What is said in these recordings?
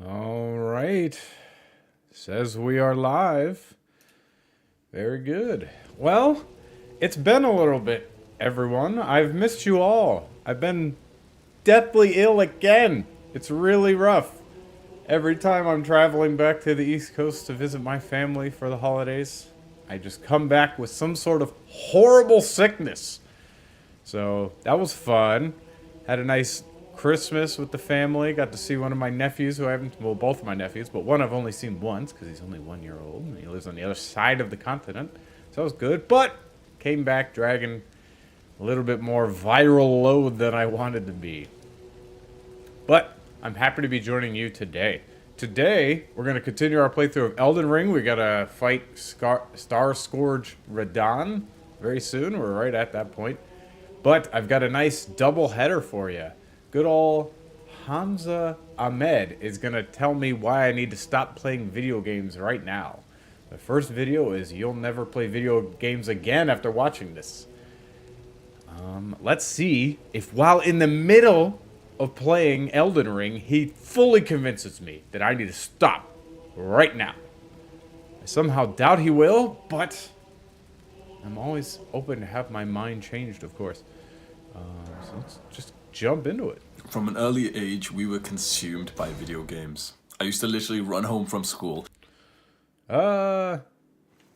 All right. Says we are live. Very good. Well, it's been a little bit, everyone. I've missed you all. I've been deathly ill again. It's really rough. Every time I'm traveling back to the East Coast to visit my family for the holidays, I just come back with some sort of horrible sickness. So that was fun. Had a nice Christmas with the family. Got to see one of my nephews who I haven't, well, both of my nephews, but one I've only seen once because he's only 1 year old and he lives on the other side of the continent. So that was good, but came back dragging a little bit more viral load than I wanted to be. But I'm happy to be joining you today. Today, we're going to continue our playthrough of Elden Ring. We got to fight Star Scourge Radahn very soon. We're right at that point. But I've got a nice double header for you. Good old Hamza Ahmed is going to tell me why I need to stop playing video games right now. The first video is you'll never play video games again after watching this. Let's see if while in the middle of playing Elden Ring, he fully convinces me that I need to stop right now. I somehow doubt he will, but I'm always open to have my mind changed, of course. So let's just jump into it. From an early age, we were consumed by video games. I used to literally run home from school. From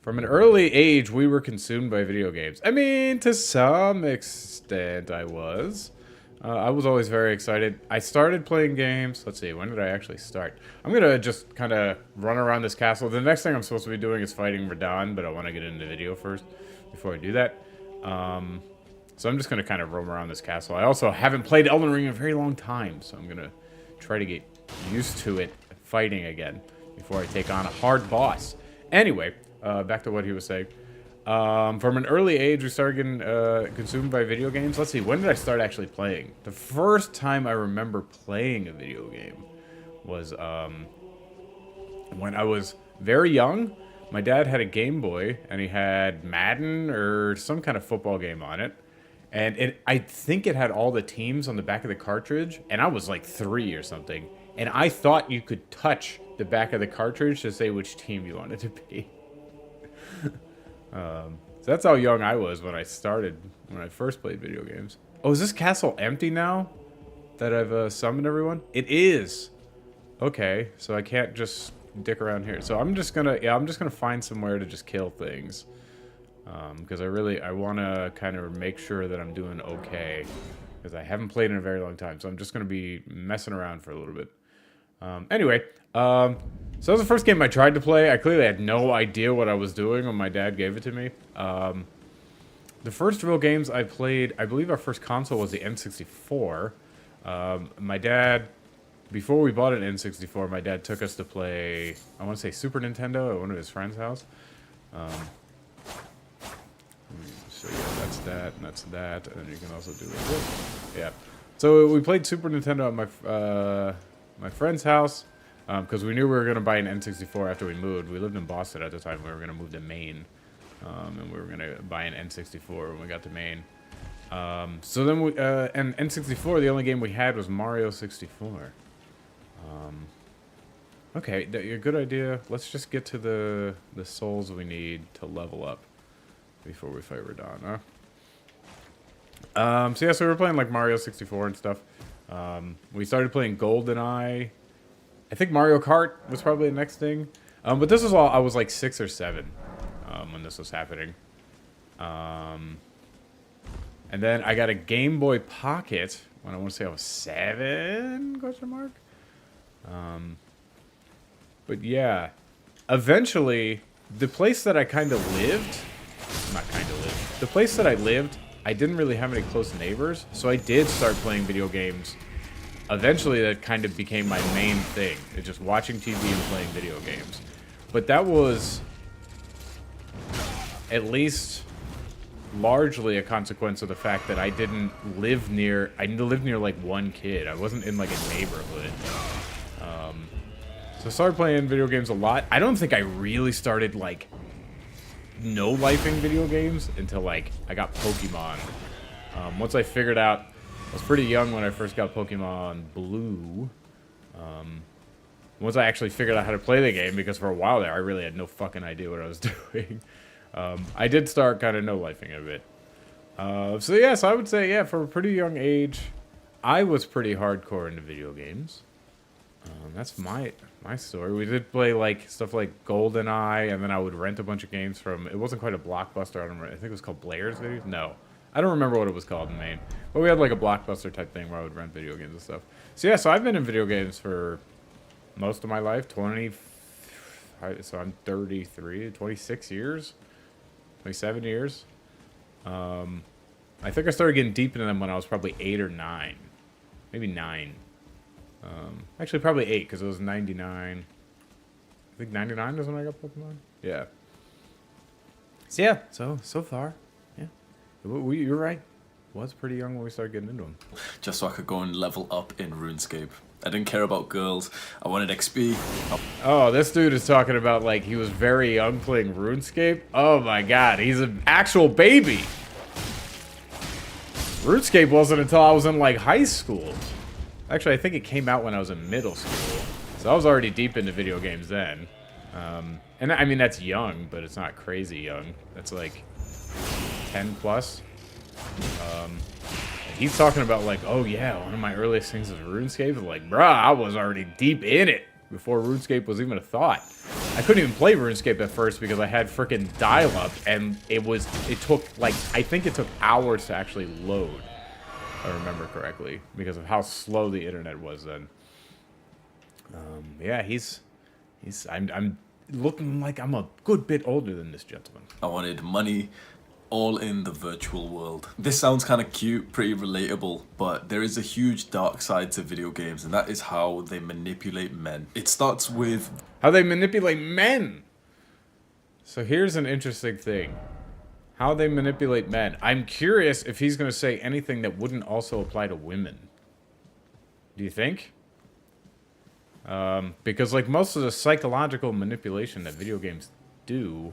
an early age, we were consumed by video games. I mean, to some extent, I was. I was always very excited. I started playing games. Let's see, when did I actually start? I'm going to just kind of run around this castle. The next thing I'm supposed to be doing is fighting Radahn, but I want to get into the video first before I do that. So I'm just going to kind of roam around this castle. I also haven't played Elden Ring in a very long time, so I'm going to try to get used to it fighting again before I take on a hard boss. Anyway, back to what he was saying. From an early age, we started getting consumed by video games. Let's see, when did I start actually playing? The first time I remember playing a video game was when I was very young. My dad had a Game Boy, and he had Madden or some kind of football game on it. And I think it had all the teams on the back of the cartridge, and I was like 3 or something. And I thought you could touch the back of the cartridge to say which team you wanted to be. So that's how young I was when I first played video games. Oh, is this castle empty now that I've summoned everyone? It is. Okay, so I can't just dick around here. So I'm just gonna find somewhere to just kill things. Because I want to kind of make sure that I'm doing okay. Because I haven't played in a very long time. So I'm just going to be messing around for a little bit. Anyway, so that was the first game I tried to play. I clearly had no idea what I was doing when my dad gave it to me. The first real games I played, I believe our first console was the N64. My dad, before we bought an N64, my dad took us to play, I want to say Super Nintendo at one of his friend's house. So yeah, that's that, and that's that, and you can also do it. Yeah. So we played Super Nintendo at my friend's house, because we knew we were going to buy an N64 after we moved. We lived in Boston at the time. We were going to move to Maine, and we were going to buy an N64 when we got to Maine. So then and N64, the only game we had was Mario 64. Okay, a good idea. Let's just get to the souls we need to level up before we fight Radahn, huh? So yeah, so we were playing like Mario 64 and stuff. We started playing GoldenEye. I think Mario Kart was probably the next thing. But this was all, I was like 6 or 7 when this was happening. And then I got a Game Boy Pocket when I want to say I was 7, question mark? But yeah, eventually, the place that I kind of lived, the place that I lived, I didn't really have any close neighbors, so I did start playing video games. Eventually, that kind of became my main thing. It's just watching TV and playing video games. But that was at least largely a consequence of the fact that I didn't live near, like one kid. I wasn't in like a neighborhood. So I started playing video games a lot. I don't think I really started like no-lifing video games until like I got Pokemon. Once I figured out, I was pretty young when I first got Pokemon Blue. Once I actually figured out how to play the game, because for a while there, I really had no fucking idea what I was doing. I did start kind of no-lifing a bit. So yes, I would say, yeah, for a pretty young age, I was pretty hardcore into video games. That's my story. We did play like stuff like GoldenEye, and then I would rent a bunch of games from. It wasn't quite a Blockbuster. I don't remember. I think it was called Blair's Videos. No, I don't remember what it was called in Maine. But we had like a Blockbuster type thing where I would rent video games and stuff. So yeah, so I've been in video games for most of my life. So I'm 33, 26 years, 27 years. I think I started getting deep into them when I was probably 8 or 9, maybe 9. Actually, probably 8, because it was 99. I think 99 is when I got Pokemon. Yeah. So yeah, so far, yeah. You're right. Was pretty young when we started getting into them. Just so I could go and level up in RuneScape. I didn't care about girls. I wanted XP. Oh, this dude is talking about like he was very young playing RuneScape. Oh my god, he's an actual baby. RuneScape wasn't until I was in like high school. Actually, I think it came out when I was in middle school. So I was already deep into video games then. And I mean, that's young, but it's not crazy young. That's like 10 plus. He's talking about like, oh yeah, one of my earliest things was RuneScape. I'm like, bruh, I was already deep in it before RuneScape was even a thought. I couldn't even play RuneScape at first because I had freaking dial-up, and it took like, I think it took hours to actually load. If I remember correctly, because of how slow the internet was then. Yeah, I'm looking like I'm a good bit older than this gentleman. I wanted money, all in the virtual world. This sounds kind of cute, pretty relatable, but there is a huge dark side to video games, and that is how they manipulate men. It starts with how they manipulate men. So here's an interesting thing. How they manipulate men. I'm curious if he's going to say anything that wouldn't also apply to women. Do you think? Because like most of the psychological manipulation that video games do,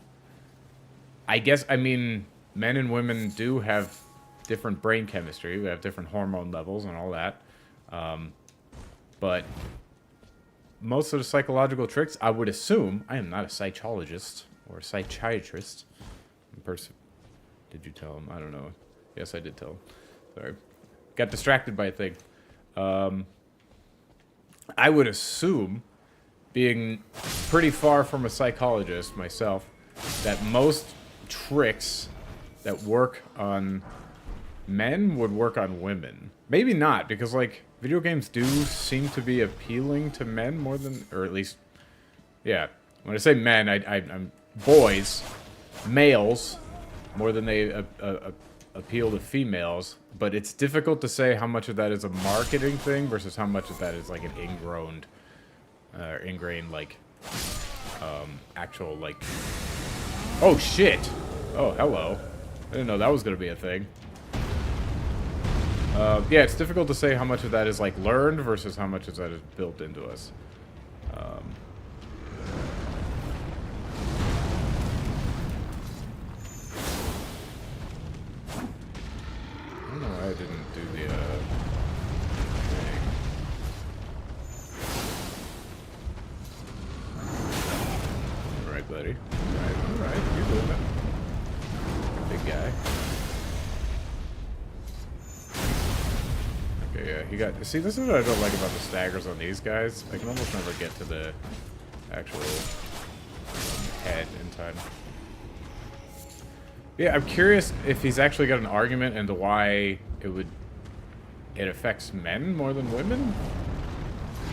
I mean, men and women do have different brain chemistry. We have different hormone levels and all that. But most of the psychological tricks, I would assume, I am not a psychologist or a psychiatrist. Did you tell him? I don't know. Yes, I did tell him. Sorry. Got distracted by a thing. I would assume, being pretty far from a psychologist myself, that most tricks that work on men would work on women. Maybe not, because, like, video games do seem to be appealing to men more than... Or at least... Yeah. When I say men, I'm boys, males... more than they appeal to females, but it's difficult to say how much of that is a marketing thing versus how much of that is like an ingrained like, actual like, oh shit, oh hello, I didn't know that was gonna be a thing. Yeah, it's difficult to say how much of that is like learned versus how much of that is built into us. I don't know why I didn't do the thing. Alright, buddy. Alright, you're doing it. Big guy. Okay, yeah, he got... See, this is what I don't like about the staggers on these guys. I can almost never get to the actual head in time. Yeah, I'm curious if he's actually got an argument into why it affects men more than women.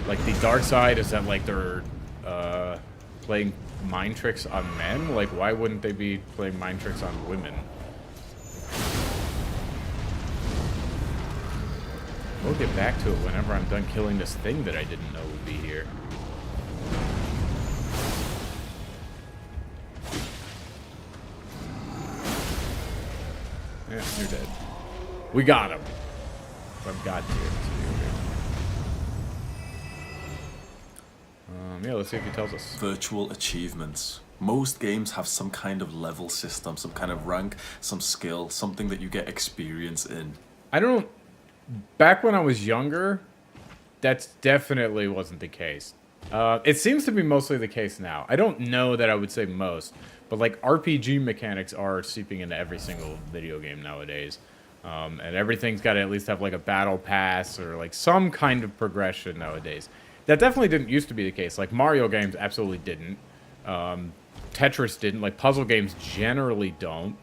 Like the dark side is that like they're playing mind tricks on men. Like why wouldn't they be playing mind tricks on women? We'll get back to it whenever I'm done killing this thing that I didn't know would be here. Yeah, you're dead. We got him. From God tier. Yeah, let's see if he tells us. Virtual achievements. Most games have some kind of level system, some kind of rank, some skill, something that you get experience in. I don't... Back when I was younger, that definitely wasn't the case. It seems to be mostly the case now. I don't know that I would say most, but like RPG mechanics are seeping into every single video game nowadays. And everything's got to at least have like a battle pass or like some kind of progression nowadays. That definitely didn't used to be the case. Like Mario games absolutely didn't. Tetris didn't. Like puzzle games generally don't.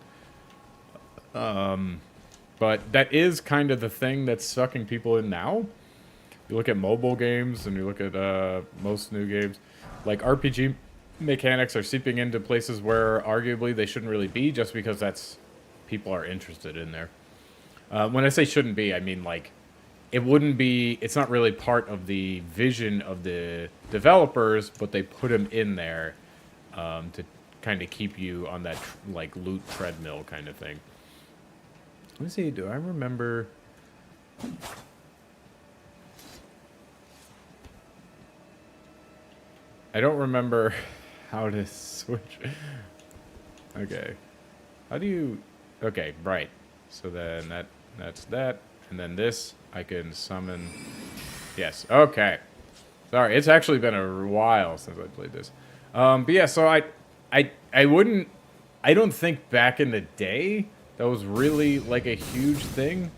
But that is kind of the thing that's sucking people in now. You look at mobile games and you look at most new games, like RPG mechanics are seeping into places where arguably they shouldn't really be, just because that's people are interested in there. When I say shouldn't be, I mean like it wouldn't be. It's not really part of the vision of the developers, but they put them in there to kind of keep you on that like loot treadmill kind of thing. Let me see. Do I remember? I don't remember how to switch. Okay. How do you... Okay, right. So then that's that. And then this, I can summon... Yes, okay. Sorry, it's actually been a while since I played this. But yeah, so I wouldn't... I don't think back in the day that was really like a huge thing.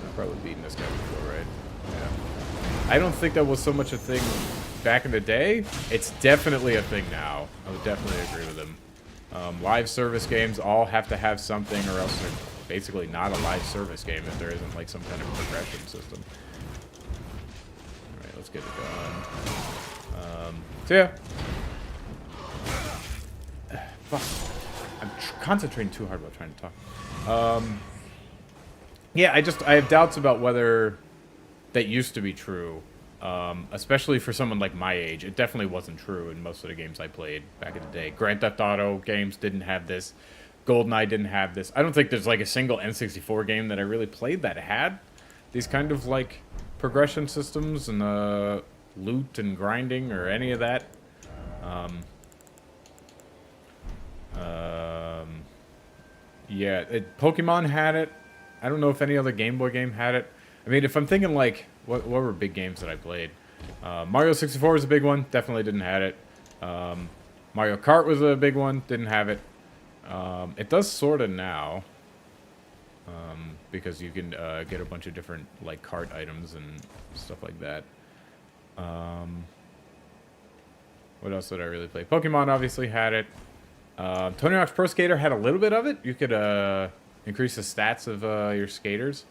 I've probably beaten this guy before, right? Yeah. I don't think that was so much a thing back in the day. It's definitely a thing now. I would definitely agree with him. Live service games all have to have something, or else they're basically not a live service game if there isn't like some kind of progression system. Alright, let's get it done. So yeah. Fuck. I'm concentrating too hard while trying to talk. Yeah, I have doubts about whether that used to be true. Especially for someone like my age. It definitely wasn't true in most of the games I played back in the day. Grand Theft Auto games didn't have this. GoldenEye didn't have this. I don't think there's like a single N64 game that I really played that had these kind of like progression systems and loot and grinding or any of that. Yeah, Pokemon had it. I don't know if any other Game Boy game had it. I mean, if I'm thinking like, what were big games that I played? Mario 64 was a big one. Definitely didn't have it. Mario Kart was a big one. Didn't have it. It does sort of now. Because you can get a bunch of different like cart items and stuff like that. What else did I really play? Pokemon obviously had it. Tony Hawk's Pro Skater had a little bit of it. You could increase the stats of your skaters.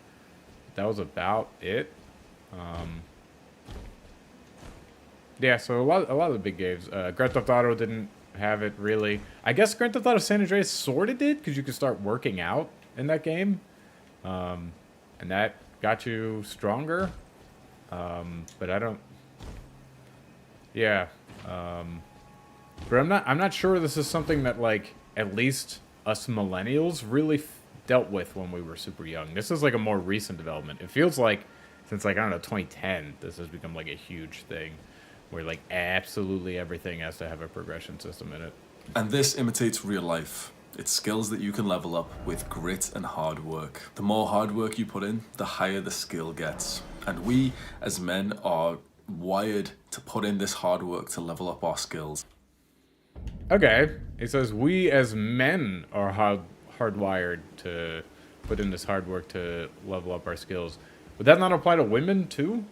That was about it. Yeah, so a lot of the big games. Grand Theft Auto didn't have it really. I guess Grand Theft Auto San Andreas sort of did, because you could start working out in that game, and that got you stronger. But I don't. Yeah. But I'm not sure this is something that like at least us millennials really dealt with when we were super young. This is like a more recent development. It feels like since like I don't know 2010, this has become like a huge thing, where like absolutely everything has to have a progression system in it. And this imitates real life. It's skills that you can level up with grit and hard work. The more hard work you put in, the higher the skill gets. And we as men are wired to put in this hard work to level up our skills. Okay, it says we as men are hardwired to put in this hard work to level up our skills. Would that not apply to women too?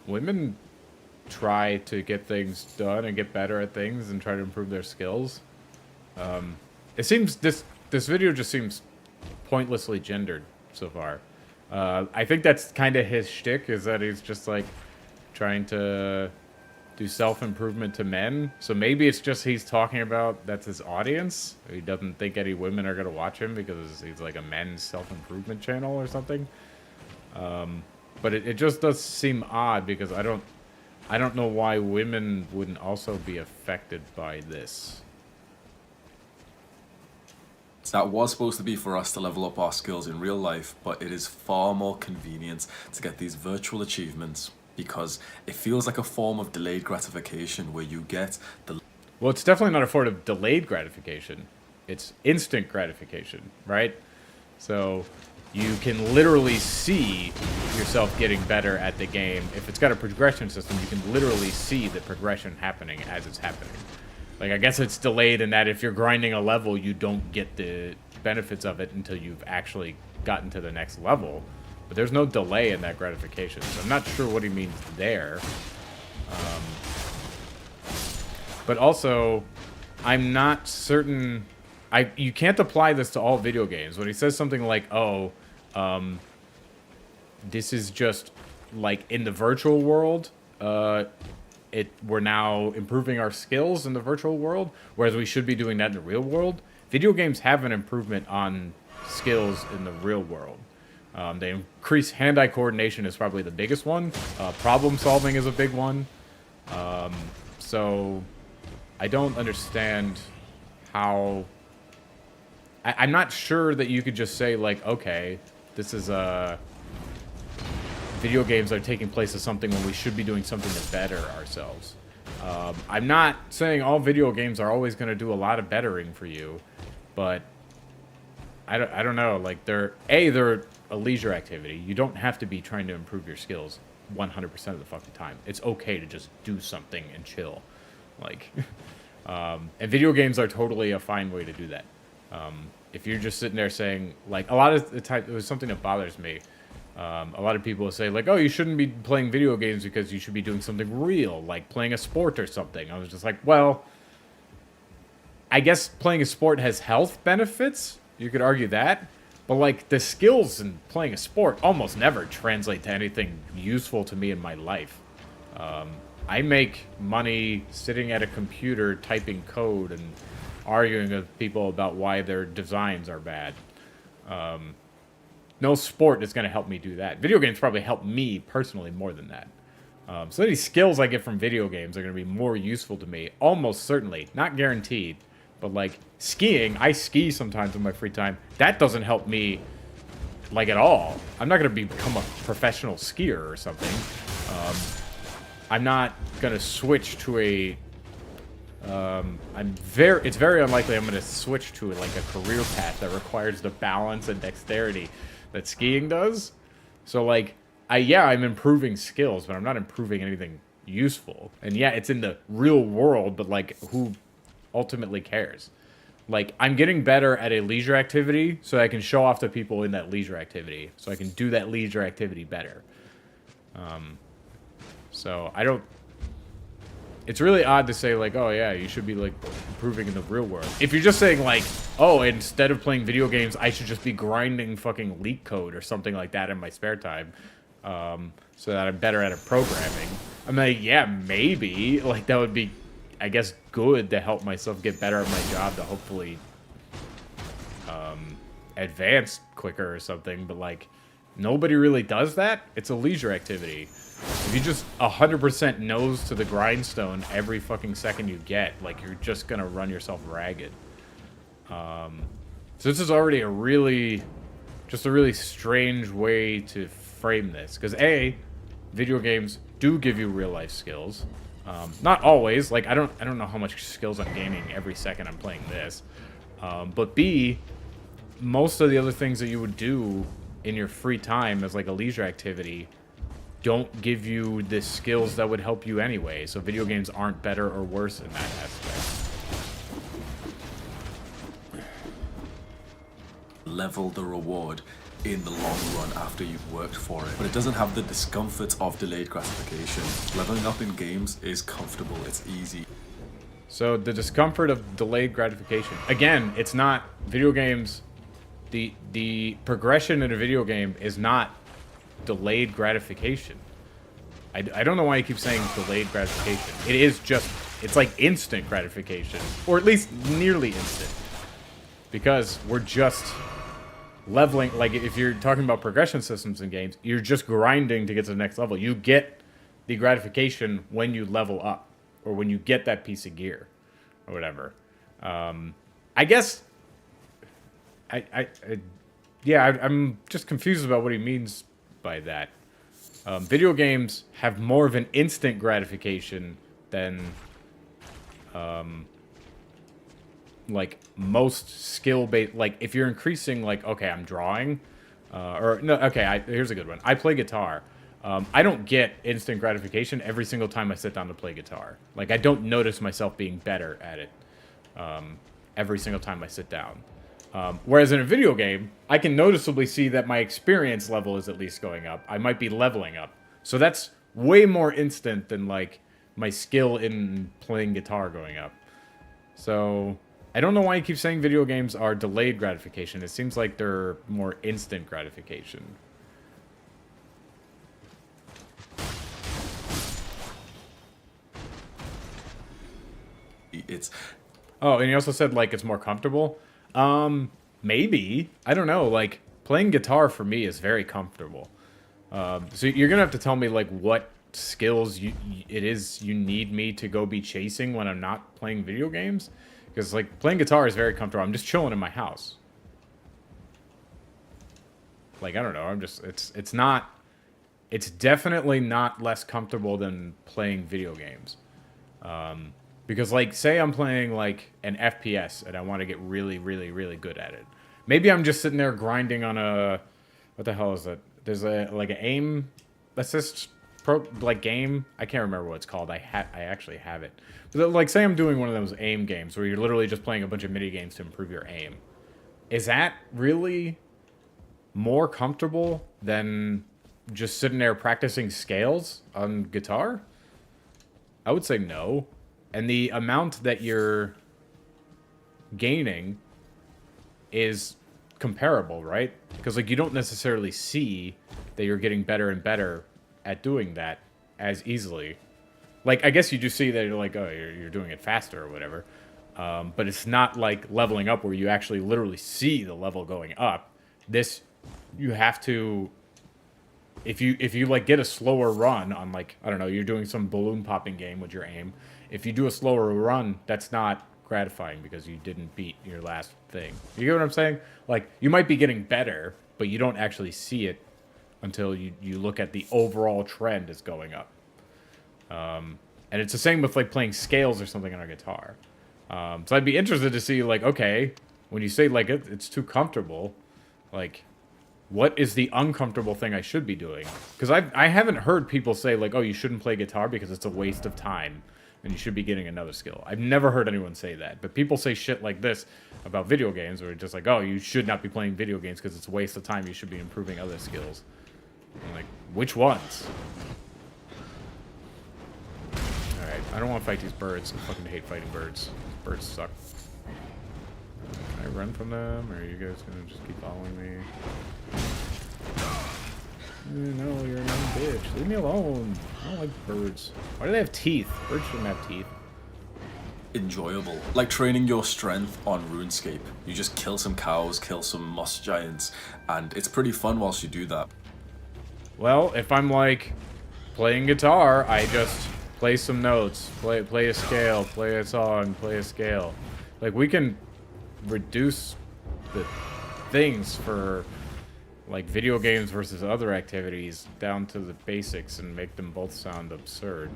Women try to get things done and get better at things and try to improve their skills. It seems this video just seems pointlessly gendered so far. I think that's kind of his shtick, is that he's just like trying to do self-improvement to men. So maybe it's just he's talking about that's his audience. He doesn't think any women are gonna watch him because he's like a men's self-improvement channel or something. But it just does seem odd, because I don't know why women wouldn't also be affected by this. That was supposed to be for us to level up our skills in real life, but it is far more convenient to get these virtual achievements, because it feels like a form of delayed gratification where you get the... Well, it's definitely not a form of delayed gratification. It's instant gratification, right? So you can literally see yourself getting better at the game. If it's got a progression system, you can literally see the progression happening as it's happening. Like, I guess it's delayed in that if you're grinding a level, you don't get the benefits of it until you've actually gotten to the next level. But there's no delay in that gratification, so I'm not sure what he means there. But also, I'm not certain... You can't apply this to all video games. When he says something like, oh, this is just, like, in the virtual world, we're now improving our skills in the virtual world, whereas we should be doing that in the real world. Video games have an improvement on skills in the real world. They increase hand-eye coordination is probably the biggest one. Problem solving is a big one. So I don't understand how... I'm not sure that you could just say, like, okay, this is video games are taking place as something when we should be doing something to better ourselves. I'm not saying all video games are always going to do a lot of bettering for you, but I don't know. Like, they're a leisure activity. You don't have to be trying to improve your skills 100% of the fucking time. It's okay to just do something and chill. Like, and video games are totally a fine way to do that. If you're just sitting there saying, like, a lot of the time, it was something that bothers me. A lot of people will say, like, oh, you shouldn't be playing video games because you should be doing something real, like playing a sport or something. I was just like, well, I guess playing a sport has health benefits. You could argue that. But, like, the skills in playing a sport almost never translate to anything useful to me in my life. I make money sitting at a computer typing code and arguing with people about why their designs are bad. No sport is going to help me do that. Video games probably help me personally more than that. So any skills I get from video games are going to be more useful to me, almost certainly. Not guaranteed, but like skiing, I ski sometimes in my free time. That doesn't help me, like, at all. I'm not going to become a professional skier or something. I'm not going to switch to a... it's very unlikely I'm going to switch to like a career path that requires the balance and dexterity that skiing does. So, like, I'm improving skills, but I'm not improving anything useful. And yeah, it's in the real world, but, like, who ultimately cares? Like, I'm getting better at a leisure activity so I can show off to people in that leisure activity, so I can do that leisure activity better. So I don't... It's really odd to say, like, oh, yeah, you should be, like, improving in the real world. If you're just saying, like, oh, instead of playing video games, I should just be grinding fucking leak code or something like that in my spare time, so that I'm better at programming. I'm like, yeah, maybe. Like, that would be, I guess, good to help myself get better at my job to hopefully advance quicker or something. But, like, nobody really does that. It's a leisure activity. If you just 100% nose to the grindstone every fucking second you get, like, you're just gonna run yourself ragged. So this is already a really strange way to frame this. Because A, video games do give you real life skills. Not always. Like, I don't know how much skills I'm gaining every second I'm playing this. But B, most of the other things that you would do in your free time as, like, a leisure activity don't give you the skills that would help you anyway. So video games aren't better or worse in that aspect. Level the reward in the long run after you've worked for it, but it doesn't have the discomfort of delayed gratification. Leveling up in games is comfortable, it's easy. So the discomfort of delayed gratification. Again, it's not video games. The progression in a video game is not delayed gratification. I don't know why you keep saying delayed gratification. It is just, it's like instant gratification, or at least nearly instant, because we're just leveling. Like, if you're talking about progression systems in games, you're just grinding to get to the next level. You get the gratification when you level up, or when you get that piece of gear, or whatever. I guess I'm just confused about what he means by that. Video games have more of an instant gratification than like most skill-based. Like, if you're increasing, like, okay, I'm drawing, Or no, okay. Here's a good one. I play guitar. I don't get instant gratification every single time I sit down to play guitar. Like I don't notice myself being better at it every single time I sit down. Whereas in a video game, I can noticeably see that my experience level is at least going up. I might be leveling up. So that's way more instant than like my skill in playing guitar going up. So I don't know why you keep saying video games are delayed gratification. It seems like they're more instant gratification. It's Oh, and you also said like it's more comfortable. Maybe. I don't know. Like playing guitar for me is very comfortable. So you're gonna have to tell me like what skills it is you need me to go be chasing when I'm not playing video games, because like playing guitar is very comfortable. I'm just chilling in my house. Like I don't know. It's definitely not less comfortable than playing video games. Because, like, say I'm playing, like, an FPS and I want to get really, really, really good at it. Maybe I'm just sitting there grinding on a... What the hell is that? There's like, an aim assist game. I can't remember what it's called. I actually have it. But, like, say I'm doing one of those aim games where you're literally just playing a bunch of mini games to improve your aim. Is that really more comfortable than just sitting there practicing scales on guitar? I would say no. And the amount that you're gaining is comparable, right? Because, like, you don't necessarily see that you're getting better and better at doing that as easily. Like, I guess you do see that you're like, oh, you're doing it faster or whatever. But it's not like leveling up where you actually literally see the level going up. This, you have to... If you like get a slower run on, like, I don't know, you're doing some balloon popping game with your aim. If you do a slower run, that's not gratifying because you didn't beat your last thing. You get what I'm saying? Like, you might be getting better, but you don't actually see it until you look at the overall trend is going up. And it's the same with, like, playing scales or something on a guitar. So I'd be interested to see, like, okay, when you say, like, it's too comfortable, like... What is the uncomfortable thing I should be doing? Because I haven't heard people say, like, oh, you shouldn't play guitar because it's a waste of time and you should be getting another skill. I've never heard anyone say that. But people say shit like this about video games, where it's just like, oh, you should not be playing video games because it's a waste of time. You should be improving other skills. I'm like, which ones? Alright, I don't want to fight these birds. I fucking hate fighting birds. Birds suck. Can I run from them, or are you guys gonna just keep following me? No, you're an bitch. Leave me alone. I don't like birds. Why do they have teeth? Birds shouldn't have teeth. enjoyable. Like training your strength on RuneScape. You just kill some cows, kill some moss giants, and it's pretty fun whilst you do that. Well, if I'm like playing guitar, I just play some notes, play a scale, play a song, play a scale. Like we can reduce the things for like video games versus other activities down to the basics and make them both sound absurd.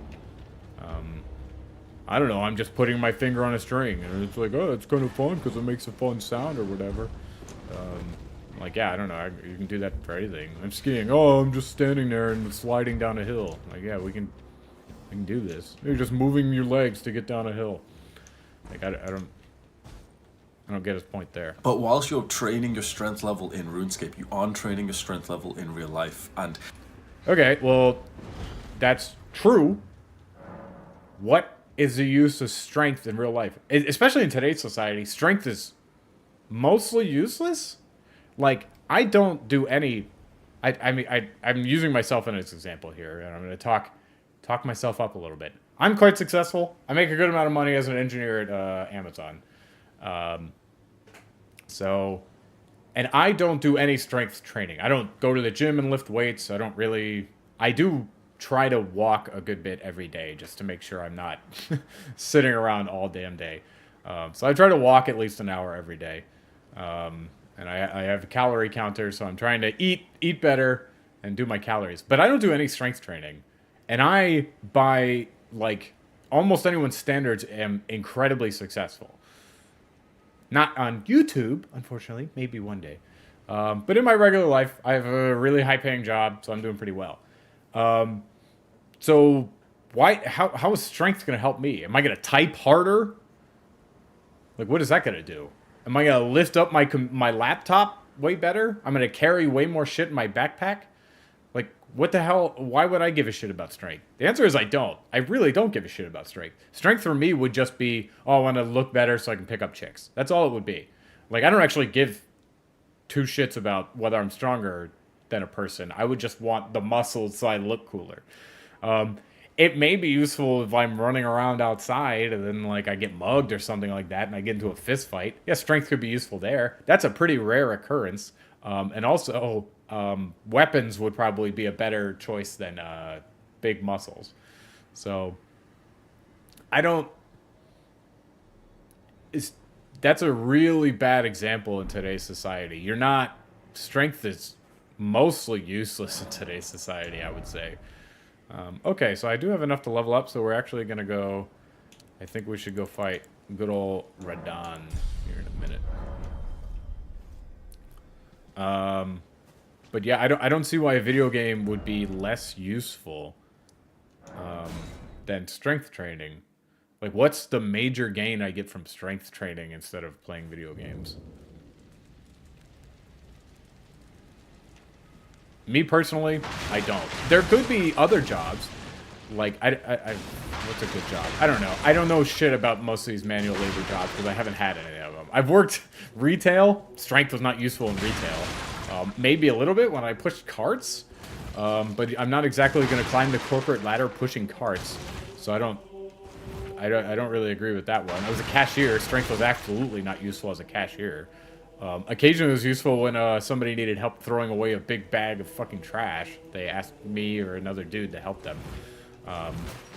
I don't know, I'm just putting my finger on a string and it's like, oh, it's kind of fun because it makes a fun sound or whatever. Like, yeah, I don't know, you can do that for anything. I'm skiing, oh, I'm just standing there and sliding down a hill. Like, yeah, we can do this. You're just moving your legs to get down a hill. Like, I don't get his point there. But whilst you're training your strength level in RuneScape, you aren't training your strength level in real life. And okay, well, that's true. What is the use of strength in real life? Especially in today's society, strength is mostly useless. Like, I don't do any... I'm using myself as an example here, and I'm going to talk myself up a little bit. I'm quite successful. I make a good amount of money as an engineer at Amazon. And I don't do any strength training. I don't go to the gym and lift weights. I do try to walk a good bit every day just to make sure I'm not sitting around all damn day. So I try to walk at least an hour every day. And I have a calorie counter, so I'm trying to eat better and do my calories. But I don't do any strength training. And I, by like almost anyone's standards, am incredibly successful. Not on YouTube, unfortunately. Maybe one day. But in my regular life, I have a really high-paying job, so I'm doing pretty well. So why? How is strength going to help me? Am I going to type harder? Like, what is that going to do? Am I going to lift up my laptop way better? I'm going to carry way more shit in my backpack? Like, what the hell? Why would I give a shit about strength? The answer is I don't. I really don't give a shit about strength. Strength for me would just be, oh, I want to look better so I can pick up chicks. That's all it would be. Like, I don't actually give two shits about whether I'm stronger than a person. I would just want the muscles so I look cooler. It may be useful if I'm running around outside and then like I get mugged or something like that and I get into a fist fight. Yeah, strength could be useful there. That's a pretty rare occurrence. And also, weapons would probably be a better choice than big muscles. So I don't. That's a really bad example in today's society. You're not. Strength is mostly useless in today's society, I would say. Okay, so I do have enough to level up, so we're actually going to go... I think we should go fight good old Radon here in a minute. But yeah, I don't see why a video game would be less useful than strength training. Like, what's the major gain I get from strength training instead of playing video games? Me personally, I don't. There could be other jobs. Like, what's a good job? I don't know. I don't know shit about most of these manual labor jobs because I haven't had any of them. I've worked retail. Strength was not useful in retail. Maybe a little bit when I pushed carts. But I'm not exactly going to climb the corporate ladder pushing carts. So I don't really agree with that one. I was a cashier. Strength was absolutely not useful as a cashier. Occasionally it was useful when somebody needed help throwing away a big bag of fucking trash. They asked me or another dude to help them.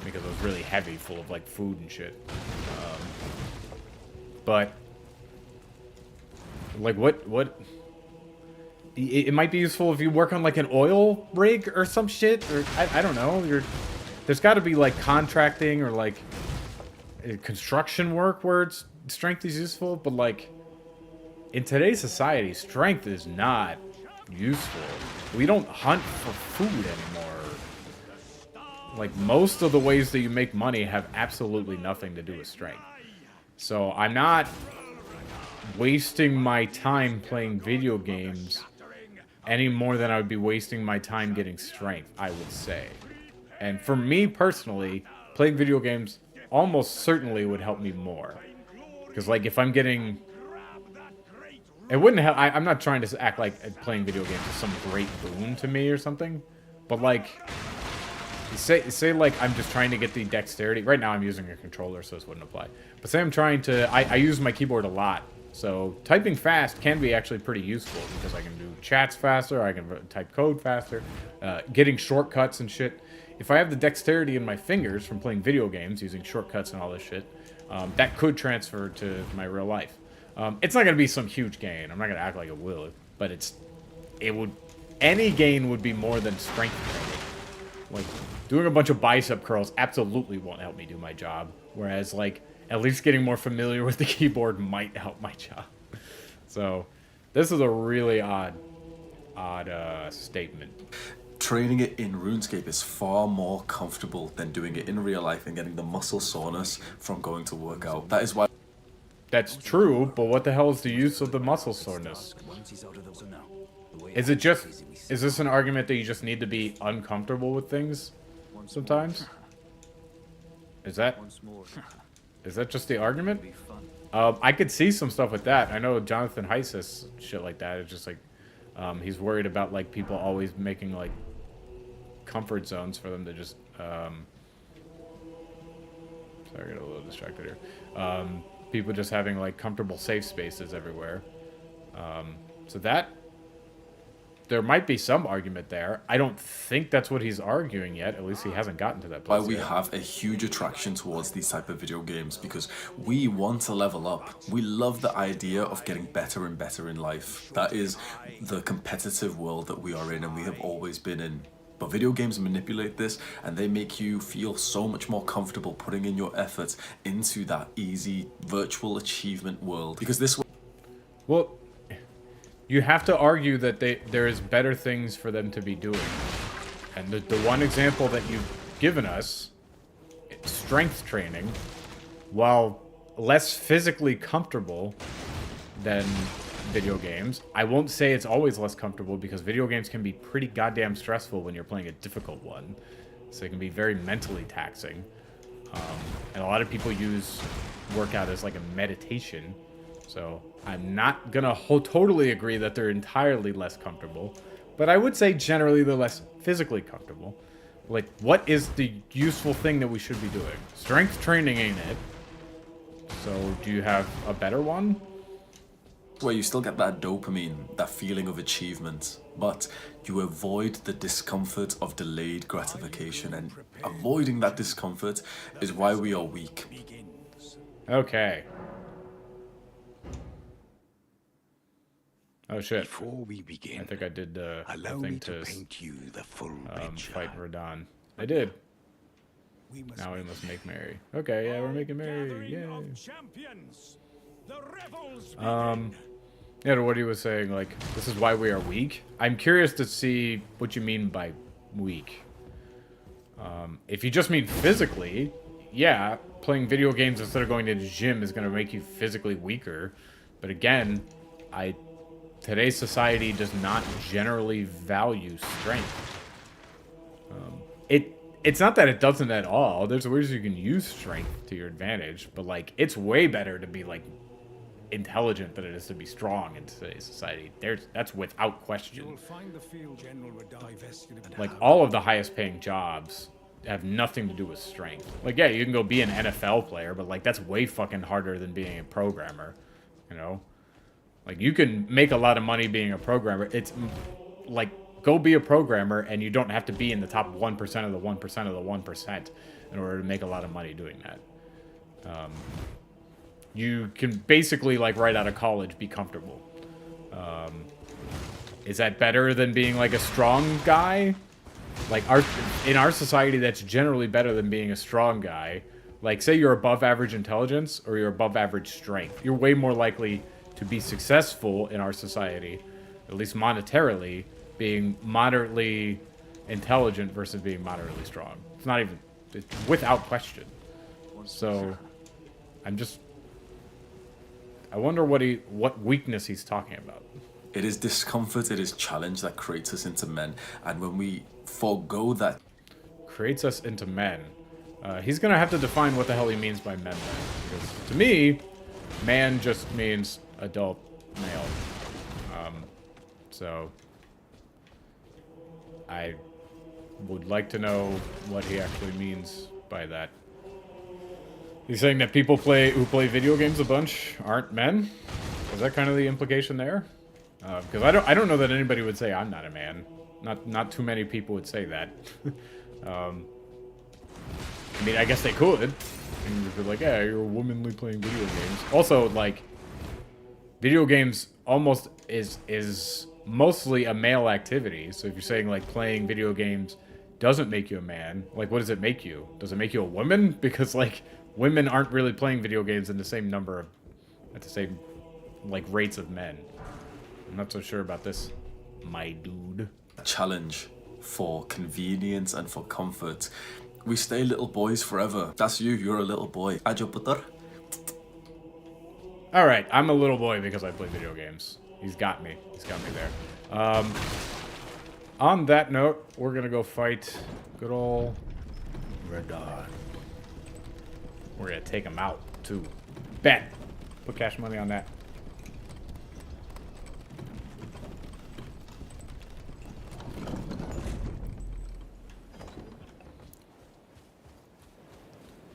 Because it was really heavy, full of like food and shit. But like what it might be useful if you work on like an oil rig or some shit, or I don't know. There's got to be like contracting or like construction work where strength is useful, but like in today's society, strength is not useful. We don't hunt for food anymore. Like, most of the ways that you make money have absolutely nothing to do with strength. So I'm not wasting my time playing video games any more than I would be wasting my time getting strength, I would say. And for me personally, playing video games almost certainly would help me more. Because, like, if I'm getting... It wouldn't help... I'm not trying to act like playing video games is some great boon to me or something. But, like... Say like, I'm just trying to get the dexterity. Right now I'm using a controller, so this wouldn't apply. But say I'm trying to... I use my keyboard a lot. So typing fast can be actually pretty useful. Because I can do chats faster, I can type code faster. Getting shortcuts and shit. If I have the dexterity in my fingers from playing video games, using shortcuts and all this shit, that could transfer to my real life. It's not going to be some huge gain. I'm not going to act like it will. But it would... Any gain would be more than strength training. Like, doing a bunch of bicep curls absolutely won't help me do my job. Whereas, like, at least getting more familiar with the keyboard might help my job. So, this is a really odd statement. Training it in RuneScape is far more comfortable than doing it in real life and getting the muscle soreness from going to work out. That is why... That's true, but what the hell is the use of the muscle soreness? Is it just... Is this an argument that you just need to be uncomfortable with things sometimes? Is that just the argument? I could see some stuff with that. I know Jonathan Haidt says shit like that. It's just like, he's worried about like people always making like comfort zones for them to just, sorry, I got a little distracted here. People just having like comfortable safe spaces everywhere. So that, there might be some argument there. I don't think that's what he's arguing yet. At least he hasn't gotten to that place why we yet. have a huge attraction towards these type of video games, because we want to level up. We love the idea of getting better and better in life. That is the competitive world that we are in and we have always been in. But video games manipulate this and they make you feel so much more comfortable putting in your efforts into that easy virtual achievement world. Because this... Well, you have to argue that there is better things for them to be doing. And the one example that you've given us, strength training, while less physically comfortable than video games, I won't say it's always less comfortable, because video games can be pretty goddamn stressful when you're playing a difficult one. So it can be very mentally taxing. And a lot of people use workout as like a meditation. So I'm not gonna totally agree that they're entirely less comfortable, but I would say generally they're less physically comfortable. Like, what is the useful thing that we should be doing? Strength training ain't it. So do you have a better one? Where you still get that dopamine, that feeling of achievement, but you avoid the discomfort of delayed gratification, and avoiding that discomfort is why we are weak. Okay. Oh shit. Before we begin, I think I did the allow thing me to to paint you the full picture. fight Radon. I did. Now we must make merry. Okay, yeah, we're making merry. Yay. Yeah, what he was saying, like, this is why we are weak. I'm curious to see what you mean by weak. If you just mean physically, yeah, playing video games instead of going to the gym is going to make you physically weaker. But again, today's society does not generally value strength. It's not that it doesn't at all. There's ways you can use strength to your advantage, but like, it's way better to be like intelligent than it is to be strong in today's society. That's without question. Like, all of the highest paying jobs have nothing to do with strength. Like, yeah, you can go be an NFL player, but like, that's way fucking harder than being a programmer, you know? Like, you can make a lot of money being a programmer. It's like, go be a programmer and you don't have to be in the top 1% of the 1% of the 1% in order to make a lot of money doing that. You can basically, like, right out of college, be comfortable. Is that better than being, like, a strong guy? Like, in our society, that's generally better than being a strong guy. Like, say you're above average intelligence or you're above average strength. You're way more likely to be successful in our society, at least monetarily, being moderately intelligent versus being moderately strong. It's without question. So, I wonder what weakness he's talking about. It is discomfort, it is challenge that creates us into men, and when we forego that... Creates us into men. He's gonna have to define what the hell he means by men then. Because to me, man just means adult male. So I would like to know what he actually means by that. He's saying that people who play video games a bunch aren't men? Is that kind of the implication there? Because I don't know that anybody would say I'm not a man. Not too many people would say that. I mean, I guess they could. And you'd be like, yeah, you're womanly playing video games. Also, like, video games almost is mostly a male activity. So if you're saying, like, playing video games doesn't make you a man, like, what does it make you? Does it make you a woman? Because, like, women aren't really playing video games in the same at the same, like, rates of men. I'm not so sure about this, my dude. Challenge for convenience and for comfort. We stay little boys forever. That's you, you're a little boy. Ajo putar. Alright, I'm a little boy because I play video games. He's got me there. On that note, we're gonna go fight good old Radon. We're gonna take him out, too. Bet! Put cash money on that.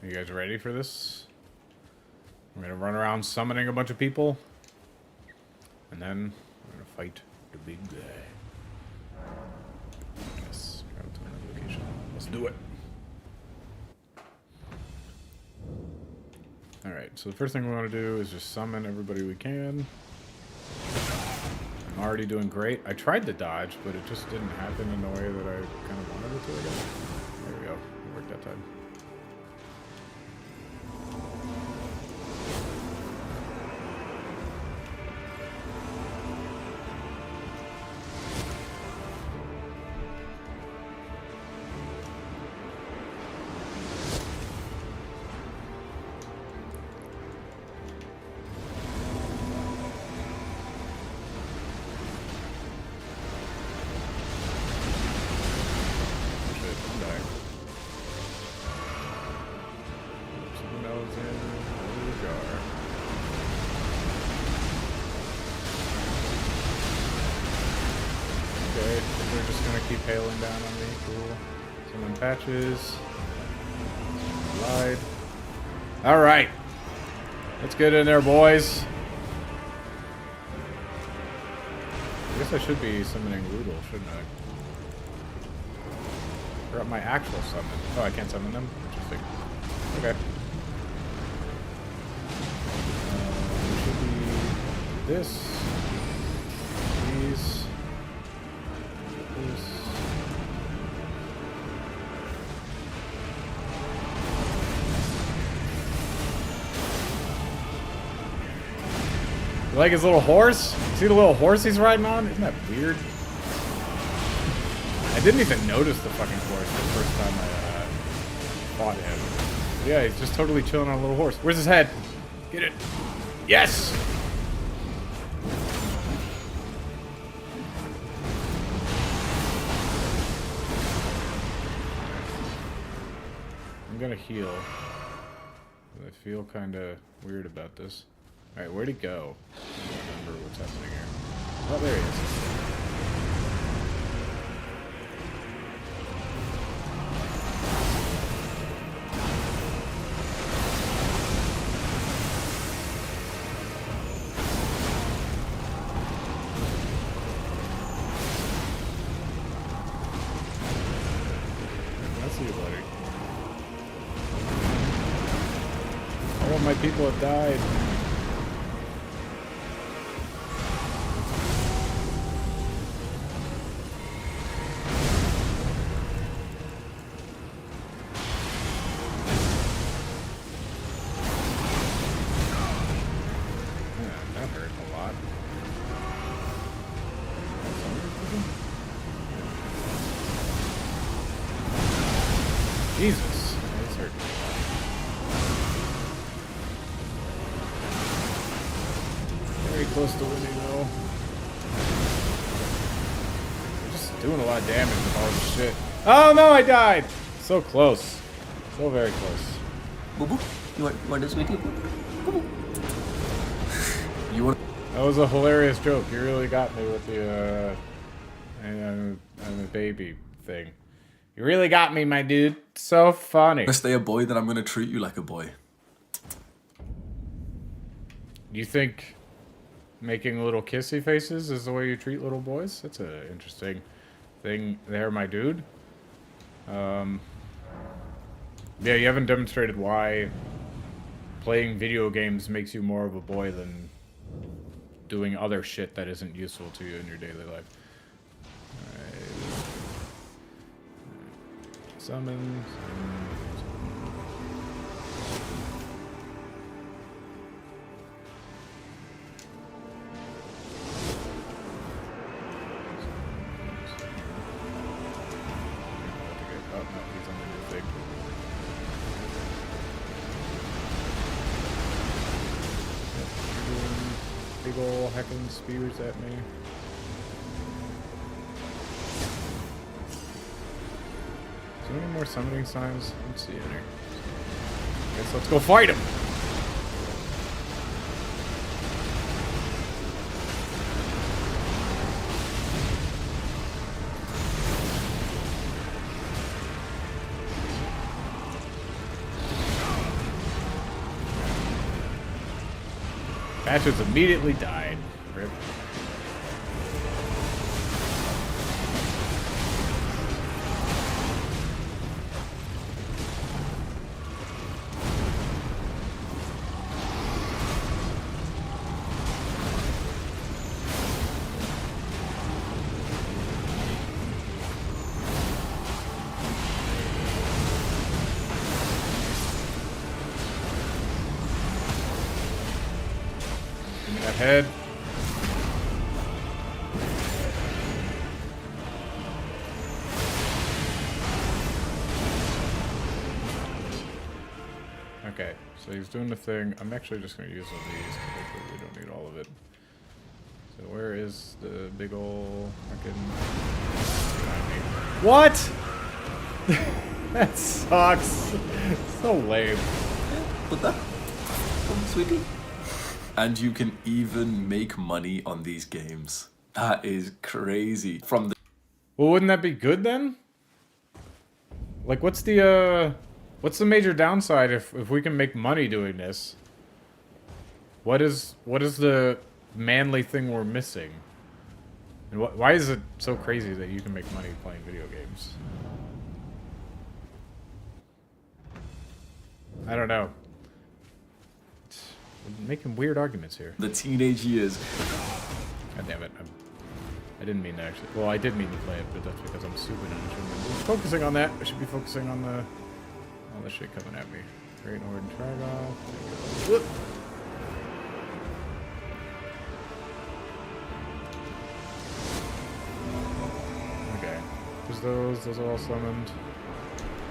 Are you guys ready for this? We're gonna run around summoning a bunch of people. And then we're gonna fight the big guy. Yes, travel to another location. Let's do it. Alright, so the first thing we want to do is just summon everybody we can. I'm already doing great. I tried to dodge, but it just didn't happen in the way that I kind of wanted it to, I guess. There we go. It worked that time. keep hailing down on me. Cool. Someone patches. Lied. Alright. Let's get in there, boys. I guess I should be summoning Rudel, shouldn't I? Forgot my actual summon. Oh, I can't summon them? Interesting. Okay. Should be this. These. This. You like his little horse? See the little horse he's riding on? Isn't that weird? I didn't even notice the fucking horse the first time I fought him. Yeah, he's just totally chilling on a little horse. Where's his head? Get it. Yes! I'm gonna heal. I feel kinda weird about this. Alright, where'd he go? I don't remember what's happening here. Oh, there he is. I see you, buddy. All of my people have died. Jesus. That's hurt. Very close to winning though. We're just doing a lot of damage with all this shit. Oh no, I died! So close. So very close. Boo boo. You want this sweetie? Boo boo. You want? That was a hilarious joke. You really got me with the I'm a baby thing. You really got me, my dude. So funny. If I stay a boy, then I'm gonna treat you like a boy. You think making little kissy faces is the way you treat little boys? That's an interesting thing there, my dude. Yeah, you haven't demonstrated why playing video games makes you more of a boy than doing other shit that isn't useful to you in your daily life. Summon. Oh, no, he's on the new thing. Big ol' heckin' spears at me. Is there any more summoning signs? I don't see any. Guess let's go fight him! Patches immediately died. Rip. That head. Okay, so he's doing the thing. I'm actually just going to use all these. Hopefully we don't need all of it. So where is the big ol' fucking... What? That sucks. So lame. What the? Sweetie? And you can even make money on these games. That is crazy. From the Well, wouldn't that be good then? Like, what's the major downside if we can make money doing this? What is the manly thing we're missing? And why is it so crazy that you can make money playing video games? I don't know. We're making weird arguments here. The teenage years. God damn it. I didn't mean to actually. Well, I did mean to play it, but that's because I'm stupid and I shouldn't be focusing on that. I should be focusing on all the shit coming at me. Great Horde and Trigoth. There we go. Whoop. Okay. There's those are all summoned.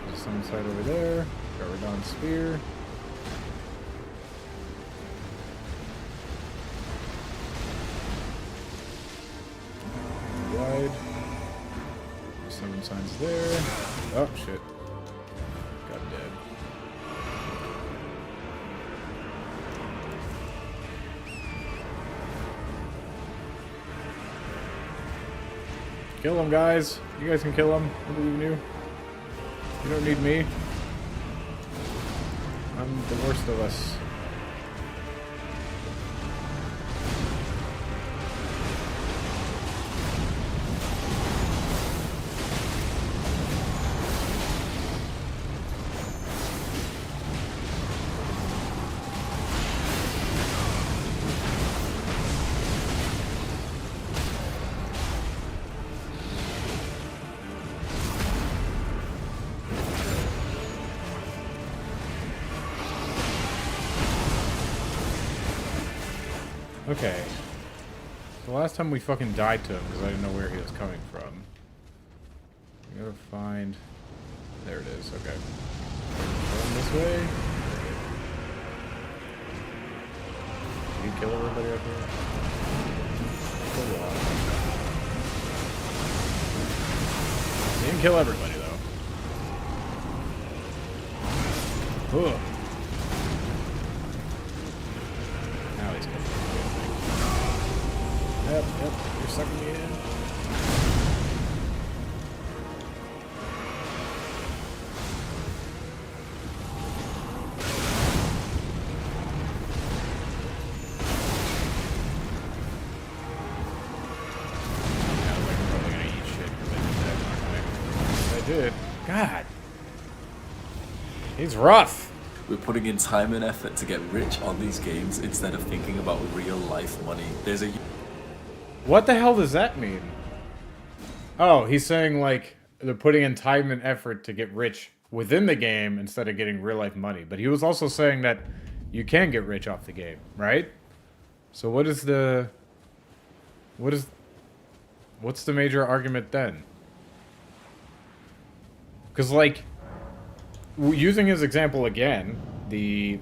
There's a summon side over there. Got Radon Spear. Wide. Summon signs there. Oh shit. Got dead. Kill him, guys. You guys can kill him. I believe in you. You don't need me. I'm the worst of us. Okay. The last time we fucking died to him because I didn't know where he was coming from. We gotta find... There it is, okay. Going this way. Did he kill everybody up here? Kill a lot. He didn't kill everybody though. Ugh. Now he's coming. Yep, you're sucking me in. I did. God. He's rough. We're putting in time and effort to get rich on these games instead of thinking about real life money. There's a... What the hell does that mean? Oh, he's saying like they're putting in time and effort to get rich within the game instead of getting real life money. But he was also saying that you can get rich off the game, right? So what's the major argument then? Because like using his example again, you're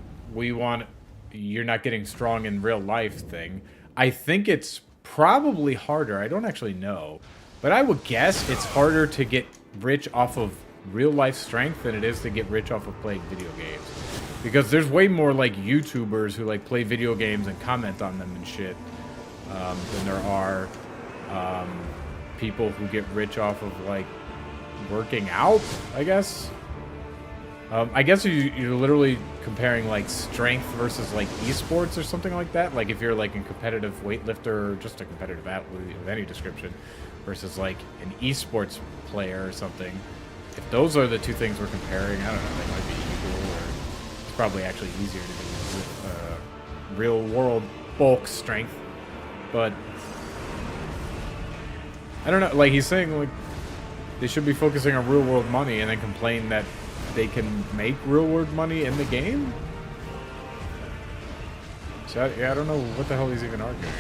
not getting strong in real life thing. I think it's probably harder. I don't actually know. But I would guess it's harder to get rich off of real life strength than it is to get rich off of playing video games. Because there's way more like YouTubers who like play video games and comment on them and shit than there are people who get rich off of like working out, I guess. I guess you're literally comparing like strength versus like esports or something like that. Like if you're like a competitive weightlifter or just a competitive athlete of any description versus like an esports player or something. If those are the two things we're comparing, I don't know, they might be equal, or it's probably actually easier to do with real world bulk strength. But I don't know, like he's saying like they should be focusing on real world money and then complain that they can make real world money in the game? So I don't know what the hell he's even arguing.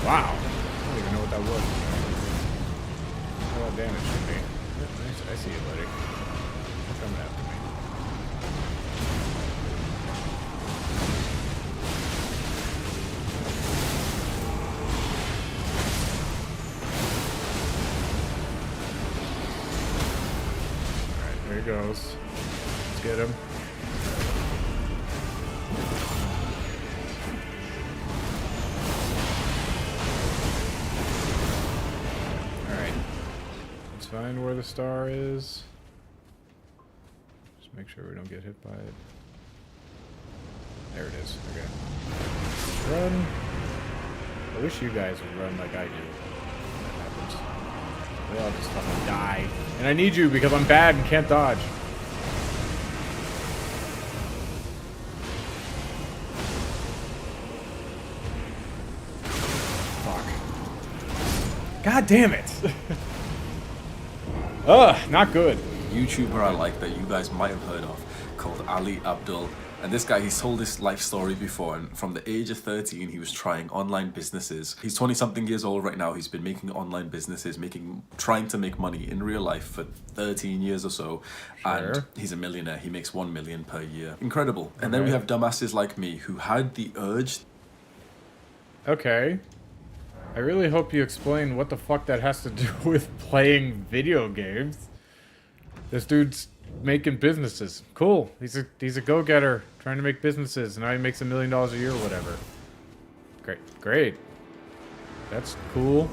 Wow. I don't even know what that was. A lot of damage to me. I see you, buddy. You're coming after me. There he goes. Let's get him. find where the star is. Just make sure we don't get hit by it. There it is. Okay. Run. I wish you guys would run like I do. When that happens. They all just fucking die. And I need you because I'm bad and can't dodge. God damn it! Ugh, not good. YouTuber I like that you guys might have heard of called Ali Abdul. And this guy, he's told this life story before, and from the age of 13 he was trying online businesses. He's 20 something years old right now. He's been making online businesses, trying to make money in real life for 13 years or so. Sure. And he's a millionaire. He makes 1 million per year. Incredible. And then we have dumbasses like me who had the urge. Okay. I really hope you explain what the fuck that has to do with playing video games. This dude's making businesses. Cool. He's a go-getter trying to make businesses, and now he makes $1 million a year or whatever. Great. That's cool.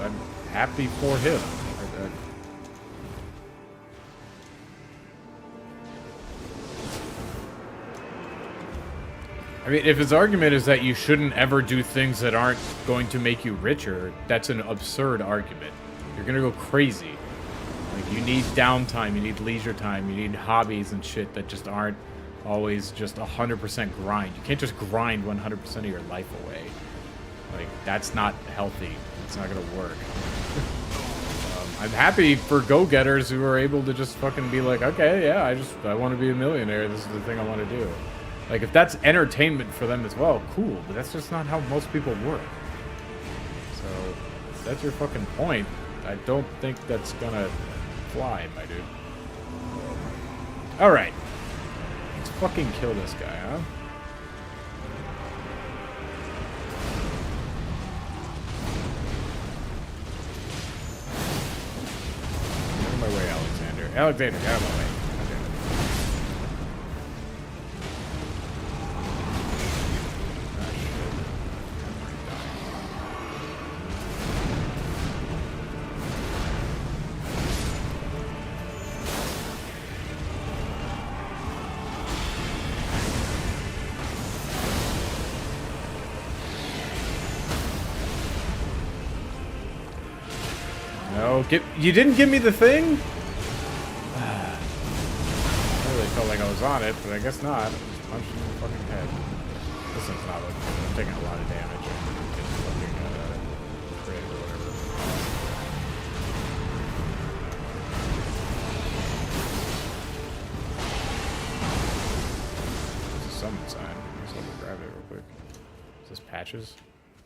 I'm happy for him. I mean, if his argument is that you shouldn't ever do things that aren't going to make you richer, that's an absurd argument. You're gonna go crazy. Like, you need downtime, you need leisure time, you need hobbies and shit that just aren't always just 100% grind. You can't just grind 100% of your life away. Like, that's not healthy. It's not gonna work. I'm happy for go-getters who are able to just fucking be like, okay, yeah, I want to be a millionaire. This is the thing I want to do. Like, if that's entertainment for them as well, cool. But that's just not how most people work. So, if that's your fucking point, I don't think that's gonna fly, my dude. Alright. Let's fucking kill this guy, huh? Get out of my way, Alexander. Alexander, get out of my way. No, you didn't give me the thing? I really felt like I was on it, but I guess not. Just punched him in the fucking head. This thing's not looking good. I'm taking a lot of damage. It's fucking crit or whatever. There's a summon sign. I guess I'll grab it real quick. Is this Patches?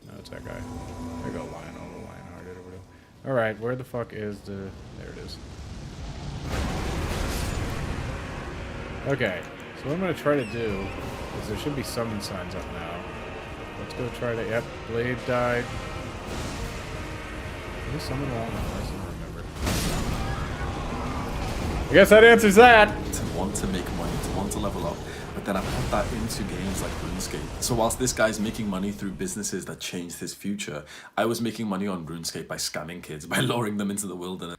No, it's that guy. There you go, Lionhearted or whatever. Alright, where the fuck is the... There it is. Okay, so what I'm going to try to do is there should be summon signs up now. Let's go try to... Yep, Blade died. Did he summon one? I don't remember. I guess that answers that! To want to make money, to want to level up. But then I put that into games like RuneScape. So whilst this guy's making money through businesses that changed his future, I was making money on RuneScape by scamming kids, by luring them into the wilderness.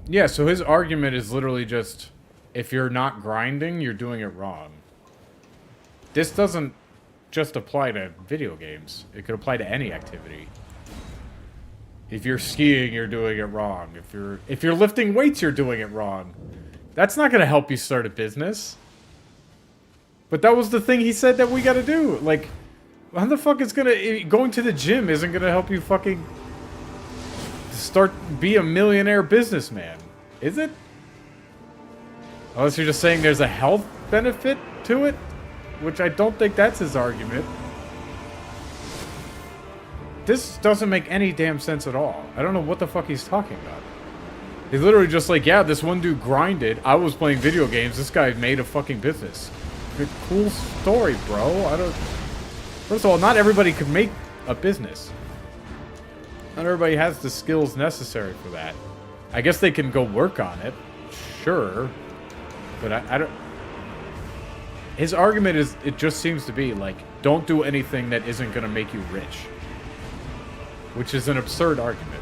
Yeah, so his argument is literally just, if you're not grinding, you're doing it wrong. This doesn't just apply to video games. It could apply to any activity. If you're skiing, you're doing it wrong. If you're lifting weights, you're doing it wrong. That's not going to help you start a business. But that was the thing he said that we gotta do. Like, how the fuck is going to the gym isn't gonna help you fucking be a millionaire businessman, is it? Unless you're just saying there's a health benefit to it, which I don't think that's his argument. This doesn't make any damn sense at all. I don't know what the fuck he's talking about. He's literally just like, yeah, this one dude grinded. I was playing video games. This guy made a fucking business. Good, cool story, bro. First of all, not everybody could make a business. Not everybody has the skills necessary for that. I guess they can go work on it. Sure. But I don't... His argument is, it just seems to be, like, don't do anything that isn't going to make you rich. Which is an absurd argument.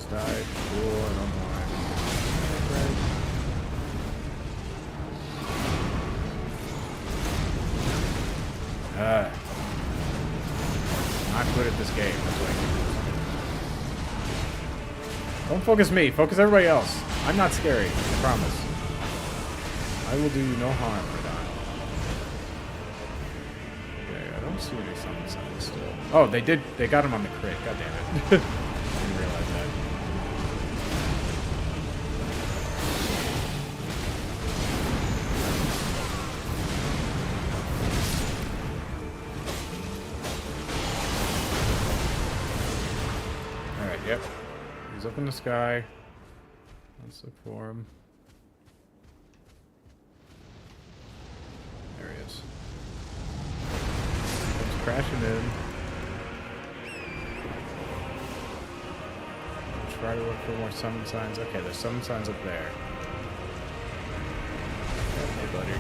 Almost died. Cool, I don't mind. Right. Not good at this game. That's what I can do. Don't focus me. Focus everybody else. I'm not scary. I promise. I will do you no harm, Radon. Okay, I don't see any summon signs still. Oh, they did. They got him on the crit. God damn it. Didn't realize that. Alright, yep. He's up in the sky. Let's look for him. There he is. Comes crashing in. Try to look for more summon signs. Okay, there's summon signs up there. Hey, buddy.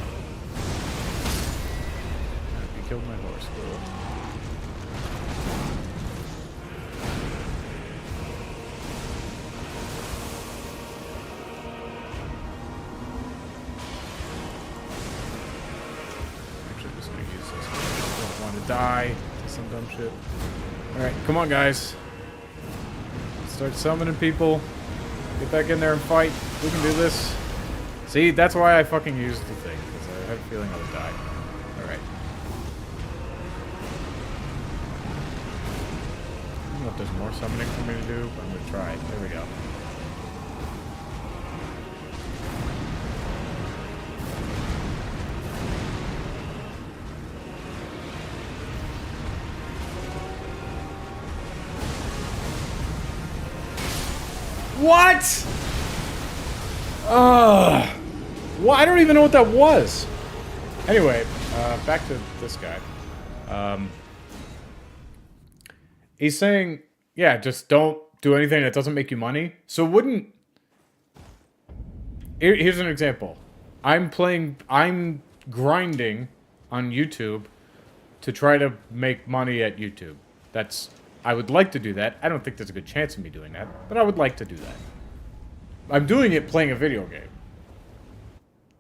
You killed my horse, cool. Die to some dumb shit. Alright, come on, guys. Start summoning people. Get back in there and fight. We can do this. See, that's why I fucking used the thing, because I had a feeling I would die. Alright. I don't know if there's more summoning for me to do, but I'm gonna try it. There we go. What? Well, I don't even know what that was. Anyway, back to this guy. He's saying, yeah, just don't do anything that doesn't make you money. So wouldn't... Here's an example. I'm grinding on YouTube to try to make money at YouTube. I would like to do that. I don't think there's a good chance of me doing that, but I would like to do that. I'm doing it playing a video game.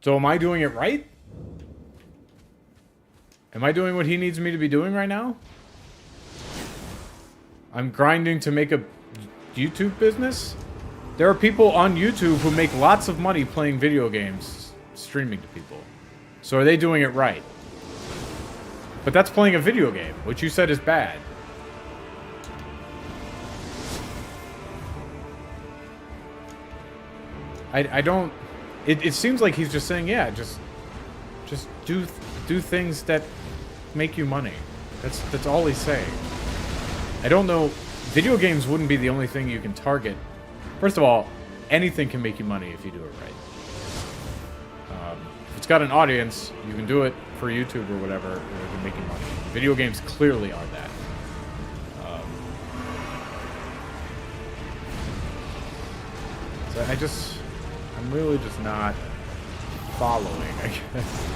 So am I doing it right? Am I doing what he needs me to be doing right now? I'm grinding to make a YouTube business? There are people on YouTube who make lots of money playing video games, streaming to people. So are they doing it right? But that's playing a video game, which you said is bad. I don't... It seems like he's just saying, yeah, just do things that make you money. That's all he's saying. I don't know... Video games wouldn't be the only thing you can target. First of all, anything can make you money if you do it right. If it's got an audience, you can do it for YouTube or whatever, and it can make you money. Video games clearly are that. So I'm really just not following, I guess.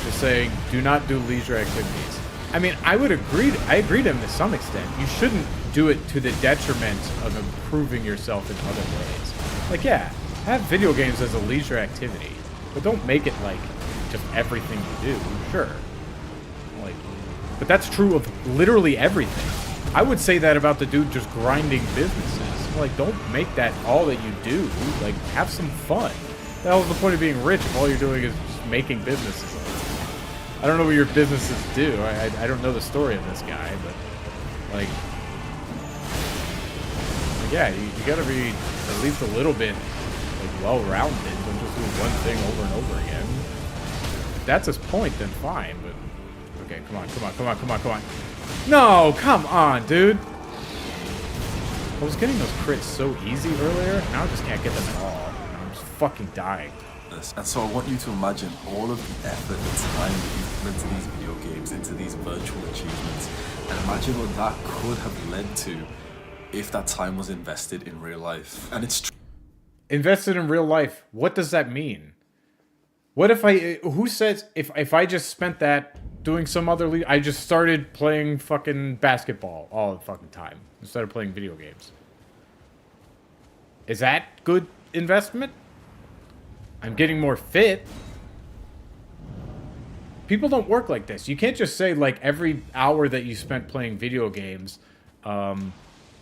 Just saying, do not do leisure activities. I mean, I agree to him to some extent. You shouldn't do it to the detriment of improving yourself in other ways. Like, yeah, have video games as a leisure activity, but don't make it like just everything you do, sure. Like, but that's true of literally everything. I would say that about the dude just grinding businesses. Like, don't make that all that you do. Like, have some fun. The hell is the point of being rich if all you're doing is just making businesses? I don't know what your businesses do. I don't know the story of this guy, but like yeah, you gotta be at least a little bit like well-rounded. Don't just do one thing over and over again. If that's his point, then fine. But okay, come on. No, come on, dude. I was getting those crits so easy earlier, now I just can't get them at all. I'm just fucking dying. And so I want you to imagine all of the effort and time that you put into these video games, into these virtual achievements, and imagine what that could have led to if that time was invested in real life. And it's invested in real life. What does that mean? What if who says if I just spent that doing some other I just started playing fucking basketball all the fucking time instead of playing video games? Is that good investment? I'm getting more fit. People don't work like this. You can't just say, like, every hour that you spent playing video games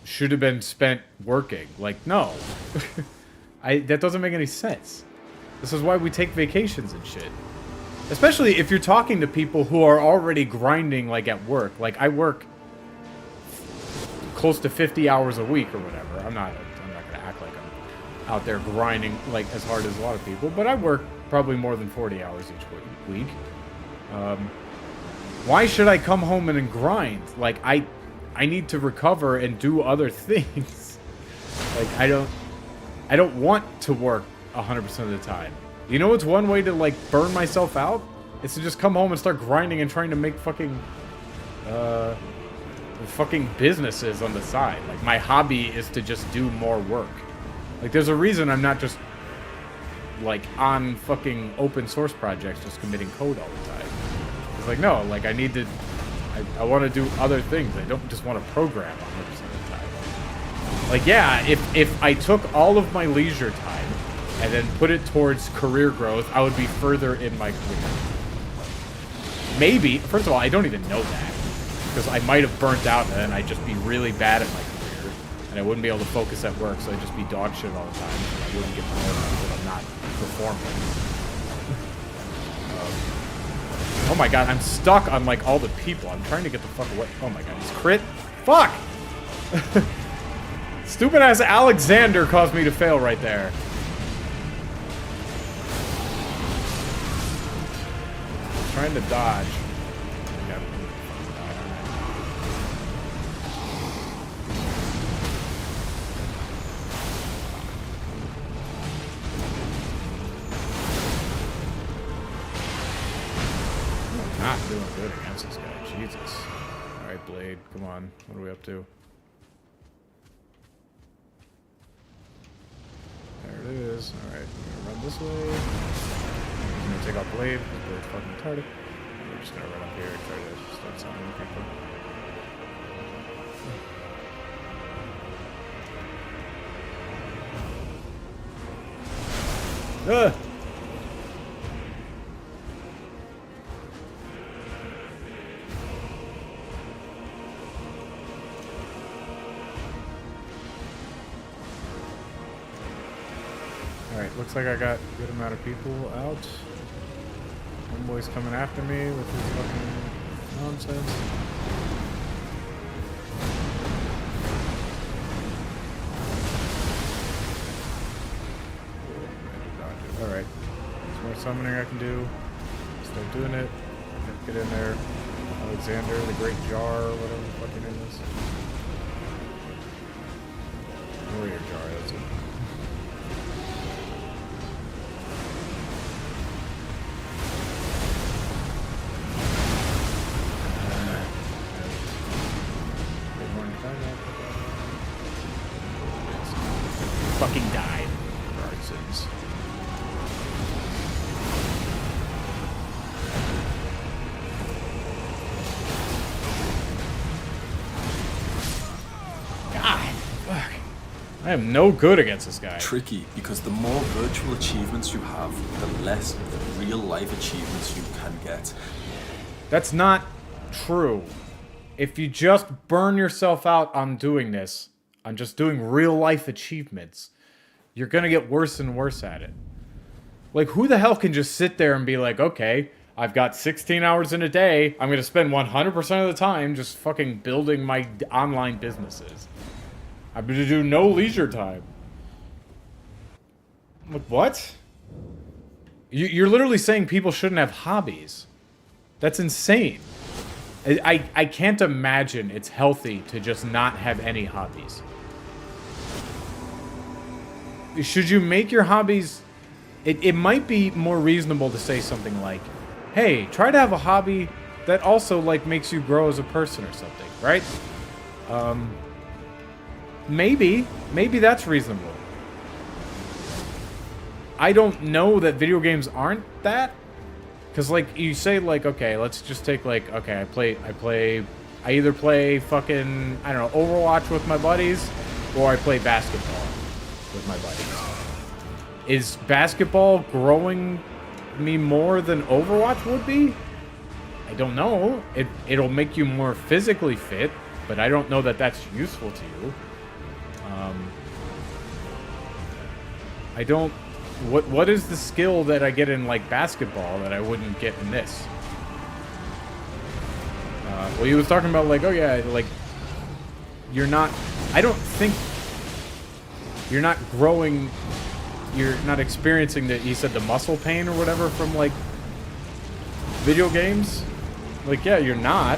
should have been spent working. Like, no. That doesn't make any sense. This is why we take vacations and shit. Especially if you're talking to people who are already grinding, like, at work. Like, I work close to 50 hours a week or whatever. I'm not gonna act like I'm out there grinding, like, as hard as a lot of people. But I work probably more than 40 hours each week. Why should I come home and grind? Like, I need to recover and do other things. Like, I don't want to work 100% of the time. You know what's one way to, like, burn myself out? It's to just come home and start grinding and trying to make fucking businesses on the side. Like, my hobby is to just do more work. Like, there's a reason I'm not just, like, on fucking open source projects just committing code all the time. It's like, no, like, I need to... I want to do other things. I don't just want to program 100% of the time. Like, yeah, if I took all of my leisure time and then put it towards career growth, I would be further in my career. Maybe. First of all, I don't even know that. Because I might have burnt out and then I'd just be really bad at my career. And I wouldn't be able to focus at work, so I'd just be dog shit all the time. And I wouldn't get promoted because I'm not performing. Oh my god, I'm stuck on, like, all the people. I'm trying to get the fuck away. Oh my god, he's crit. Fuck! Stupid ass Alexander caused me to fail right there. Trying to dodge. Not doing good against this guy. Jesus. Alright, Blade. Come on. What are we up to? There it is. Alright, we're gonna run this way. I'm gonna take out Blade, because Blade's fucking retarded. We're just gonna run up here and try to start summoning people. Ugh! Alright, looks like I got a good amount of people out. One boy's coming after me with his fucking nonsense. Alright. There's more summoning I can do. Start doing it. Get in there. Alexander, the Great Jar, whatever the fuck your name is. Warrior Jar, that's it. Fucking died for our sins. God, fuck. I am no good against this guy. Tricky, because the more virtual achievements you have, the less real life achievements you can get. That's not true. If you just burn yourself out on doing this, on just doing real life achievements, you're gonna get worse and worse at it. Like, who the hell can just sit there and be like, okay, I've got 16 hours in a day, I'm gonna spend 100% of the time just fucking building my online businesses. I'm gonna do no leisure time. Like, what? You're literally saying people shouldn't have hobbies. That's insane. I can't imagine it's healthy to just not have any hobbies. Should you make your hobbies... It might be more reasonable to say something like, hey, try to have a hobby that also, like, makes you grow as a person or something, right? Maybe that's reasonable. I don't know that video games aren't that. Because, like, you say, like, okay, let's just take, like, okay, I either play fucking, I don't know, Overwatch with my buddies, or I play basketball. with my buddies. Is basketball growing me more than Overwatch would be? I don't know. It'll make you more physically fit, but I don't know that that's useful to you. I don't... What is the skill that I get in, like, basketball that I wouldn't get in this? Well, he was talking about, like, oh, yeah, like, you're not... I don't think... You're not growing... You're not experiencing the... He said the muscle pain or whatever from, like, video games. Like, yeah, you're not.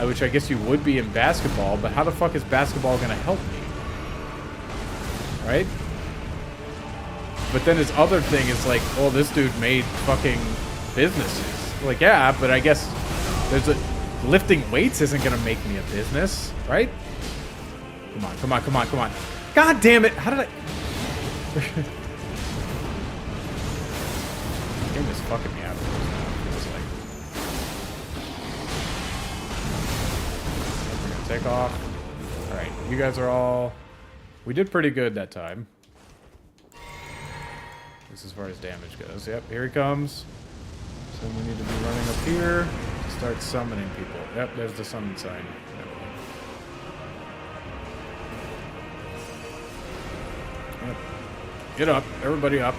Which I guess you would be in basketball, but how the fuck is basketball gonna help me? Right? But then his other thing is like, oh, this dude made fucking businesses. Like, yeah, but I guess there's a... Lifting weights isn't gonna make me a business, right? Come on, come on, come on, come on. God damn it! How did I... Game is fucking me out. It's like... We're gonna take off. Alright, you guys are all... We did pretty good that time. This as far as damage goes. Yep, here he comes. So we need to be running up here to start summoning people. Yep, there's the summon sign. Yep. Get up, everybody up.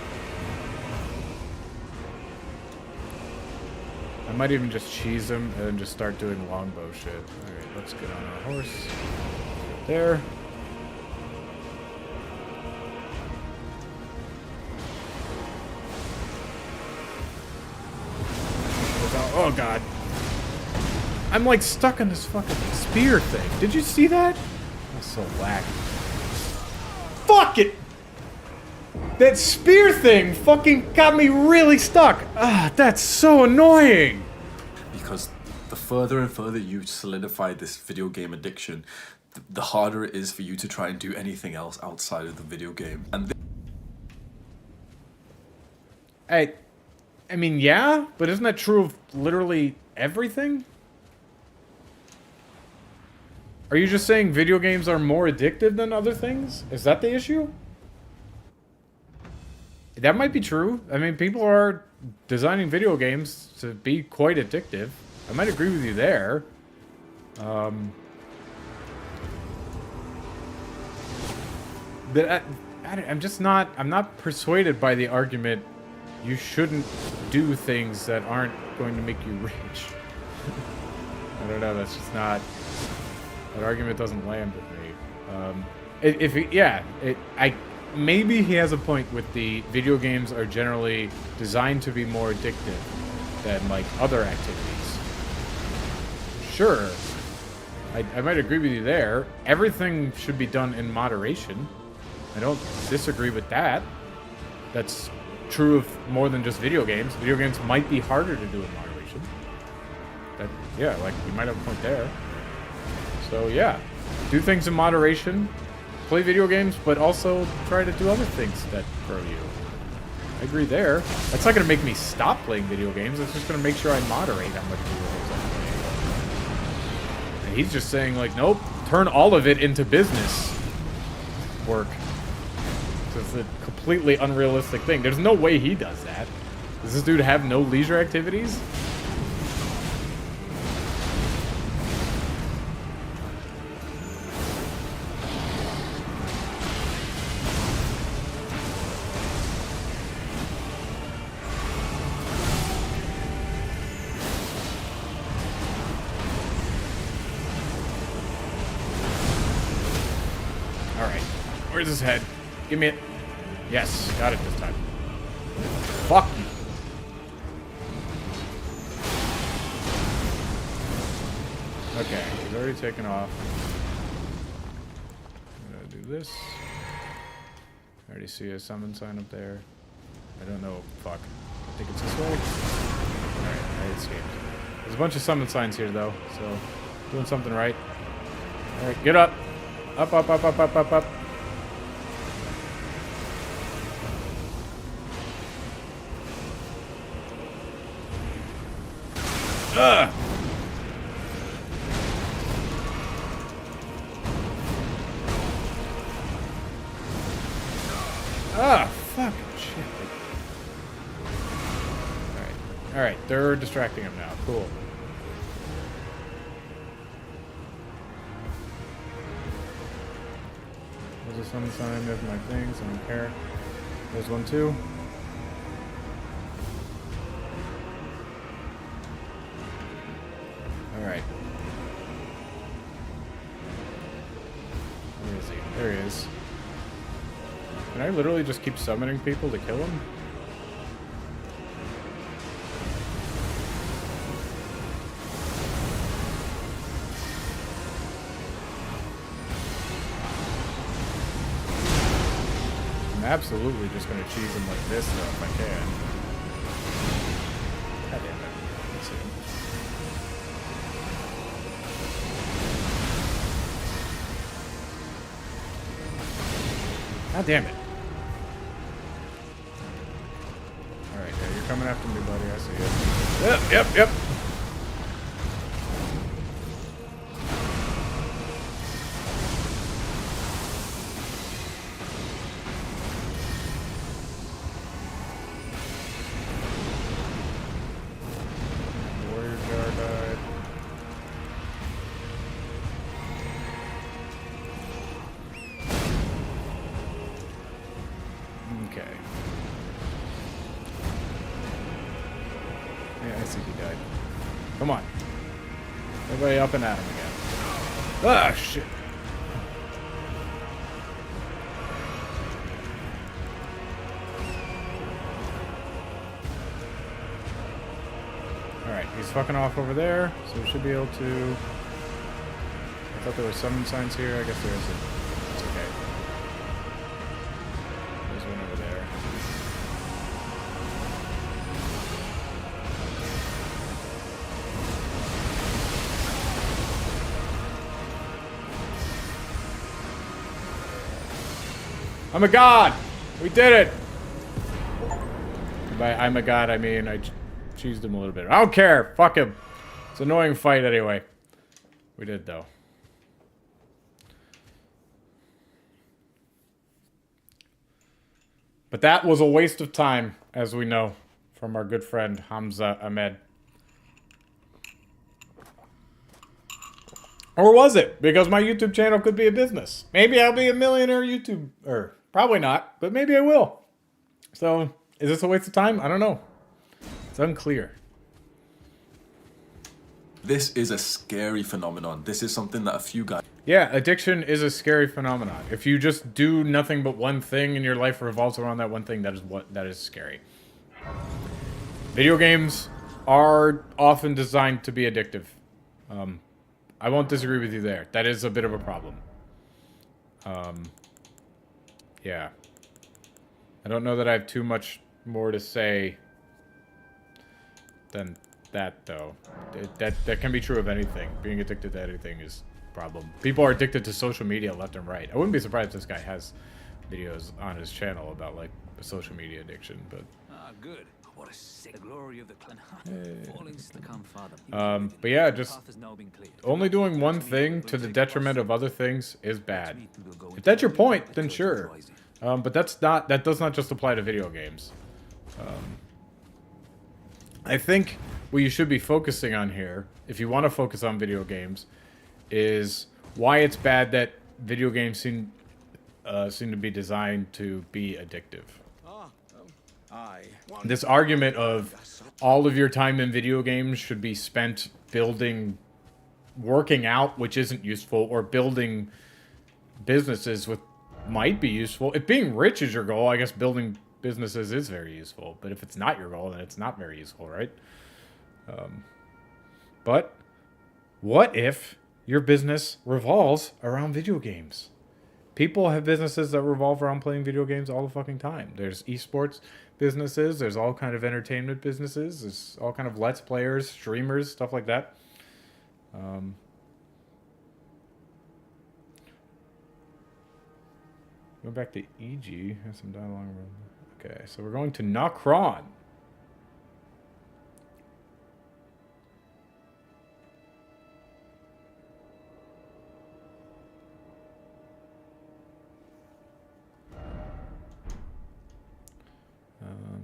I might even just cheese him and then just start doing longbow shit. Alright, let's get on our horse. There. Oh god. I'm like stuck on this fucking spear thing. Did you see that? That's so whack. Fuck it! That spear thing fucking got me really stuck. Ah, that's so annoying. Because the further and further you solidify this video game addiction, the harder it is for you to try and do anything else outside of the video game. And I mean, yeah, but isn't that true of literally everything? Are you just saying video games are more addictive than other things? Is that the issue? That might be true. I mean, people are designing video games to be quite addictive. I might agree with you there. But I'm just not... I'm not persuaded by the argument you shouldn't do things that aren't going to make you rich. I don't know, that's just not... That argument doesn't land with me. Maybe he has a point with the video games are generally designed to be more addictive than, like, other activities. Sure. I might agree with you there. Everything should be done in moderation. I don't disagree with that. That's true of more than just video games. Video games might be harder to do in moderation. But yeah, like, you might have a point there. So yeah, do things in moderation, play video games, but also try to do other things that grow you. I agree there. That's not gonna make me stop playing video games, it's just gonna make sure I moderate how much video games I'm playing. And he's just saying, like, nope, turn all of it into business work. It's a completely unrealistic thing. There's no way he does that. Does this dude have no leisure activities? Alright. Where's his head? Give me it. Yes, got it this time. Fuck you. Okay, he's already taken off. I'm gonna do this. I already see a summon sign up there. I don't know. Fuck. I think it's this way. Alright, I escaped. There's a bunch of summon signs here, though, so doing something right. Alright, get up. Up, up, up, up, up, up, up. Ugh. Ah, fucking shit. Alright. Alright, they're distracting him now. Cool. There's a sun sign, there's my things, I don't care. There's one too. Alright. Where is he? There he is. Can I literally just keep summoning people to kill him? I'm absolutely just gonna cheese him like this though if I can. God damn it. Let's see. God damn it. Alright, yeah, you're coming after me, buddy. I see it. Yep. Warrior jar died. Okay. Yeah, I see he died. Come on. Everybody up and at him again. Ah, shit. Alright, he's fucking off over there, so we should be able to... I thought there were summon signs here. I guess there isn't. It's okay. There's one over there. I'm a god! We did it! By I'm a god, I mean I cheesed him a little bit. I don't care! Fuck him! It's an annoying fight anyway. We did, though. But that was a waste of time, as we know, from our good friend Hamza Ahmed. Or was it? Because my YouTube channel could be a business. Maybe I'll be a millionaire YouTuber. Probably not, but maybe I will. So, is this a waste of time? I don't know. It's unclear. This is a scary phenomenon. This is something that a few guys... Yeah, addiction is a scary phenomenon. If you just do nothing but one thing and your life revolves around that one thing, that is scary. Video games are often designed to be addictive. I won't disagree with you there. That is a bit of a problem. Yeah. I don't know that I have too much more to say than that, though. That can be true of anything. Being addicted to anything is a problem. People are addicted to social media left and right. I wouldn't be surprised if this guy has videos on his channel about, like, social media addiction, but... Ah, good. What a sick glory of the clan. Falling's the calm father. But yeah, just only doing one thing to the detriment of other things is bad. If that's your point, then sure. But that does not just apply to video games. I think what you should be focusing on here, if you want to focus on video games, is why it's bad that video games seem to be designed to be addictive. This argument of all of your time in video games should be spent working out, which isn't useful, or building businesses, which might be useful. If being rich is your goal, I guess building businesses is very useful. But if it's not your goal, then it's not very useful, right? But what if your business revolves around video games? People have businesses that revolve around playing video games all the fucking time. There's esports businesses. There's all kind of entertainment businesses. There's all kind of Let's Players, streamers, stuff like that. Go back to EG. Have some dialogue. Okay, so we're going to Nokron.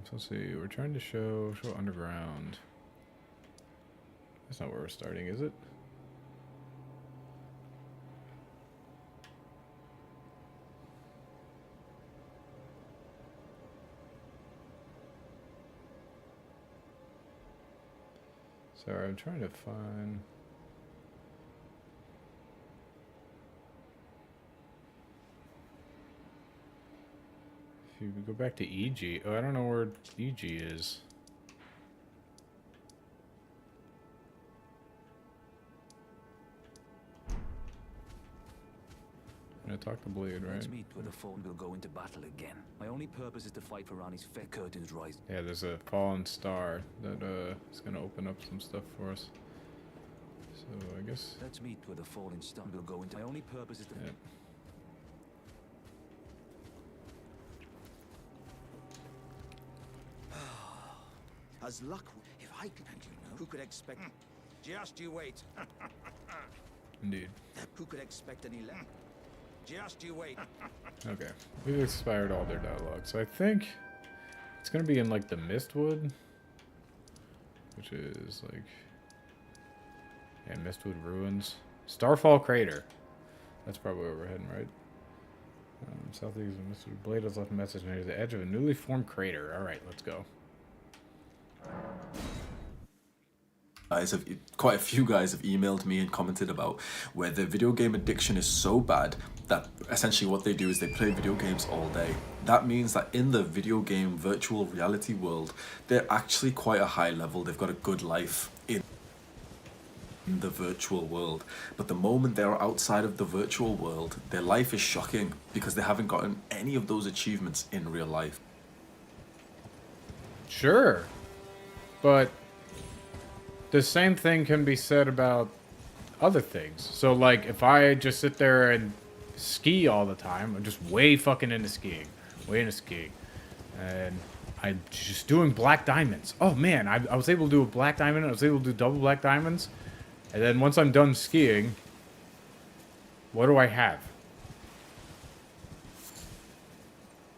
So let's see. We're trying to show underground. That's not where we're starting, is it? Sorry, I'm trying to find... If you go back to EG... Oh, I don't know where EG is. I'm gonna talk to Blade, right? Let's meet where the Fallen will go into battle again. My only purpose is to fight for Rani's fair curtains rising. Yeah, there's a fallen star that is gonna open up some stuff for us. So I guess... Let's meet where the Fallen star will go into. My only purpose is to... Yeah. As luck, if I could, and you know, who could expect? Just you wait. Indeed. Who could expect any less? Just you wait. Okay. We've expired all their dialogue. So I think it's gonna be in like the Mistwood. Which is like... Yeah, Mistwood Ruins. Starfall Crater. That's probably where we're heading, right? Southeast of Mistwood. Blade has left a message near the edge of a newly formed crater. Alright, let's go. Quite a few guys have emailed me and commented about where their video game addiction is so bad that essentially what they do is they play video games all day. That means that in the video game virtual reality world, they're actually quite a high level. They've got a good life in the virtual world. But the moment they're outside of the virtual world, their life is shocking because they haven't gotten any of those achievements in real life. Sure. But the same thing can be said about other things. So, like, if I just sit there and ski all the time, I'm just way fucking into skiing. And I'm just doing black diamonds. Oh, man, I was able to do a black diamond. I was able to do double black diamonds. And then once I'm done skiing, what do I have?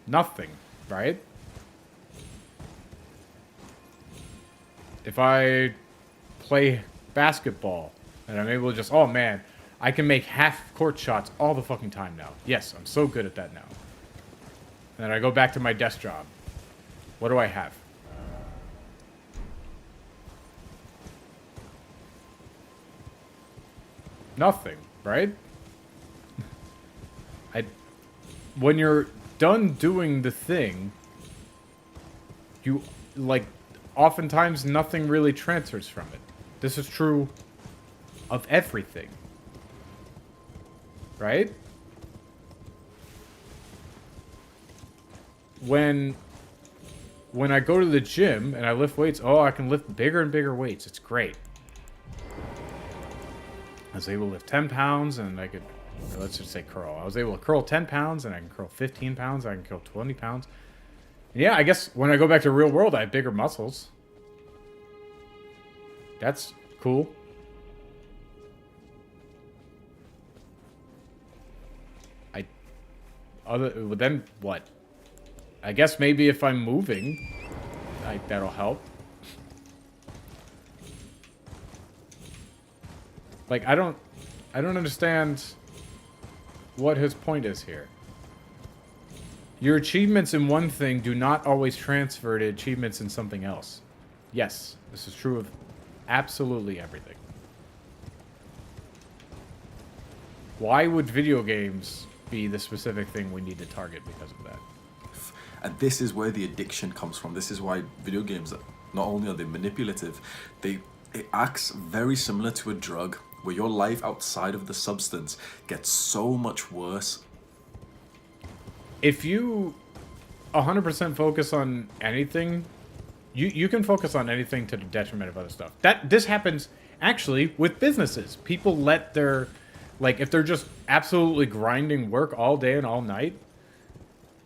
Nothing, right? If I play basketball and I'm able to just, oh man, I can make half-court shots all the fucking time now. Yes, I'm so good at that now. And then I go back to my desk job. What do I have? Nothing, right? When you're done doing the thing, you, like, oftentimes nothing really transfers from it. This is true of everything. Right? When I go to the gym and I lift weights, oh, I can lift bigger and bigger weights. It's great. I was able to lift 10 pounds and I could, or let's just say curl. I was able to curl 10 pounds and I can curl 15 pounds. I can curl 20 pounds. Yeah, I guess when I go back to the real world, I have bigger muscles. That's cool. Then what? I guess maybe if I'm moving, that'll help. Like, I don't understand what his point is here. Your achievements in one thing do not always transfer to achievements in something else. Yes, this is true of absolutely everything. Why would video games be the specific thing we need to target because of that? And this is where the addiction comes from. This is why video games, not only are they manipulative, it acts very similar to a drug, where your life outside of the substance gets so much worse. If you 100% focus on anything, you can focus on anything to the detriment of other stuff. This happens actually with businesses. People let their, like, if they're just absolutely grinding work all day and all night,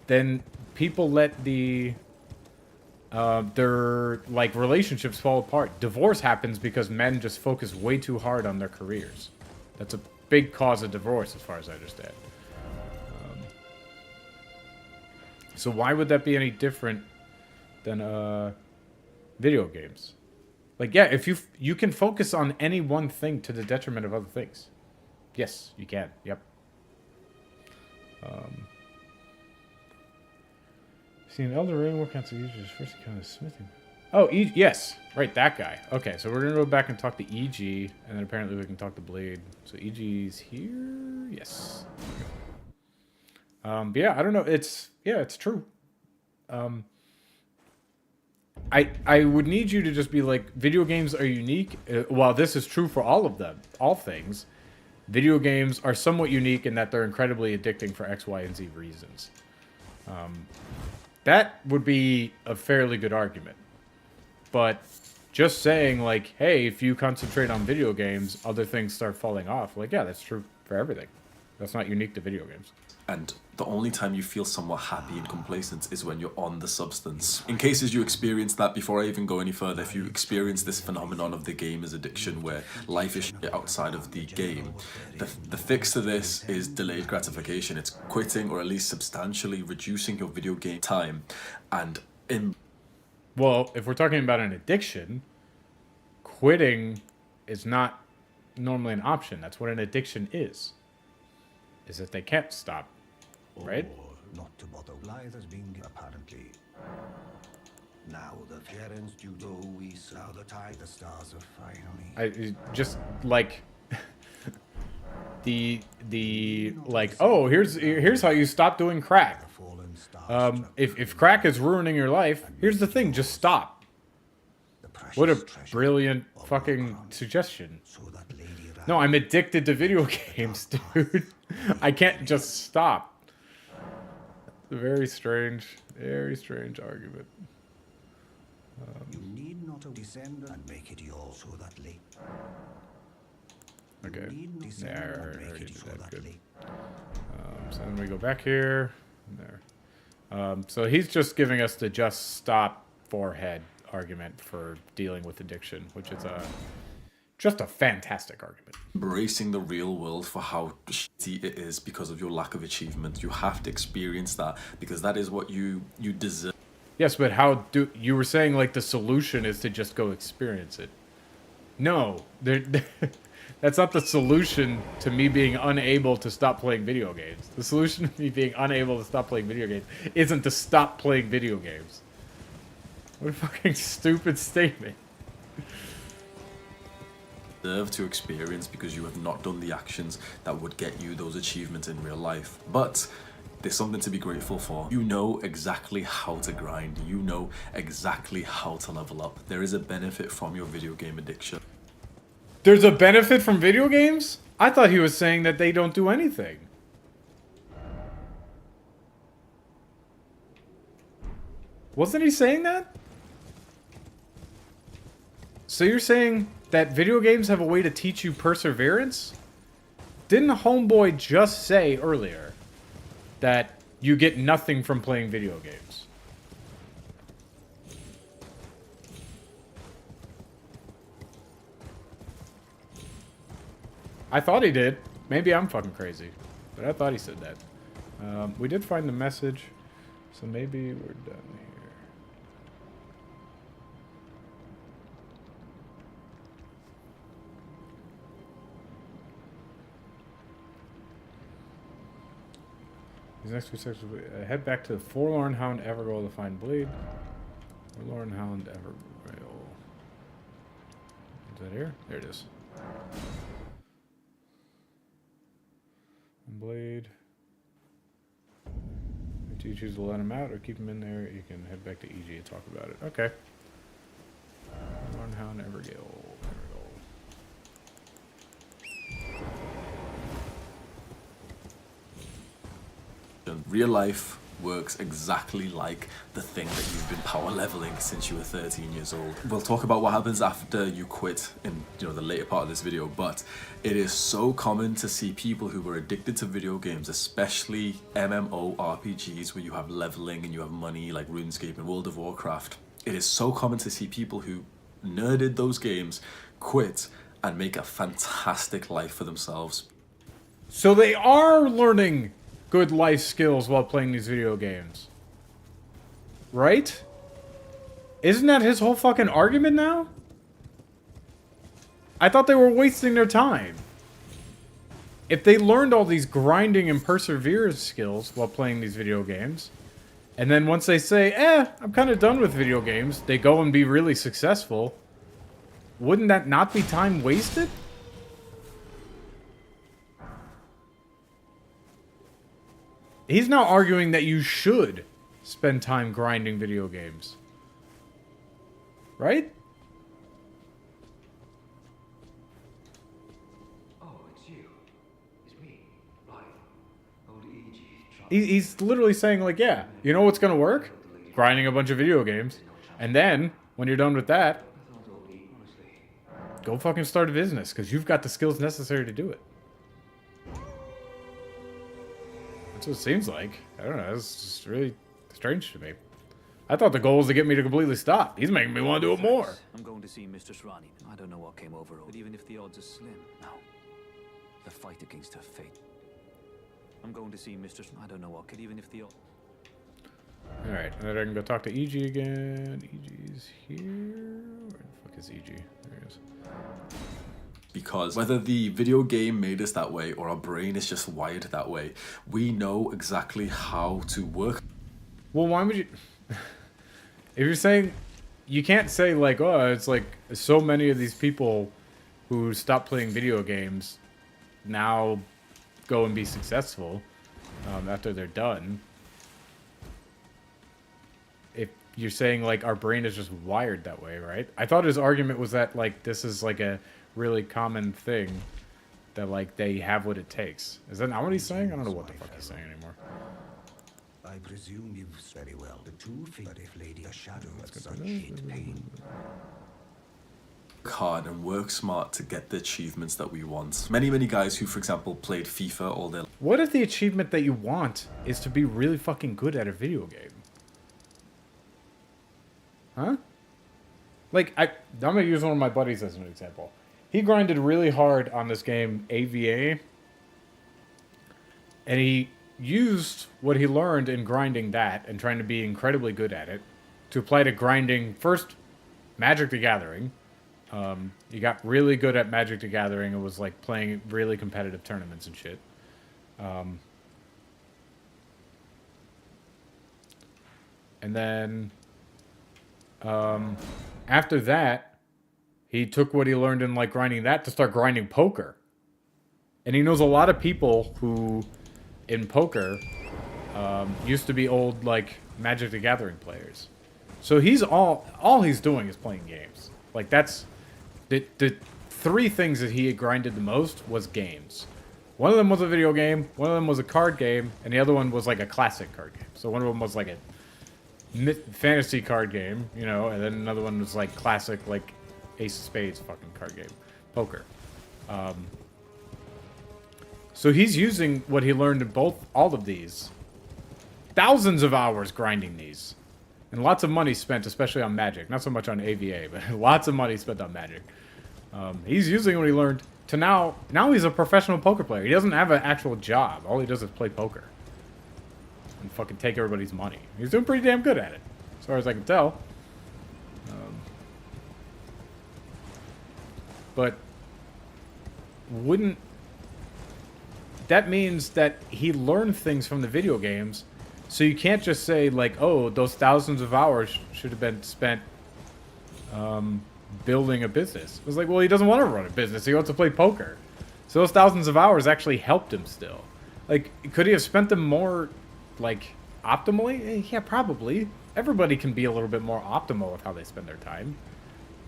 then people let their like relationships fall apart. Divorce happens because men just focus way too hard on their careers. That's a big cause of divorce, as far as I understand. So why would that be any different than video games. Like, yeah, if you can focus on any one thing to the detriment of other things. Yes, you can. Yep. Seen Elden Ring, what kinds of users first encounter smithing? Oh, yes. Right, that guy. Okay, so we're going to go back and talk to EG, and then apparently we can talk to Blade. So EG's here? Yes. But yeah, I don't know. It's true. I would need you to just be like, video games are unique. While this is true for all of them, all things, video games are somewhat unique in that they're incredibly addicting for X, Y, and Z reasons. That would be a fairly good argument. But just saying, like, hey, if you concentrate on video games, other things start falling off. Like, yeah, that's true for everything. That's not unique to video games. And the only time you feel somewhat happy and complacent is when you're on the substance. In cases you experience that, before I even go any further, if you experience this phenomenon of the gamer's addiction where life is shit outside of the game, the fix to this is delayed gratification. It's quitting or at least substantially reducing your video game time. And well, if we're talking about an addiction, quitting is not normally an option. That's what an addiction is that they can't stop, right? Not to bother. Life has been apparently. Now the parents do know we saw the tide, the stars are finally. Just like the like, oh, here's how you stop doing crack. If crack is ruining your life, here's the thing, just stop. What a brilliant fucking suggestion. No, I'm addicted to video games, dude. I can't just stop. It's a very strange argument. You need not descend and make it yours so that late. Okay. Yeah, I already did that. Good. So then we go back here. There. So he's just giving us the just stop forehead argument for dealing with addiction, which is just a fantastic argument. Embracing the real world for how shitty it is because of your lack of achievement. You have to experience that because that is what you deserve. Yes, but you were saying like the solution is to just go experience it. No, that's not the solution to me being unable to stop playing video games. The solution to me being unable to stop playing video games isn't to stop playing video games. What a fucking stupid statement. Deserve to experience because you have not done the actions that would get you those achievements in real life. But there's something to be grateful for. You know exactly how to grind. You know exactly how to level up. There is a benefit from your video game addiction. There's a benefit from video games? I thought he was saying that they don't do anything. Wasn't he saying that? So you're saying that video games have a way to teach you perseverance? Didn't Homeboy just say earlier that you get nothing from playing video games? I thought he did. Maybe I'm fucking crazy. But I thought he said that. We did find the message. So maybe we're done here. These next few sections, head back to the Forlorn Hound Evergoal to find Blade. Forlorn Hound Evergoal. Is that here? There it is. Blade. If you choose to let him out or keep him in there, you can head back to EG and talk about it. Okay. Forlorn Hound Evergoal. Real life works exactly like the thing that you've been power leveling since you were 13 years old. We'll talk about what happens after you quit in the later part of this video, but it is so common to see people who were addicted to video games, especially MMORPGs where you have leveling and you have money like RuneScape and World of Warcraft. It is so common to see people who nerded those games quit and make a fantastic life for themselves. So they are learning good life skills while playing these video games. Right? Isn't that his whole fucking argument now? I thought they were wasting their time. If they learned all these grinding and perseverance skills while playing these video games, and then once they say, I'm kind of done with video games, they go and be really successful, wouldn't that not be time wasted? He's now arguing that you should spend time grinding video games. Right? Oh, it's you. It's me. Right. Old E.G. He's literally saying, like, yeah, you know what's gonna work? Grinding a bunch of video games. And then, when you're done with that, go fucking start a business, because you've got the skills necessary to do it. That's what it seems like. I don't know, it's just really strange to me. I thought the goal was to get me to completely stop. He's making me want to do it more. I'm going to see Mr. Srani. I don't know what came over her, but even if the odds are slim, no. The fight against her fate. I'm going to see Mr. I don't know what could, even if the odds... Alright, and then I can go talk to EG again. EG's here. Where the fuck is EG? There he is. Because whether the video game made us that way or our brain is just wired that way, we know exactly how to work. Well, why would you... If you're saying... You can't say, like, oh, it's like so many of these people who stop playing video games now go and be successful after they're done. If you're saying, like, our brain is just wired that way, right? I thought his argument was that, like, this is, like, a really common thing that, like, they have what it takes. Is that not what he's saying? I don't know what the fuck he's saying anymore. I presume you've very well. The two figure if Lady a shadow of such hate pain. Work hard and work smart to get the achievements that we want. Many guys who, for example, played FIFA all day. What if the achievement that you want is to be really fucking good at a video game? Huh? Like, I'm gonna use one of my buddies as an example. He grinded really hard on this game, AVA. And he used what he learned in grinding that and trying to be incredibly good at it to apply to grinding, first, Magic the Gathering. He got really good at Magic the Gathering and was, like, playing really competitive tournaments and shit. And then... after that, he took what he learned in, like, grinding that to start grinding poker. And he knows a lot of people who, in poker, used to be old, like, Magic the Gathering players. So he's all he's doing is playing games. Like, that's... The three things that he had grinded the most was games. One of them was a video game, one of them was a card game, and the other one was, like, a classic card game. So one of them was, like, a fantasy card game, you know, and then another one was, like, classic, like, Ace of Spades fucking card game. Poker. So he's using what he learned in all of these. Thousands of hours grinding these. And lots of money spent, especially on Magic. Not so much on AVA, but lots of money spent on Magic. He's using what he learned to now he's a professional poker player. He doesn't have an actual job. All he does is play poker. And fucking take everybody's money. He's doing pretty damn good at it, as far as I can tell. But wouldn't... That means that he learned things from the video games, so you can't just say, like, oh, those thousands of hours should have been spent building a business. It was like, well, he doesn't want to run a business. He wants to play poker. So those thousands of hours actually helped him still. Like, could he have spent them more, like, optimally? Yeah, probably. Everybody can be a little bit more optimal with how they spend their time.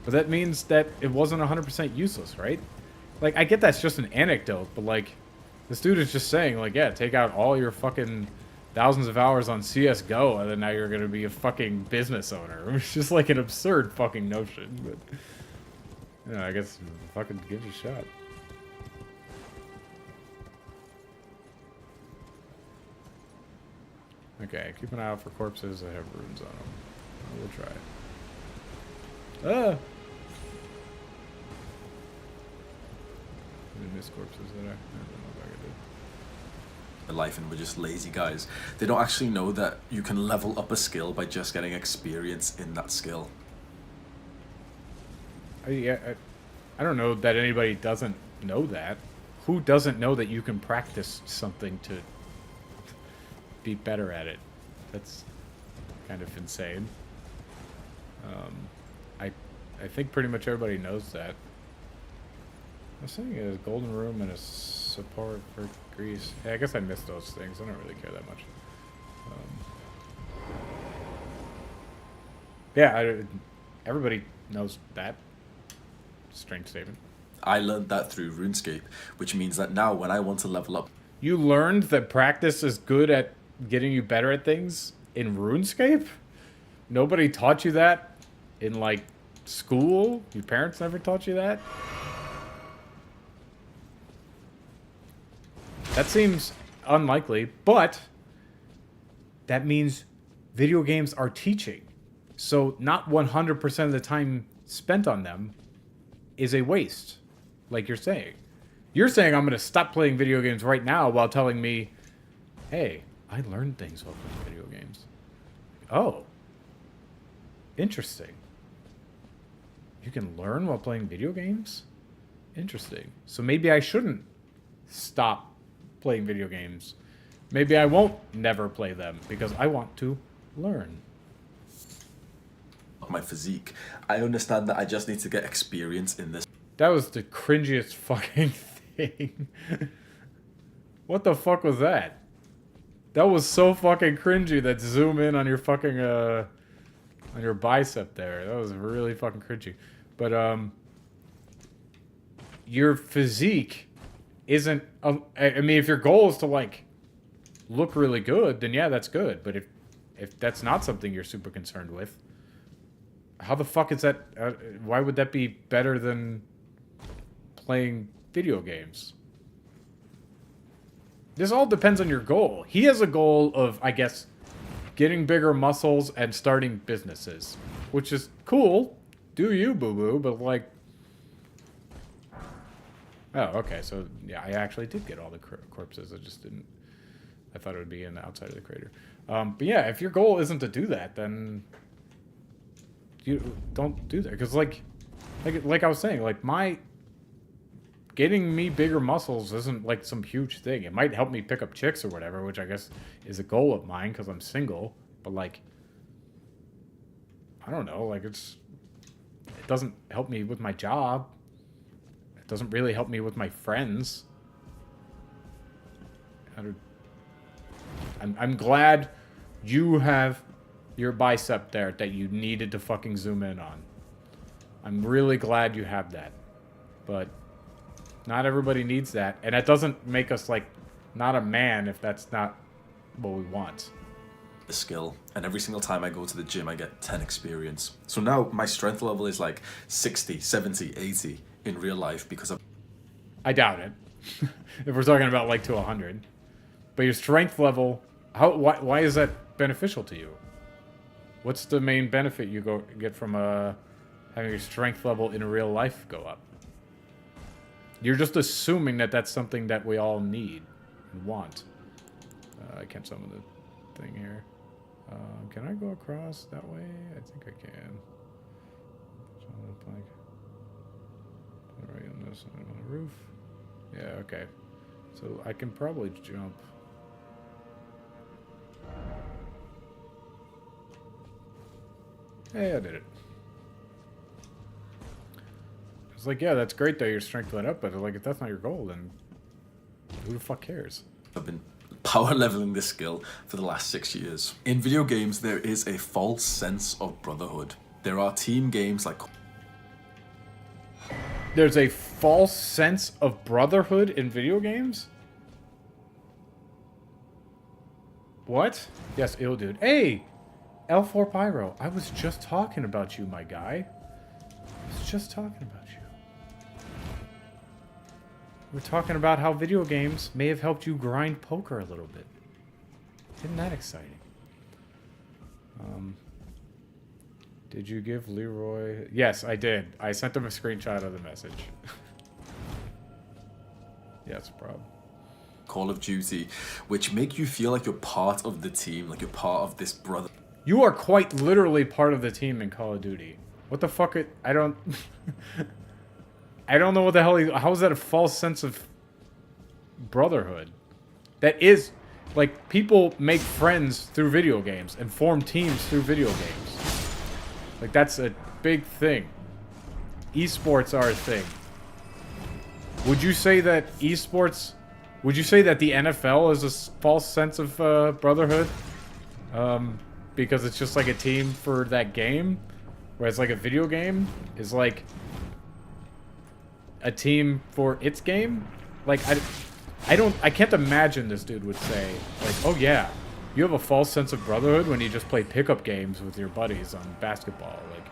But that means that it wasn't 100% useless, right? Like, I get that's just an anecdote, but, like, this dude is just saying, like, yeah, take out all your fucking thousands of hours on CSGO, and then now you're gonna be a fucking business owner. It's just, like, an absurd fucking notion, but... Yeah, I guess fucking give it a shot. Okay, keep an eye out for corpses that have runes on them. We'll try it. Ah! I missed corpses that I don't know if I could do. Life and we're just lazy guys. They don't actually know that you can level up a skill by just getting experience in that skill. I don't know that anybody doesn't know that. Who doesn't know that you can practice something to be better at it? That's kind of insane. I think pretty much everybody knows that. I was saying a golden room and a support for Greece. Yeah, I guess I missed those things. I don't really care that much. Yeah, everybody knows that. Strange statement. I learned that through RuneScape, which means that now when I want to level up... You learned that practice is good at getting you better at things in RuneScape? Nobody taught you that in, like, school? Your parents never taught you that? That seems unlikely, but that means video games are teaching. So not 100% of the time spent on them is a waste, like you're saying. You're saying I'm going to stop playing video games right now while telling me, hey, I learned things while playing video games. Oh. Interesting. You can learn while playing video games? Interesting. So maybe I shouldn't stop playing video games. Maybe I won't never play them because I want to learn. My physique. I understand that I just need to get experience in this. That was the cringiest fucking thing. What the fuck was that? That was so fucking cringy. That zoom in on your fucking on your bicep there. That was really fucking cringy. But your physique isn't I mean, if your goal is to like look really good, then yeah, that's good. But if that's not something you're super concerned with, how the fuck is that? Why would that be better than playing video games? This all depends on your goal. He has a goal of, I guess, getting bigger muscles and starting businesses, which is cool. Do you, boo-boo? But like, oh, okay. So yeah, I actually did get all the corpses. I just didn't. I thought it would be in the outside of the crater. But yeah, if your goal isn't to do that, then you don't do that. Because like I was saying, like getting me bigger muscles isn't like some huge thing. It might help me pick up chicks or whatever, which I guess is a goal of mine because I'm single. But like, I don't know. Like it doesn't help me with my job. It doesn't really help me with my friends. I'm glad you have your bicep there that you needed to fucking zoom in on. I'm really glad you have that. But not everybody needs that. And that doesn't make us, like, not a man if that's not what we want. The skill, and every single time I go to the gym I get 10 experience. So now my strength level is like 60, 70, 80 in real life because of... I doubt it. If we're talking about like to 100. But your strength level, why is that beneficial to you? What's the main benefit you get from having your strength level in real life go up? You're just assuming that that's something that we all need and want. I can't summon the thing here. Can I go across that way? I think I can. So like, right on this side on the roof. Yeah, okay. So I can probably jump. Hey, I did it. It's like, yeah, that's great that your strength went up, but like, if that's not your goal, then who the fuck cares? I've been power leveling this skill for the last 6 years. In video games, there is a false sense of brotherhood. There are team games like... There's a false sense of brotherhood in video games? What? Yes, ill dude. Hey! L4 Pyro, I was just talking about you, my guy. I was just talking about you. We're talking about how video games may have helped you grind poker a little bit. Isn't that exciting? Did you give Leroy... Yes, I did. I sent him a screenshot of the message. Yes, prob. Call of Duty, which make you feel like you're part of the team, like you're part of this brother. You are quite literally part of the team in Call of Duty. What the fuck? I don't... I don't know what the hell... How is that a false sense of brotherhood? That is... Like, people make friends through video games and form teams through video games. Like, that's a big thing. Esports are a thing. Would you say that esports... Would you say that the NFL is a false sense of brotherhood? Because it's just like a team for that game? Whereas like a video game is like a team for its game? Like, I can't imagine this dude would say, like, oh yeah, you have a false sense of brotherhood when you just play pickup games with your buddies on basketball. Like,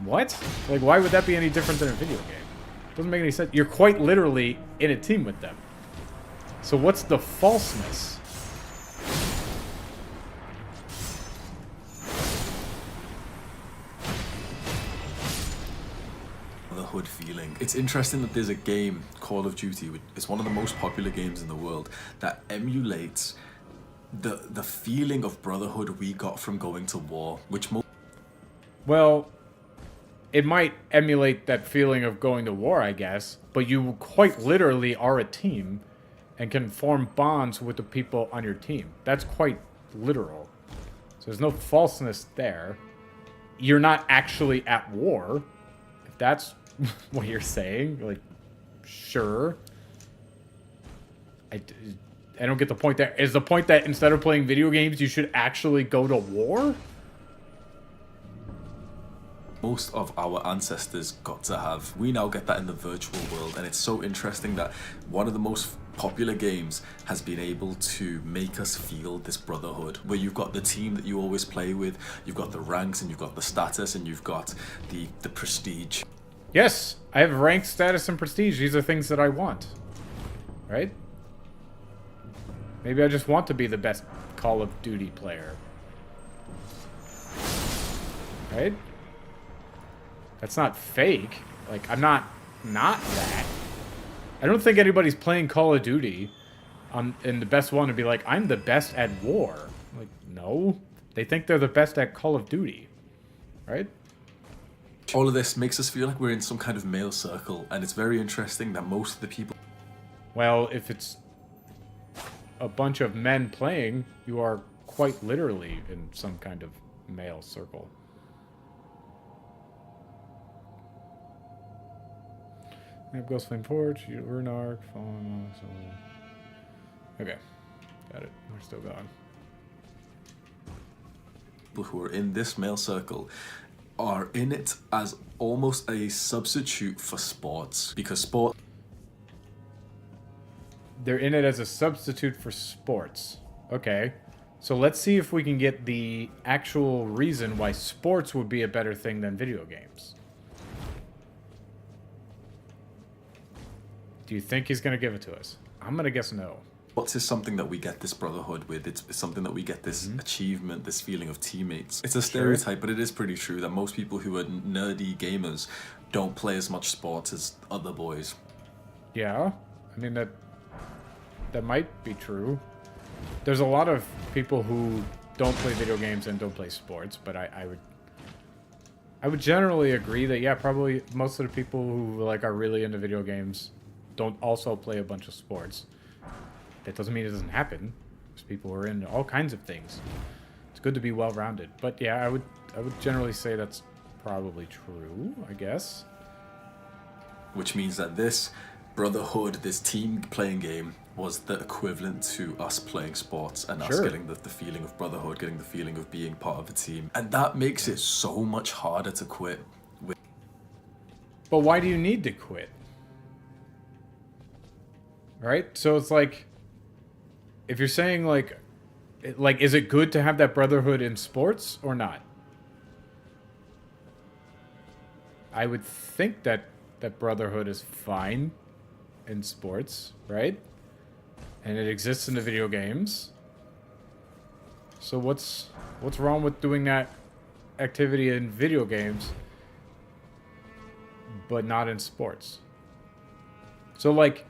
what? Like, why would that be any different than a video game? Doesn't make any sense. You're quite literally in a team with them. So what's the falseness? The hood feeling. It's interesting that there's a game, Call of Duty, which is one of the most popular games in the world, that emulates the feeling of brotherhood we got from going to war, which Well, it might emulate that feeling of going to war, I guess, but you quite literally are a team and can form bonds with the people on your team. That's quite literal. So there's no falseness there. You're not actually at war, if that's what you're saying. Like, sure. I don't get the point there. Is the point that instead of playing video games, you should actually go to war? most of our ancestors got to have. We now get that in the virtual world, and it's so interesting that one of the most popular games has been able to make us feel this brotherhood, where you've got the team that you always play with, you've got the ranks, and you've got the status, and you've got the prestige. Yes, I have rank, status, and prestige. These are things that I want. Right? Maybe I just want to be the best Call of Duty player. Right? That's not fake. Like, I'm not that. I don't think anybody's playing Call of Duty and the best one to be like, I'm the best at war. Like, no. They think they're the best at Call of Duty. Right? All of this makes us feel like we're in some kind of male circle, and it's very interesting that most of the people... Well, if it's a bunch of men playing, you are quite literally in some kind of male circle. Ghost Flame Forge, Runark, Fallen. Okay, got it. We're still going. People who are in this male circle are in it as almost a substitute for sports, because sport... They're in it as a substitute for sports. Okay. So let's see if we can get the actual reason why sports would be a better thing than video games. Do you think he's going to give it to us? I'm going to guess no. Sports is something that we get this brotherhood with. It's something that we get this achievement, this feeling of teammates. It's a stereotype, but it is pretty true that most people who are nerdy gamers don't play as much sports as other boys. Yeah. I mean, that might be true. There's a lot of people who don't play video games and don't play sports, but I would generally agree that, yeah, probably most of the people who like are really into video games don't also play a bunch of sports. That doesn't mean it doesn't happen. There's people who are into all kinds of things. It's good to be well-rounded. But yeah, I would generally say that's probably true, I guess. Which means that this brotherhood, this team playing game, was the equivalent to us playing sports and us getting the feeling of brotherhood, getting the feeling of being part of a team. And that makes it so much harder to quit. But why do you need to quit? Right? So it's like, if you're saying like, is it good to have that brotherhood in sports or not? I would think that brotherhood is fine in sports, right? And it exists in the video games. So what's wrong with doing that activity in video games, but not in sports? So like,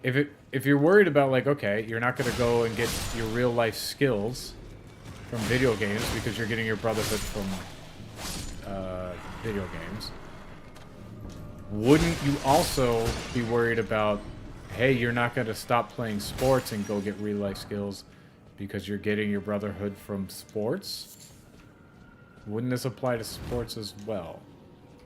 if you're worried about like, okay, you're not gonna go and get your real life skills from video games because you're getting your brotherhood from video games, wouldn't you also be worried about, hey, you're not going to stop playing sports and go get real life skills because you're getting your brotherhood from sports? Wouldn't this apply to sports as well?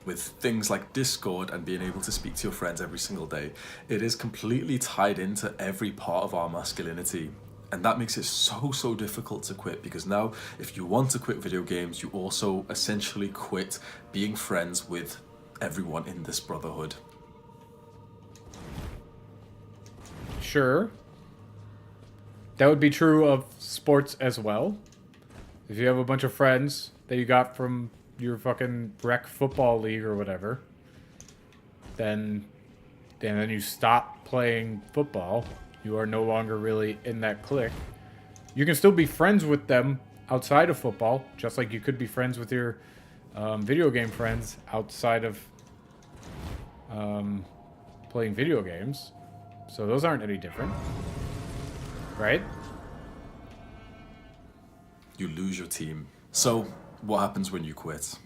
With things like Discord and being able to speak to your friends every single day, it is completely tied into every part of our masculinity. And that makes it so difficult to quit, because now if you want to quit video games, you also essentially quit being friends with everyone in this brotherhood. Sure. That would be true of sports as well. If you have a bunch of friends that you got from your fucking rec football league or whatever, then you stop playing football. You are no longer really in that clique. You can still be friends with them outside of football, just like you could be friends with your video game friends outside of playing video games. So those aren't any different, right? You lose your team. So what happens when you quit?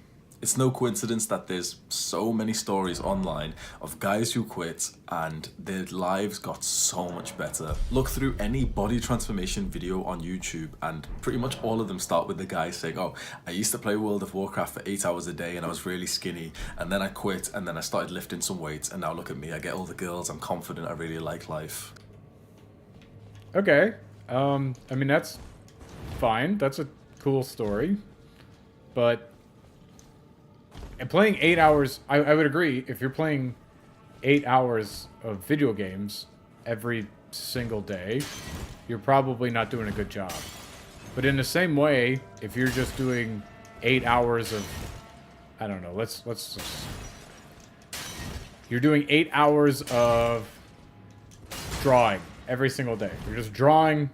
It's no coincidence that there's so many stories online of guys who quit and their lives got so much better. Look through any body transformation video on YouTube and pretty much all of them start with the guy saying, oh, I used to play World of Warcraft for 8 hours a day and I was really skinny, and then I quit and then I started lifting some weights and now look at me, I get all the girls, I'm confident, I really like life. Okay. I mean, that's fine. That's a cool story. But and playing 8 hours, I would agree, if you're playing 8 hours of video games every single day, you're probably not doing a good job. But in the same way, if you're just doing 8 hours of, I don't know, let's just, you're doing 8 hours of drawing every single day. You're just drawing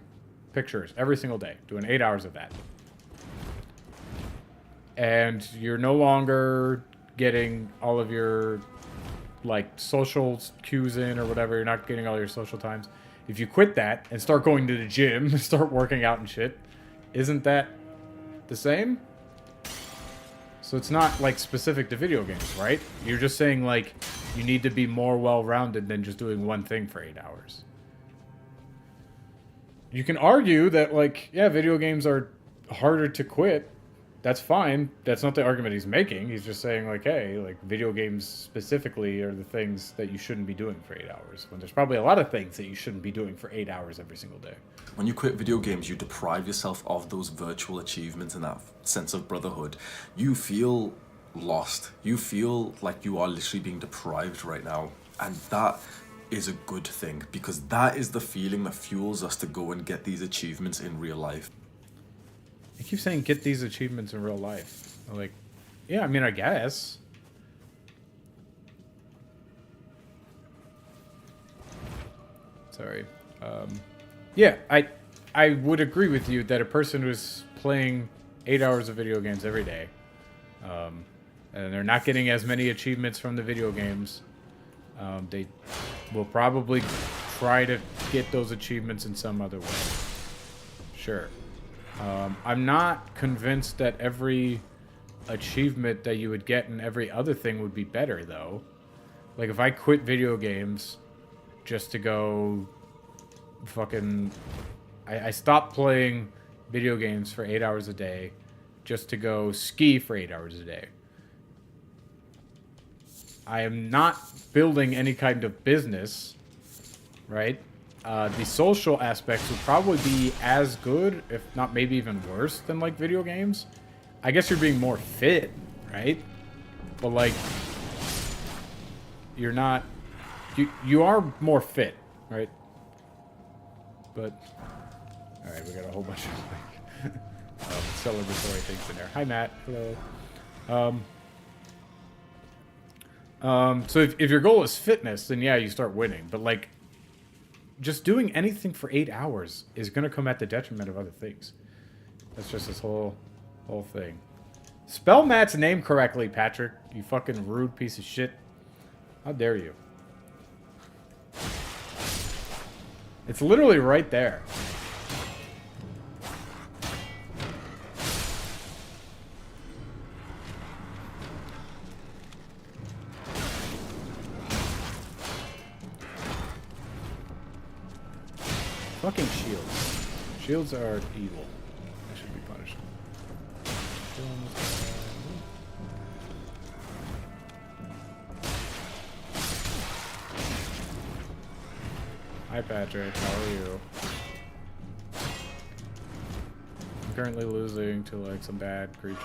pictures every single day, doing 8 hours of that. And you're no longer getting all of your, like, social cues in or whatever. You're not getting all your social times. If you quit that and start going to the gym, start working out and shit, isn't that the same? So it's not, like, specific to video games, right? You're just saying, like, you need to be more well-rounded than just doing one thing for 8 hours. You can argue that, like, yeah, video games are harder to quit. That's fine. That's not the argument he's making. He's just saying, like, hey, like, video games specifically are the things that you shouldn't be doing for 8 hours, when there's probably a lot of things that you shouldn't be doing for 8 hours every single day. When you quit video games, you deprive yourself of those virtual achievements and that sense of brotherhood. You feel lost. You feel like you are literally being deprived right now. And that is a good thing, because that is the feeling that fuels us to go and get these achievements in real life. I keep saying get these achievements in real life. Like, yeah, I mean, I guess. Sorry. Yeah, I would agree with you that a person who's playing 8 hours of video games every day, and they're not getting as many achievements from the video games, they will probably try to get those achievements in some other way. Sure. I'm not convinced that every achievement that you would get in every other thing would be better, though. Like, if I quit video games just to go fucking... I stopped playing video games for 8 hours a day just to go ski for 8 hours a day. I am not building any kind of business, right? The social aspects would probably be as good, if not maybe even worse, than, like, video games. I guess you're being more fit, right? But, like, you're not... You are more fit, right? But... Alright, we got a whole bunch of, like, celebratory things in there. Hi, Matt. Hello. So if your goal is fitness, then yeah, you start winning. But, like, just doing anything for 8 hours is going to come at the detriment of other things. That's just this whole thing. Spell Matt's name correctly, Patrick. You fucking rude piece of shit. How dare you? It's literally right there. Fucking shields. Shields are evil. They should be punished. Hi Patrick, how are you? I'm currently losing to like some bad creatures.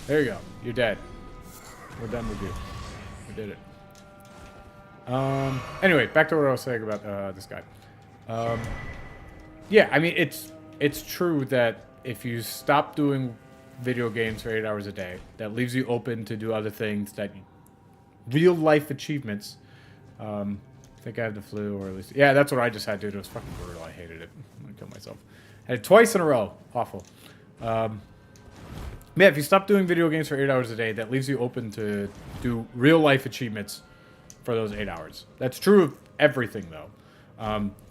There you go. You're dead. We're done with you. We did it. Anyway, back to what I was saying about this guy. Yeah, I mean, it's true that if you stop doing video games for 8 hours a day, that leaves you open to do other things that real life achievements. I think I have the flu, or at least yeah, that's what I just had, dude. It was fucking brutal. I hated it. I'm gonna kill myself. I had it twice in a row. Awful. Yeah, if you stop doing video games for 8 hours a day, that leaves you open to do real life achievements for those 8 hours. That's true of everything, though.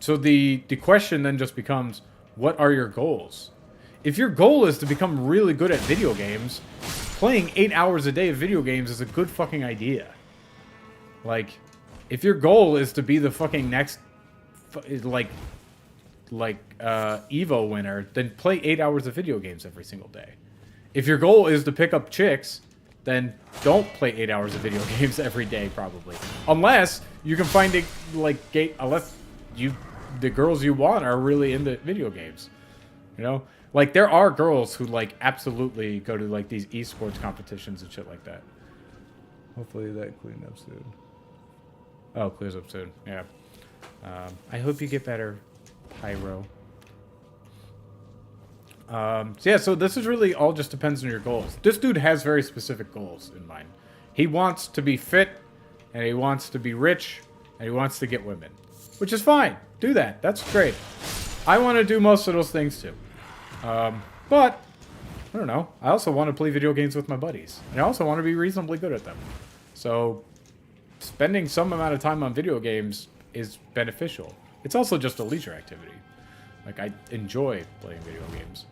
So the question then just becomes, what are your goals? If your goal is to become really good at video games, playing 8 hours a day of video games is a good fucking idea. Like, if your goal is to be the fucking next, Evo winner, then play 8 hours of video games every single day. If your goal is to pick up chicks, then don't play 8 hours of video games every day, probably. Unless you can find it, unless the girls you want are really into video games. You know? Like, there are girls who, like, absolutely go to, like, these esports competitions and shit like that. Hopefully that cleans up soon. Oh, clears up soon. Yeah. I hope you get better, Pyro. So this is really all just depends on your goals. This dude has very specific goals in mind. He wants to be fit, and he wants to be rich, and he wants to get women. Which is fine. Do that. That's great. I want to do most of those things too. But, I don't know. I also want to play video games with my buddies. And I also want to be reasonably good at them. So, spending some amount of time on video games is beneficial. It's also just a leisure activity. Like, I enjoy playing video games.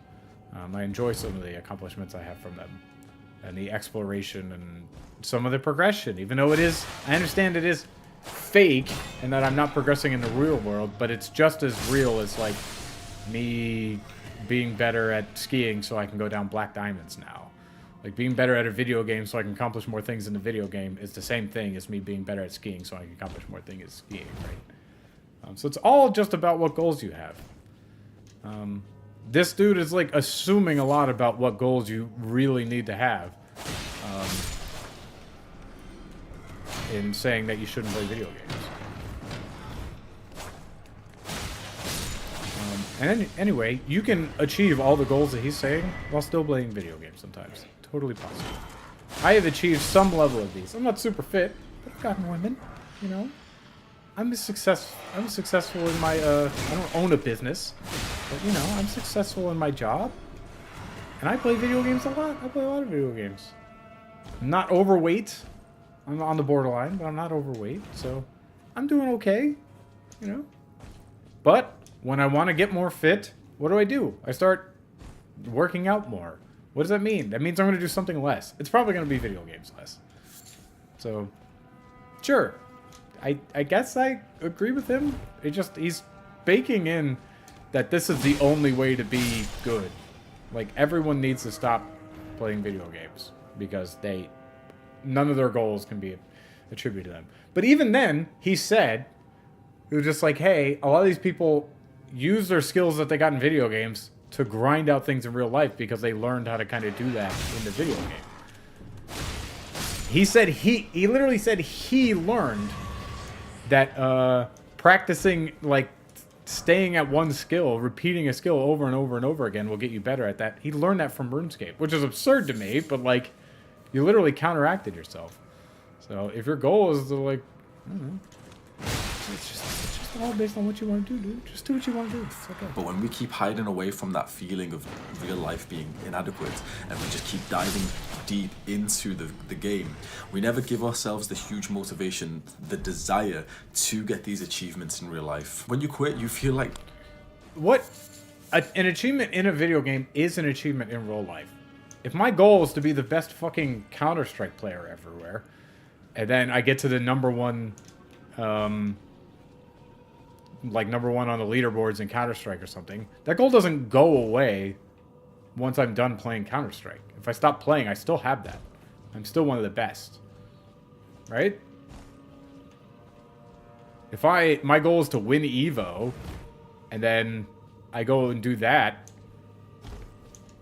I enjoy some of the accomplishments I have from them. And the exploration and some of the progression. Even though I understand it is fake and that I'm not progressing in the real world, but it's just as real as, like, me being better at skiing so I can go down black diamonds now. Like, being better at a video game so I can accomplish more things in the video game is the same thing as me being better at skiing so I can accomplish more things at skiing, right? So it's all just about what goals you have. This dude is, like, assuming a lot about what goals you really need to have. In saying that you shouldn't play video games. Anyway, you can achieve all the goals that he's saying while still playing video games sometimes. Totally possible. I have achieved some level of these. I'm not super fit, but I've gotten women, you know. I'm successful in my, I don't own a business, but, you know, I'm successful in my job. And I play video games a lot. I play a lot of video games. I'm not overweight. I'm on the borderline, but I'm not overweight, so I'm doing okay, you know. But when I want to get more fit, what do? I start working out more. What does that mean? That means I'm going to do something less. It's probably going to be video games less. So, sure. I guess I agree with him. He's baking in that this is the only way to be good. Like, everyone needs to stop playing video games because none of their goals can be attributed to them. But even then, he said, it was just like, hey, a lot of these people use their skills that they got in video games to grind out things in real life because they learned how to kind of do that in the video game. He said he literally said he learned that practicing, like, staying at one skill, repeating a skill over and over and over again will get you better at that. He learned that from RuneScape, which is absurd to me, but, like, you literally counteracted yourself. So if your goal is to, like, I don't know, it's just all based on what you want to do, dude. Just do what you want to do. It's okay. But when we keep hiding away from that feeling of real life being inadequate, and we just keep diving deep into the game, we never give ourselves the huge motivation, the desire to get these achievements in real life. When you quit, you feel like... An achievement in a video game is an achievement in real life. If my goal is to be the best fucking Counter-Strike player everywhere, and then I get to the number one, like number one on the leaderboards in Counter-Strike or something, that goal doesn't go away once I'm done playing Counter-Strike. If I stop playing, I still have that. I'm still one of the best. Right? If my goal is to win EVO, and then I go and do that,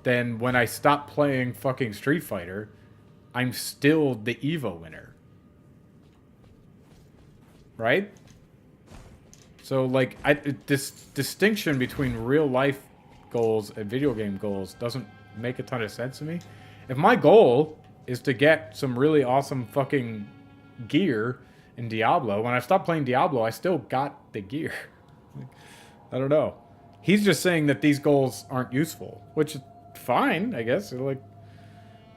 then when I stop playing fucking Street Fighter, I'm still the EVO winner. Right? So, like, this distinction between real life goals and video game goals doesn't make a ton of sense to me. If my goal is to get some really awesome fucking gear in Diablo, when I stopped playing Diablo, I still got the gear. I don't know. He's just saying that these goals aren't useful, which is fine, I guess. Like,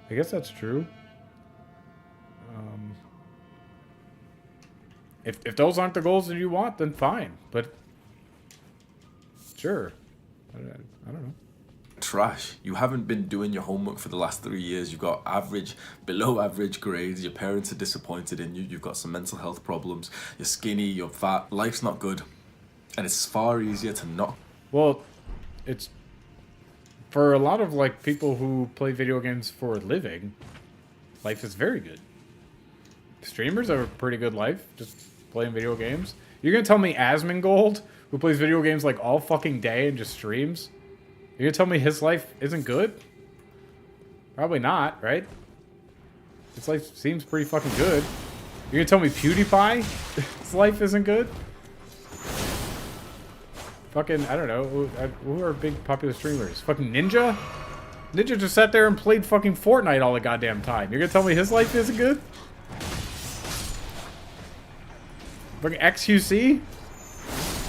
I guess that's true. If those aren't the goals that you want, then fine. But sure. I don't know. Trash. You haven't been doing your homework for the last 3 years. You've got average, below average grades. Your parents are disappointed in you. You've got some mental health problems. You're skinny, you're fat. Life's not good. And it's far easier to not. Well, it's for a lot of like people who play video games for a living, life is very good. Streamers have a pretty good life just playing video games. You're gonna tell me Asmongold, who plays video games like all fucking day and just streams, you're gonna tell me his life isn't good? Probably not, right? His life seems pretty fucking good. You're gonna tell me PewDiePie, his life isn't good? Fucking, I don't know, who are big popular streamers? Fucking Ninja? Ninja just sat there and played fucking Fortnite all the goddamn time. You're gonna tell me his life isn't good? Fucking XQC?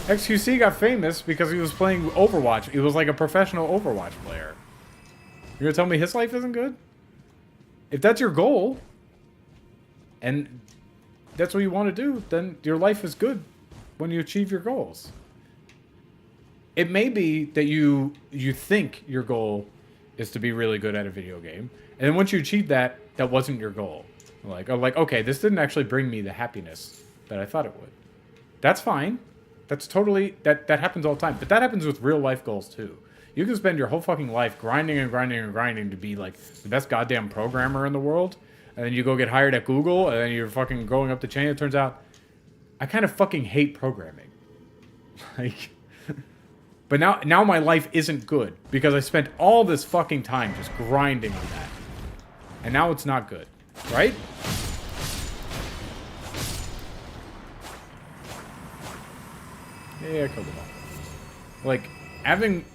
XQC got famous because he was playing Overwatch. He was like a professional Overwatch player. You're gonna tell me his life isn't good? If that's your goal, and that's what you want to do, then your life is good when you achieve your goals. It may be that you think your goal is to be really good at a video game, and then once you achieve that, that wasn't your goal. Like, okay, this didn't actually bring me the happiness that I thought it would. That's fine. That's totally, that happens all the time. But that happens with real life goals too. You can spend your whole fucking life grinding and grinding and grinding to be like the best goddamn programmer in the world, and then you go get hired at Google, and then you're fucking going up the chain. It turns out, I kind of fucking hate programming. Like, but now my life isn't good because I spent all this fucking time just grinding on that. And now it's not good, right? Yeah, I killed them all. Like, having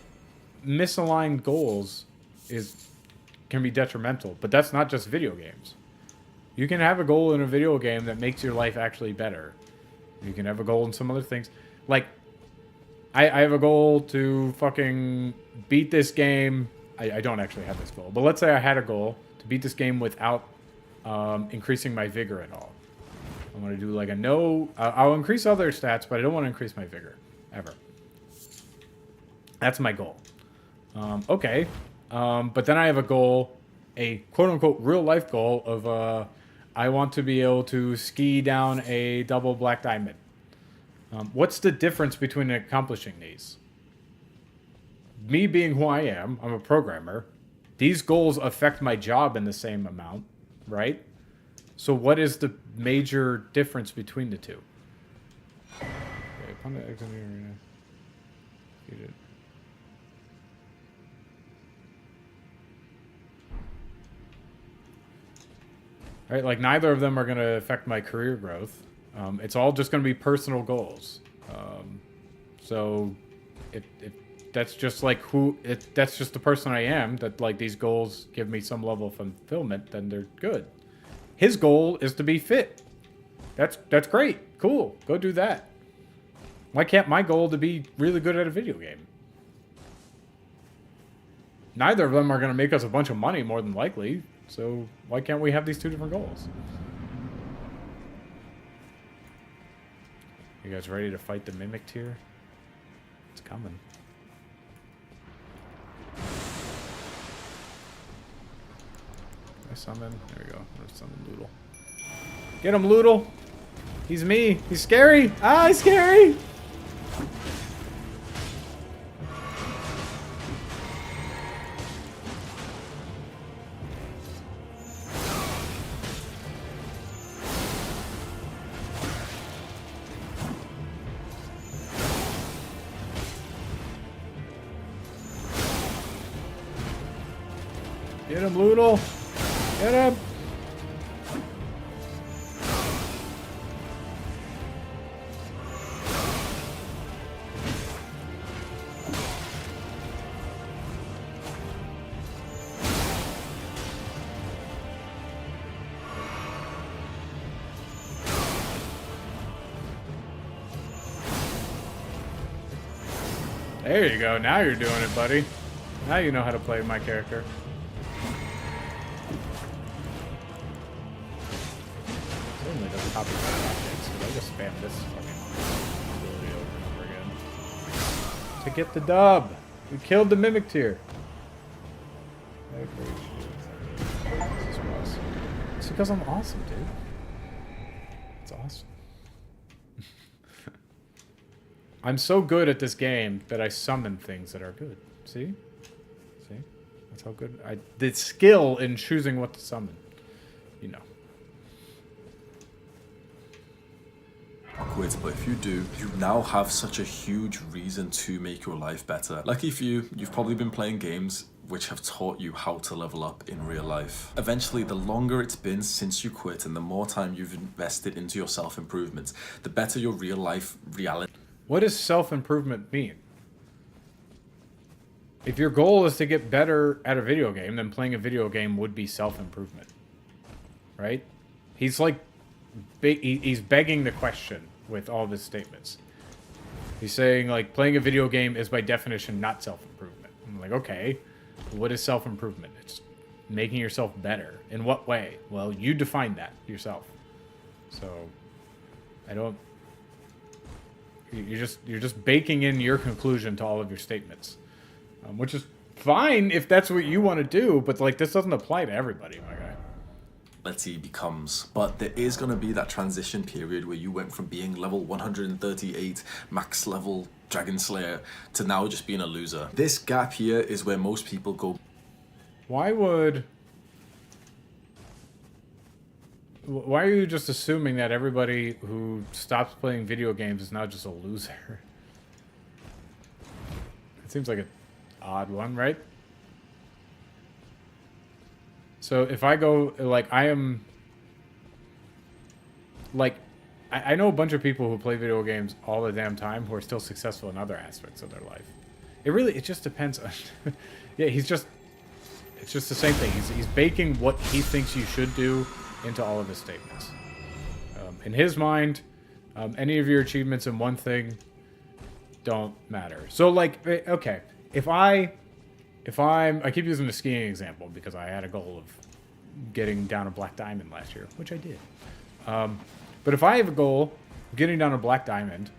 misaligned goals can be detrimental, but that's not just video games. You can have a goal in a video game that makes your life actually better. You can have a goal in some other things. Like, I have a goal to fucking beat this game. I don't actually have this goal, but let's say I had a goal to beat this game without increasing my vigor at all. I want to do like a no... I'll increase other stats, but I don't want to increase my vigor. Ever. That's my goal. Okay. But then I have a goal, a quote-unquote real-life goal of... I want to be able to ski down a double black diamond. What's the difference between accomplishing these? Me being who I am, I'm a programmer. These goals affect my job in the same amount, right? So what is the major difference between the two? Okay, upon the exit arena, defeated. Right, like neither of them are going to affect my career growth. It's all just going to be personal goals. So if that's just like that's just the person I am, that like these goals give me some level of fulfillment, then they're good. His goal is to be fit. That's great. Cool. Go do that. Why can't my goal to be really good at a video game? Neither of them are going to make us a bunch of money, more than likely. So why can't we have these two different goals? You guys ready to fight the Mimic tier? It's coming. I summon. There we go. Let's summon Doodle. Get him, Loodle. He's me. He's scary. Ah, he's scary. Get him, Loodle. Get him. There you go. Now you're doing it, buddy. Now you know how to play my character. Certainly doesn't copy my objects, because I just spam this fucking ability over and over again. To get the dub! We killed the Mimic tier! This is awesome. It's because I'm awesome, dude. It's awesome. I'm so good at this game that I summon things that are good. See? See? That's how good the skill in choosing what to summon. You know. Quit, but if you do, you now have such a huge reason to make your life better. Lucky for you, you've probably been playing games which have taught you how to level up in real life. Eventually, the longer it's been since you quit and the more time you've invested into your self-improvement, the better your real life reality. What does self-improvement mean? If your goal is to get better at a video game, then playing a video game would be self-improvement. Right? He's like, he's begging the question with all of his statements. He's saying, like, playing a video game is by definition not self-improvement. I'm like, okay, what is self-improvement? It's making yourself better. In what way? Well, you define that yourself. So, I don't... You're just baking in your conclusion to all of your statements, which is fine if that's what you want to do. But like, this doesn't apply to everybody, my guy. Becomes, but there is going to be that transition period where you went from being level 138 max level Dragon Slayer to now just being a loser. This gap here is where most people go. Why are you just assuming that everybody who stops playing video games is now just a loser? It seems like an odd one, right? So if I go, like, I am... Like, I know a bunch of people who play video games all the damn time who are still successful in other aspects of their life. It just depends on... Yeah, it's just the same thing. He's baking what he thinks you should do into all of his statements. In his mind, any of your achievements in one thing don't matter. So, like, okay, I keep using the skiing example because I had a goal of getting down a black diamond last year, which I did. But if I have a goal of getting down a black diamond,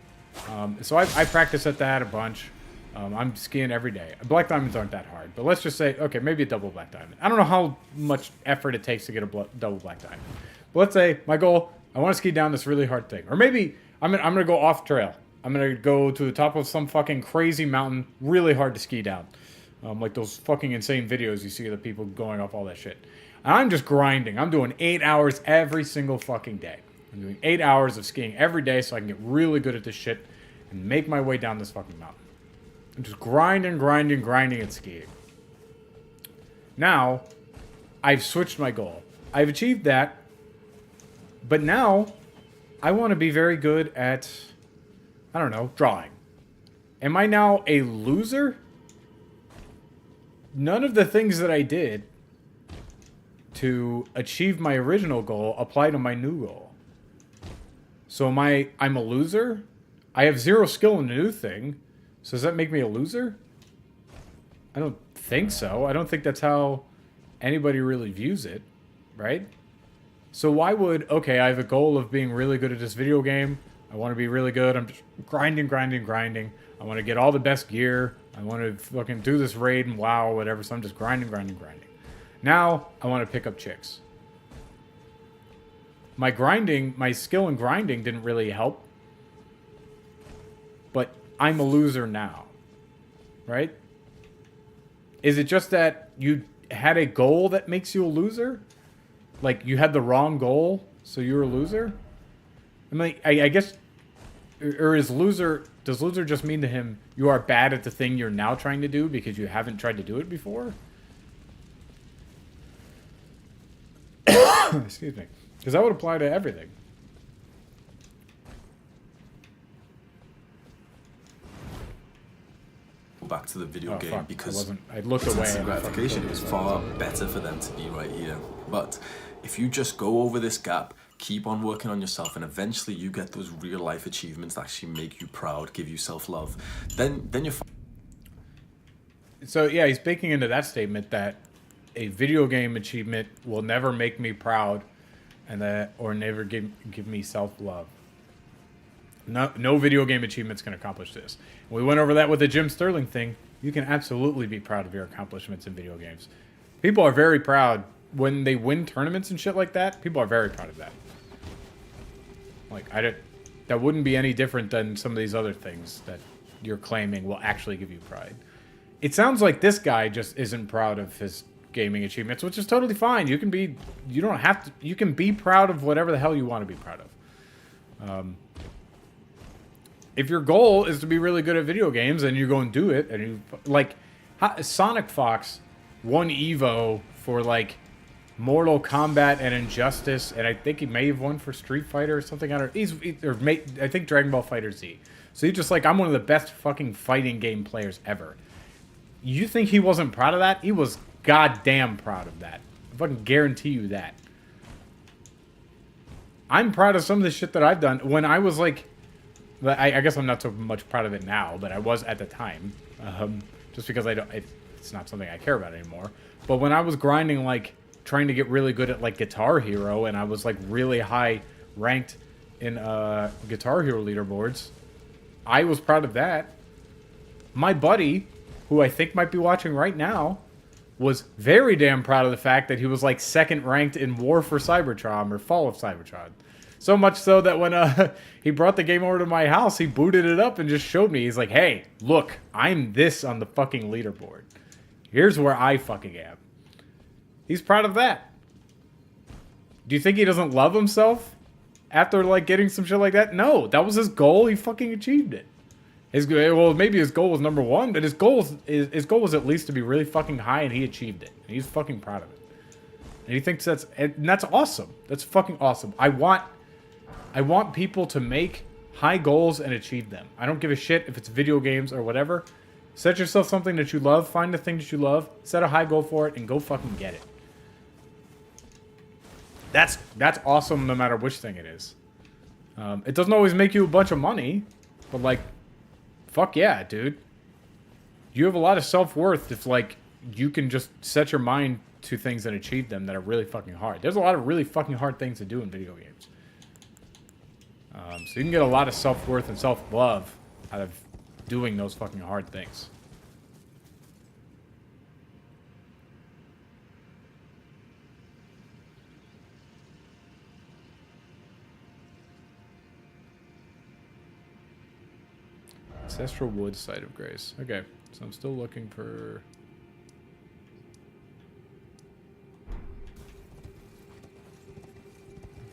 so I practice at that a bunch. I'm skiing every day. Black diamonds aren't that hard, but let's just say, okay, maybe a double black diamond. I don't know how much effort it takes to get a double black diamond. But let's say my goal, I want to ski down this really hard thing. Or maybe I'm gonna go off trail. I'm gonna go to the top of some fucking crazy mountain, really hard to ski down. Like those fucking insane videos you see of the people going off all that shit. And I'm just grinding. I'm doing 8 hours every single fucking day. I'm doing 8 hours of skiing every day so I can get really good at this shit and make my way down this fucking mountain. I'm just grinding at skiing. Now, I've switched my goal. I've achieved that, but now I want to be very good at, I don't know, drawing. Am I now a loser? None of the things that I did to achieve my original goal apply to my new goal. So I'm a loser? I have 0 skill in the new thing. So does that make me a loser? I don't think so. I don't think that's how anybody really views it, right? So why would, okay, I have a goal of being really good at this video game. I want to be really good. I'm just grinding. I want to get all the best gear. I want to fucking do this raid and WoW or whatever. So I'm just grinding. Now I want to pick up chicks. My grinding, my skill in grinding didn't really help. But I'm a loser now. Right? Is it just that you had a goal that makes you a loser? Like, you had the wrong goal, so you're a loser? I mean, I guess... Or is loser... Does loser just mean to him, you are bad at the thing you're now trying to do because you haven't tried to do it before? Excuse me. Because that would apply to everything. Back to the video game because I looked away. Instant gratification is far better for them to be right here. But if you just go over this gap, keep on working on yourself, and eventually you get those real life achievements that actually make you proud, give you self-love, then you're fine. So yeah, he's baking into that statement that a video game achievement will never make me proud, and that or never give me self-love. No video game achievement's can accomplish this. We went over that with the Jim Sterling thing. You can absolutely be proud of your accomplishments in video games. People are very proud when they win tournaments and shit like that. People are very proud of that. Like, that wouldn't be any different than some of these other things that you're claiming will actually give you pride. It sounds like this guy just isn't proud of his gaming achievements, which is totally fine. You can be proud of whatever the hell you want to be proud of. If your goal is to be really good at video games and you go and do it, and you like Sonic Fox won Evo for like Mortal Kombat and Injustice, and I think he may have won for Street Fighter or something. I think Dragon Ball Fighter Z. So he's just like, I'm one of the best fucking fighting game players ever. You think he wasn't proud of that? He was goddamn proud of that. I fucking guarantee you that. I'm proud of some of the shit that I've done. When I was like, I guess I'm not so much proud of it now, but I was at the time. Just because it's not something I care about anymore. But when I was grinding, like, trying to get really good at, like, Guitar Hero, and I was, like, really high ranked in Guitar Hero leaderboards, I was proud of that. My buddy, who I think might be watching right now, was very damn proud of the fact that he was, like, second ranked in War for Cybertron, or Fall of Cybertron. So much so that when he brought the game over to my house, he booted it up and just showed me. He's like, hey, look, I'm this on the fucking leaderboard. Here's where I fucking am. He's proud of that. Do you think he doesn't love himself after, like, getting some shit like that? No, that was his goal. He fucking achieved it. Well, maybe his goal was number one, but his goal was at least to be really fucking high, and he achieved it. And he's fucking proud of it. And he thinks that's awesome. That's fucking awesome. I want people to make high goals and achieve them. I don't give a shit if it's video games or whatever. Set yourself something that you love. Find the thing that you love. Set a high goal for it and go fucking get it. That's awesome no matter which thing it is. It doesn't always make you a bunch of money, but like, fuck yeah, dude. You have a lot of self-worth if like you can just set your mind to things and achieve them that are really fucking hard. There's a lot of really fucking hard things to do in video games. So you can get a lot of self-worth and self-love out of doing those fucking hard things. Ancestral Woods, Site of Grace. Okay, so I'm still looking for...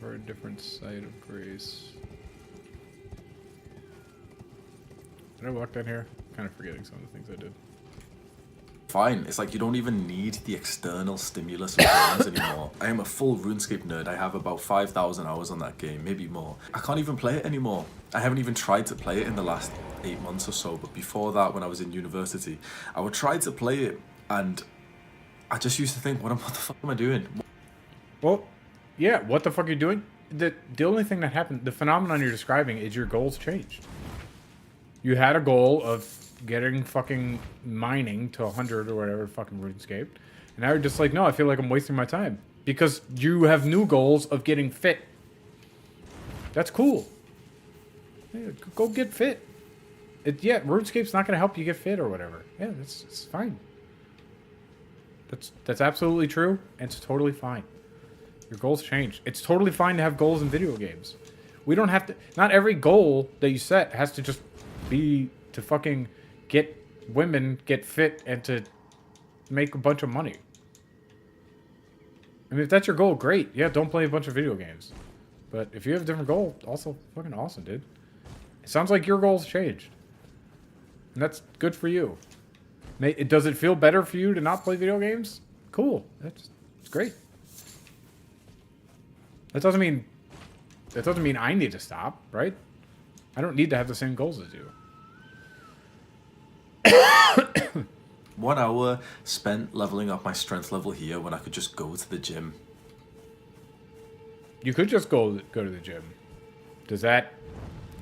a different Site of Grace. Did I walk down here? Kind of forgetting some of the things I did. Fine. It's like you don't even need the external stimulus of games anymore. I am a full RuneScape nerd. I have about 5,000 hours on that game, maybe more. I can't even play it anymore. I haven't even tried to play it in the last 8 months or so, but before that, when I was in university, I would try to play it, and I just used to think, what the fuck am I doing? Well, yeah, what the fuck are you doing? The only thing that happened, the phenomenon you're describing is your goals changed. You had a goal of getting fucking mining to 100 or whatever fucking RuneScape, and now you're just like, no, I feel like I'm wasting my time because you have new goals of getting fit. That's cool. Yeah, go get fit. Yeah, RuneScape's not gonna help you get fit or whatever. Yeah, it's fine. That's absolutely true, and it's totally fine. Your goals change. It's totally fine to have goals in video games. We don't have to... Not every goal that you set has to just be to fucking get women, get fit, and to make a bunch of money. I mean, if that's your goal, great. Yeah, don't play a bunch of video games. But if you have a different goal, also fucking awesome, dude. It sounds like your goals changed. And that's good for you. Does it feel better for you to not play video games? Cool. It's great. That doesn't mean I need to stop, right? I don't need to have the same goals as you. 1 hour spent leveling up my strength level here when I could just go to the gym. You could just go to the gym. Does that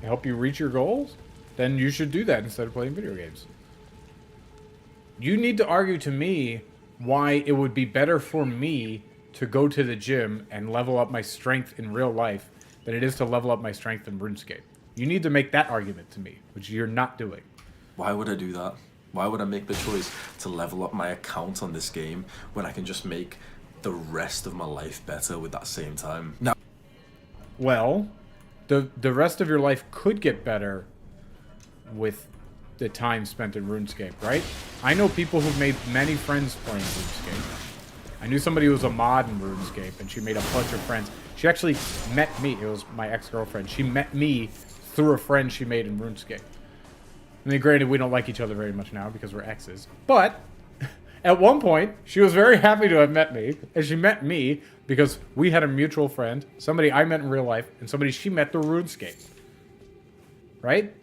help you reach your goals? Then you should do that instead of playing video games. You need to argue to me why it would be better for me to go to the gym and level up my strength in real life than it is to level up my strength in RuneScape. You need to make that argument to me, which you're not doing. Why would I do that? Why would I make the choice to level up my account on this game when I can just make the rest of my life better with that same time? Now, well, the rest of your life could get better with the time spent in RuneScape, right? I know people who've made many friends playing RuneScape. I knew somebody who was a mod in RuneScape, and she made a bunch of friends. She actually met me. It was my ex-girlfriend. She met me through a friend she made in RuneScape. I mean, granted, we don't like each other very much now because we're exes. But at one point, she was very happy to have met me. And she met me because we had a mutual friend, somebody I met in real life, and somebody she met through RuneScape. Right?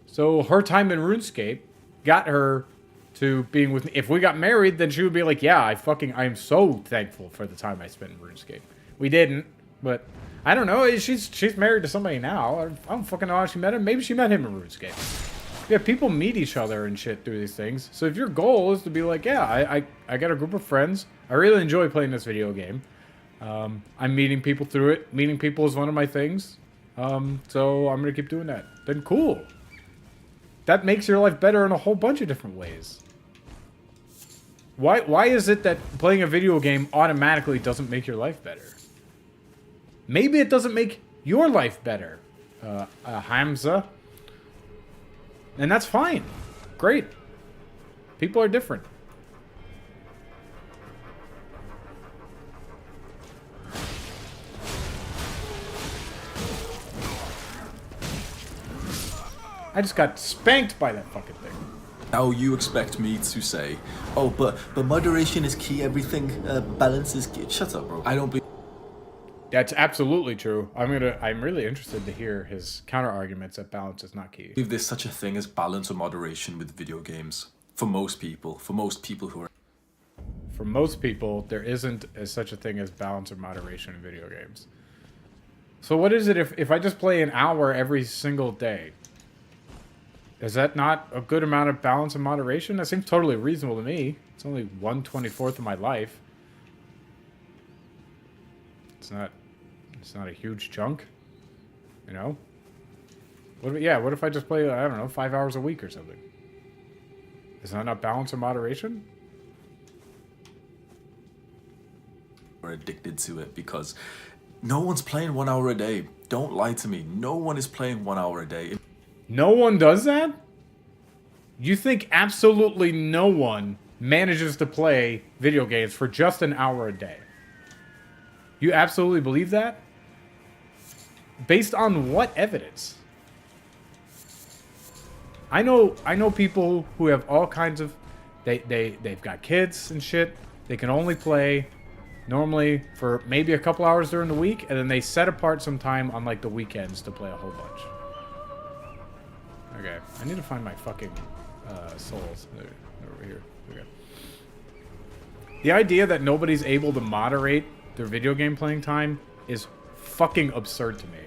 So her time in RuneScape got her to being with me. If we got married, then she would be like, yeah, I am so thankful for the time I spent in RuneScape. We didn't, but I don't know. She's married to somebody now. I don't fucking know how she met him. Maybe she met him in RuneScape. Yeah, people meet each other and shit through these things. So if your goal is to be like, yeah, I got a group of friends. I really enjoy playing this video game. I'm meeting people through it. Meeting people is one of my things. So I'm going to keep doing that. Then cool. That makes your life better in a whole bunch of different ways. Why is it that playing a video game automatically doesn't make your life better? Maybe it doesn't make your life better, Hamza. And that's fine. Great. People are different. I just got spanked by that fucking thing. now you expect me to say, oh, but moderation is key, everything, balance is key. Shut up, bro. I don't believe... That's absolutely true. I'm really interested to hear his counter arguments that balance is not key. There's such a thing as balance or moderation with video games. For most people who are... For most people, there isn't such a thing as balance or moderation in video games. So what is it if I just play an hour every single day? Is that not a good amount of balance and moderation? That seems totally reasonable to me. It's only 1/24 of my life. It's not a huge chunk, you know? What if I just play, I don't know, 5 hours a week or something? Is that not balance or moderation? Are addicted to it because no one's playing 1 hour a day. Don't lie to me. No one is playing 1 hour a day. No one does that? You think absolutely no one manages to play video games for just an hour a day? You absolutely believe that? Based on what evidence? I know people who have all kinds of they've got kids and shit. They can only play normally for maybe a couple hours during the week, and then they set apart some time on like the weekends to play a whole bunch. Okay, I need to find my fucking souls. They're over here. Okay. The idea that nobody's able to moderate their video game playing time is fucking absurd to me.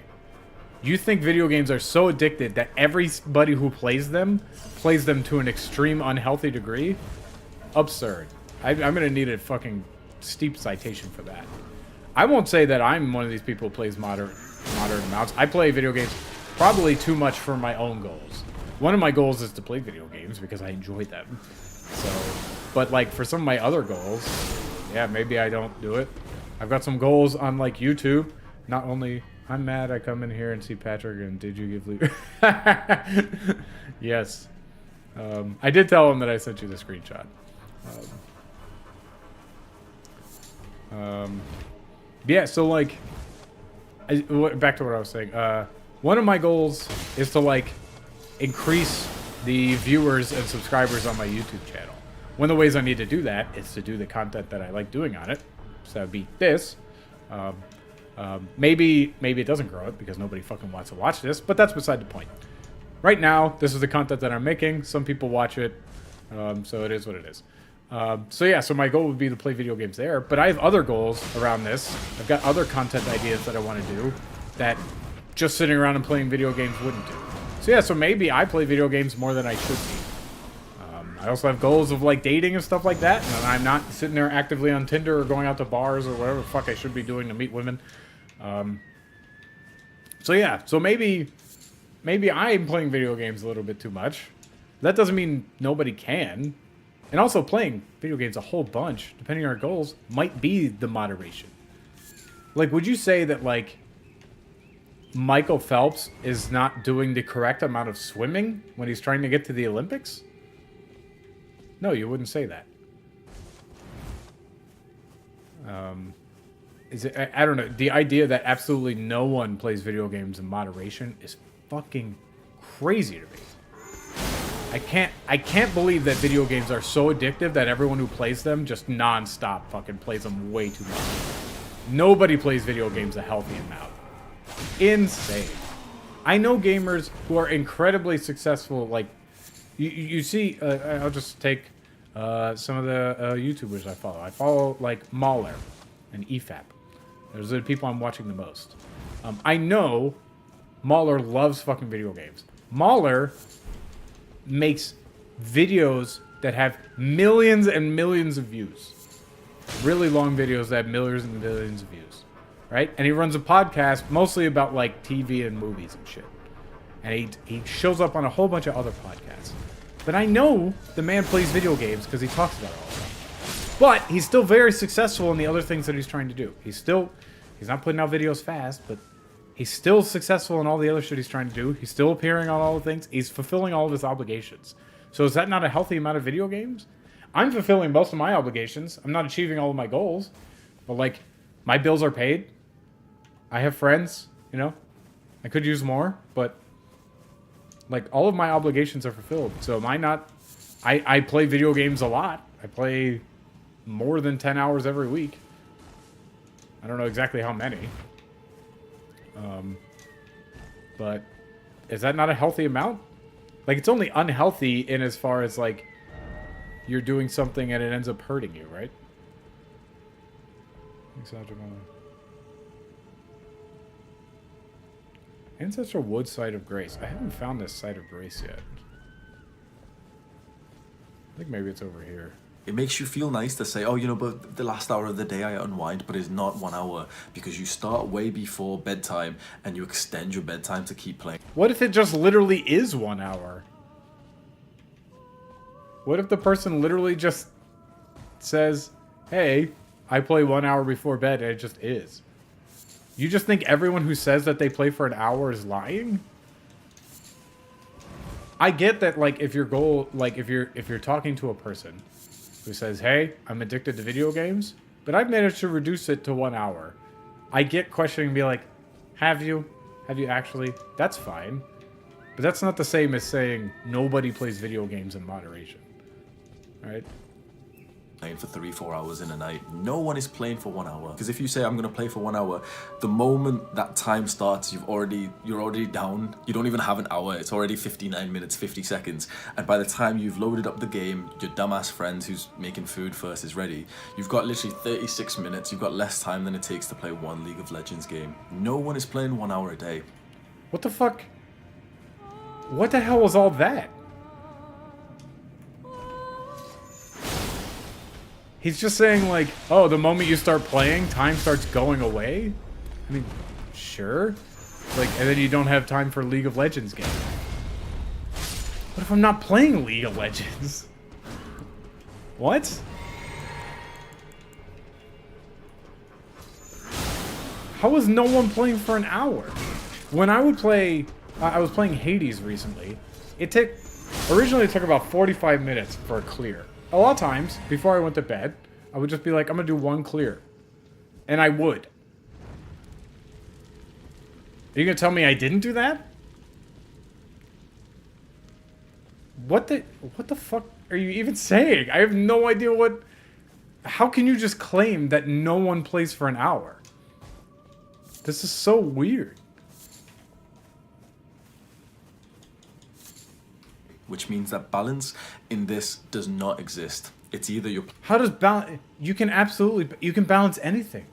You think video games are so addicted that everybody who plays them to an extreme unhealthy degree? Absurd. I'm gonna need a fucking steep citation for that. I won't say that I'm one of these people who plays moderate amounts. I play video games probably too much for my own goals. One of my goals is to play video games because I enjoy them. So, but like for some of my other goals, yeah, maybe I don't do it. I've got some goals on like YouTube. Not only I'm mad I come in here and see Patrick and did you give leave? Yes. I did tell him that I sent you the screenshot. Yeah, so like back to what I was saying. One of my goals is to like increase the viewers and subscribers on my YouTube channel. One of the ways I need to do that is to do the content that I like doing on it. So that would be this. Maybe it doesn't grow it because nobody fucking wants to watch this, but that's beside the point. Right now, this is the content that I'm making. Some people watch it, so it is what it is. So yeah, so my goal would be to play video games there, but I have other goals around this. I've got other content ideas that I want to do that just sitting around and playing video games wouldn't do. So yeah, so maybe I play video games more than I should be. I also have goals of like dating and stuff like that, and I'm not sitting there actively on Tinder or going out to bars or whatever the fuck I should be doing to meet women. So yeah, so maybe I'm playing video games a little bit too much. That doesn't mean nobody can. And also playing video games a whole bunch, depending on our goals, might be the moderation. Like, would you say that, like, Michael Phelps is not doing the correct amount of swimming when he's trying to get to the Olympics? No, you wouldn't say that. I don't know. The idea that absolutely no one plays video games in moderation is fucking crazy to me. I can't believe that video games are so addictive that everyone who plays them just non-stop fucking plays them way too much. Nobody plays video games a healthy amount. Insane. I know gamers who are incredibly successful. Like, you see, I'll just take some of the YouTubers I follow. I follow, like, Mahler and EFAP. Those are the people I'm watching the most. I know Mahler loves fucking video games. Mahler makes videos that have millions and millions of views. Really long videos that have millions and millions of views. Right? And he runs a podcast mostly about like TV and movies and shit. And he shows up on a whole bunch of other podcasts. But I know the man plays video games because he talks about it all the time. But he's still very successful in the other things that he's trying to do. He's not putting out videos fast, but he's still successful in all the other shit he's trying to do. He's still appearing on all the things. He's fulfilling all of his obligations. So is that not a healthy amount of video games? I'm fulfilling most of my obligations. I'm not achieving all of my goals. But, like, my bills are paid. I have friends, you know? I could use more, but, like, all of my obligations are fulfilled. So am I not... I play video games a lot. I play more than 10 hours every week. I don't know exactly how many. But is that not a healthy amount? Like, it's only unhealthy in as far as, like, you're doing something and it ends up hurting you, right? Ancestral Wood Site of Grace. I haven't found this Site of Grace yet. I think maybe it's over here. It makes you feel nice to say, oh, you know, but the last hour of the day I unwind, but it's not 1 hour because you start way before bedtime and you extend your bedtime to keep playing. What if it just literally is 1 hour? What if the person literally just says, hey, I play 1 hour before bed, and it just is? You just think everyone who says that they play for an hour is lying? I get that, like, if your goal, like, if you're talking to a person who says, hey, I'm addicted to video games, but I've managed to reduce it to 1 hour. I get questioning and be like, have you? Have you actually? That's fine. But that's not the same as saying nobody plays video games in moderation. Right? Playing for 3-4 hours in a night. No one is playing for 1 hour. Because if you say I'm gonna play for 1 hour, the moment that time starts, you're already down. You don't even have an hour. It's already 59 minutes, 50 seconds. And by the time you've loaded up the game, your dumbass friend who's making food first is ready. You've got literally 36 minutes. You've got less time than it takes to play one League of Legends game. No one is playing 1 hour a day. What the fuck? What the hell was all that? He's just saying, like, oh, the moment you start playing, time starts going away? I mean, sure. Like, and then you don't have time for League of Legends games. What if I'm not playing League of Legends? What? How is no one playing for an hour? When I would play, I was playing Hades recently. Originally it took about 45 minutes for a clear. A lot of times, before I went to bed, I would just be like, I'm gonna do one clear. And I would. Are you gonna tell me I didn't do that? What the fuck are you even saying? I have no idea what... How can you just claim that no one plays for an hour? This is so weird. Which means that balance in this does not exist. It's either you're... How does balance... You can balance anything.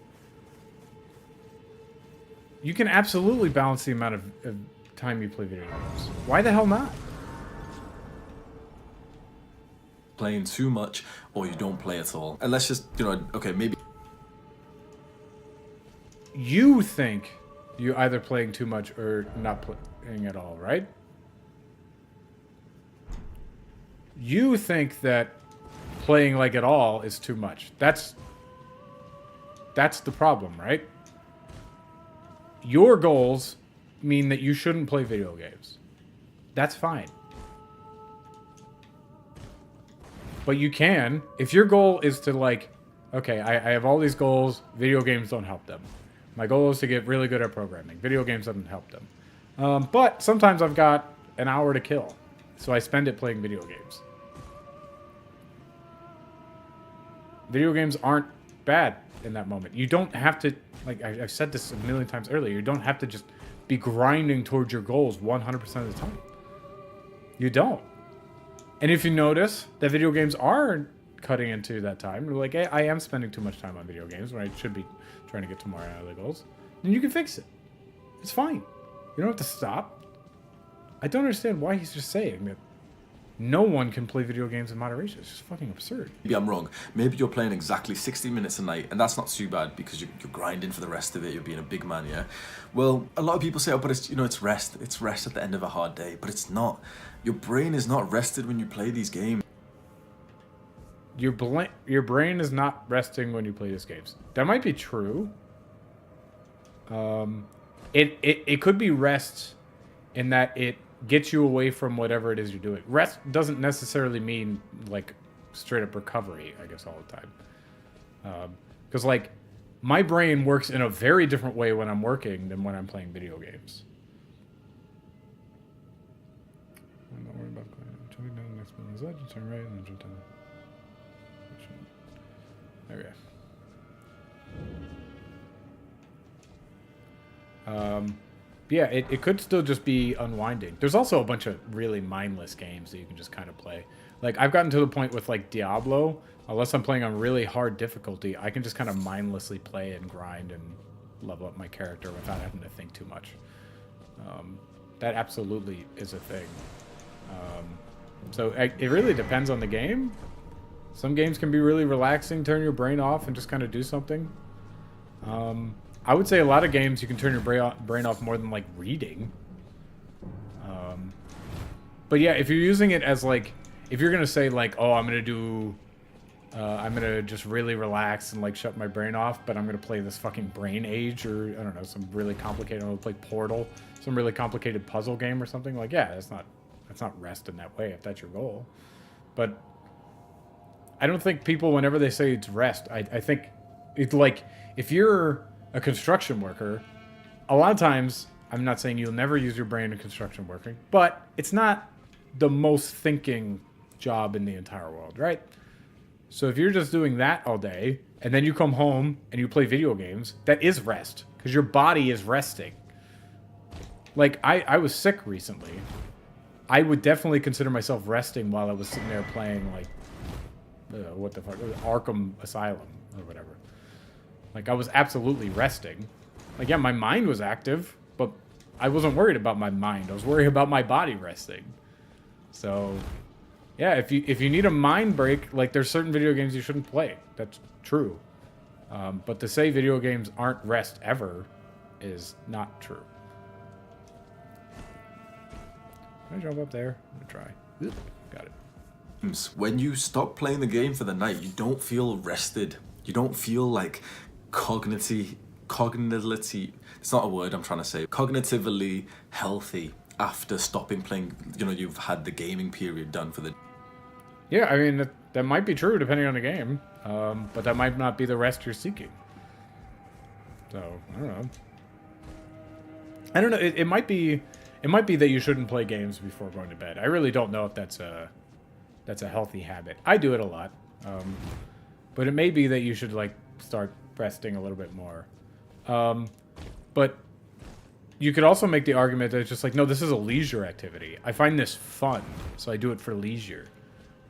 You can absolutely balance the amount of time you play video games. Why the hell not? playing too much or you don't play at all. And let's just, you know, okay, maybe... You think you're either playing too much or not playing at all, right? You think that playing like at all is too much. That's the problem, right? Your goals mean that you shouldn't play video games. That's fine. But you can, if your goal is to like, okay, I have all these goals, video games don't help them. My goal is to get really good at programming. Video games doesn't help them. But sometimes I've got an hour to kill, so I spend it playing video games. Video games aren't bad in that moment. You don't have to, like I've said this a million times earlier, you don't have to just be grinding towards your goals 100% of the time. You don't. And if you notice that video games are cutting into that time, you're like, hey, I am spending too much time on video games when I should be trying to get to more out of the goals, then you can fix it. It's fine. You don't have to stop. I don't understand why he's just saying that no one can play video games in moderation. It's just fucking absurd. Maybe I'm wrong. Maybe you're playing exactly 60 minutes a night, and that's not too bad because you're grinding for the rest of it. You're being a big man, yeah? Well, a lot of people say, oh, but it's, you know, it's rest. It's rest at the end of a hard day. But it's not. Your brain is not rested when you play these games. Your brain is not resting when you play these games. That might be true. It could be rest in that it gets you away from whatever it is you're doing. Rest doesn't necessarily mean like straight up recovery, I guess, all the time. Because like my brain works in a very different way when I'm working than when I'm playing video games. I'm not worried about going. Jumping down the next building's ledge, you turn right and then jump down. Okay. Yeah, it could still just be unwinding. There's also a bunch of really mindless games that you can just kind of play. Like, I've gotten to the point with, like, Diablo, unless I'm playing on really hard difficulty, I can just kind of mindlessly play and grind and level up my character without having to think too much. That absolutely is a thing. So it really depends on the game. Some games can be really relaxing, turn your brain off and just kind of do something. I would say a lot of games you can turn your brain off more than like reading. But yeah, if you're using it as like, if you're gonna say like, oh, I'm gonna just really relax and like shut my brain off, but I'm gonna play this fucking Brain Age or I don't know, some really complicated, I'm gonna play Portal, some really complicated puzzle game or something. Like, yeah, that's not rest in that way if that's your goal. But I don't think people, whenever they say it's rest, I think it's like, if you're a construction worker, a lot of times, I'm not saying you'll never use your brain in construction working, but it's not the most thinking job in the entire world, right? So if you're just doing that all day, and then you come home and you play video games, that is rest, because your body is resting. Like, I was sick recently. I would definitely consider myself resting while I was sitting there playing, like, what the fuck, Arkham Asylum, or whatever. Like, I was absolutely resting. Like, yeah, my mind was active, but I wasn't worried about my mind. I was worried about my body resting. So, yeah, if you need a mind break, like, there's certain video games you shouldn't play. That's true. But to say video games aren't rest ever is not true. Can I jump up there? I'm gonna try. Got it. When you stop playing the game for the night, you don't feel rested. You don't feel like cognitively, it's not a word I'm trying to say, cognitively healthy after stopping playing. You know, you've had the gaming period done for the. Yeah, I mean, that might be true depending on the game, but that might not be the rest you're seeking. So, I don't know. I don't know. It might be that you shouldn't play games before going to bed. I really don't know if that's a healthy habit. I do it a lot, but it may be that you should like start resting a little bit more. But you could also make the argument that it's just like, no, this is a leisure activity. I find this fun, so I do it for leisure.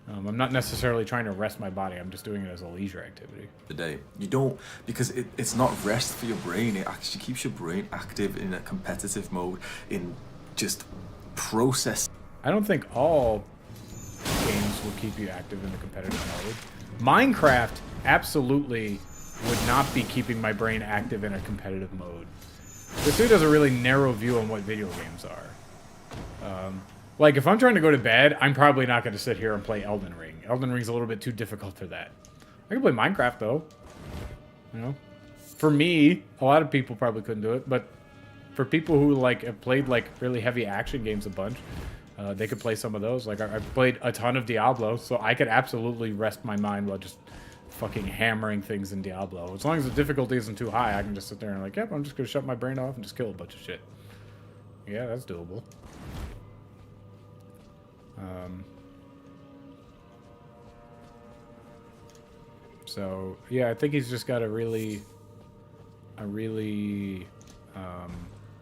I'm not necessarily trying to rest my body. I'm just doing it as a leisure activity. The day you don't, because it's not rest for your brain. It actually keeps your brain active in a competitive mode, in just process. I don't think all games will keep you active in the competitive mode. Minecraft absolutely would not be keeping my brain active in a competitive mode. This dude has a really narrow view on what video games are. Like, if I'm trying to go to bed, I'm probably not going to sit here and play Elden Ring. Elden Ring's a little bit too difficult for that. I can play Minecraft, though. You know? For me, a lot of people probably couldn't do it, but for people who, like, have played, like, really heavy action games a bunch, they could play some of those. Like, I've played a ton of Diablo, so I could absolutely rest my mind while just fucking hammering things in Diablo. As long as the difficulty isn't too high, I can just sit there and like, yep, I'm just going to shut my brain off and just kill a bunch of shit. Yeah, that's doable. So, yeah, I think he's just got a really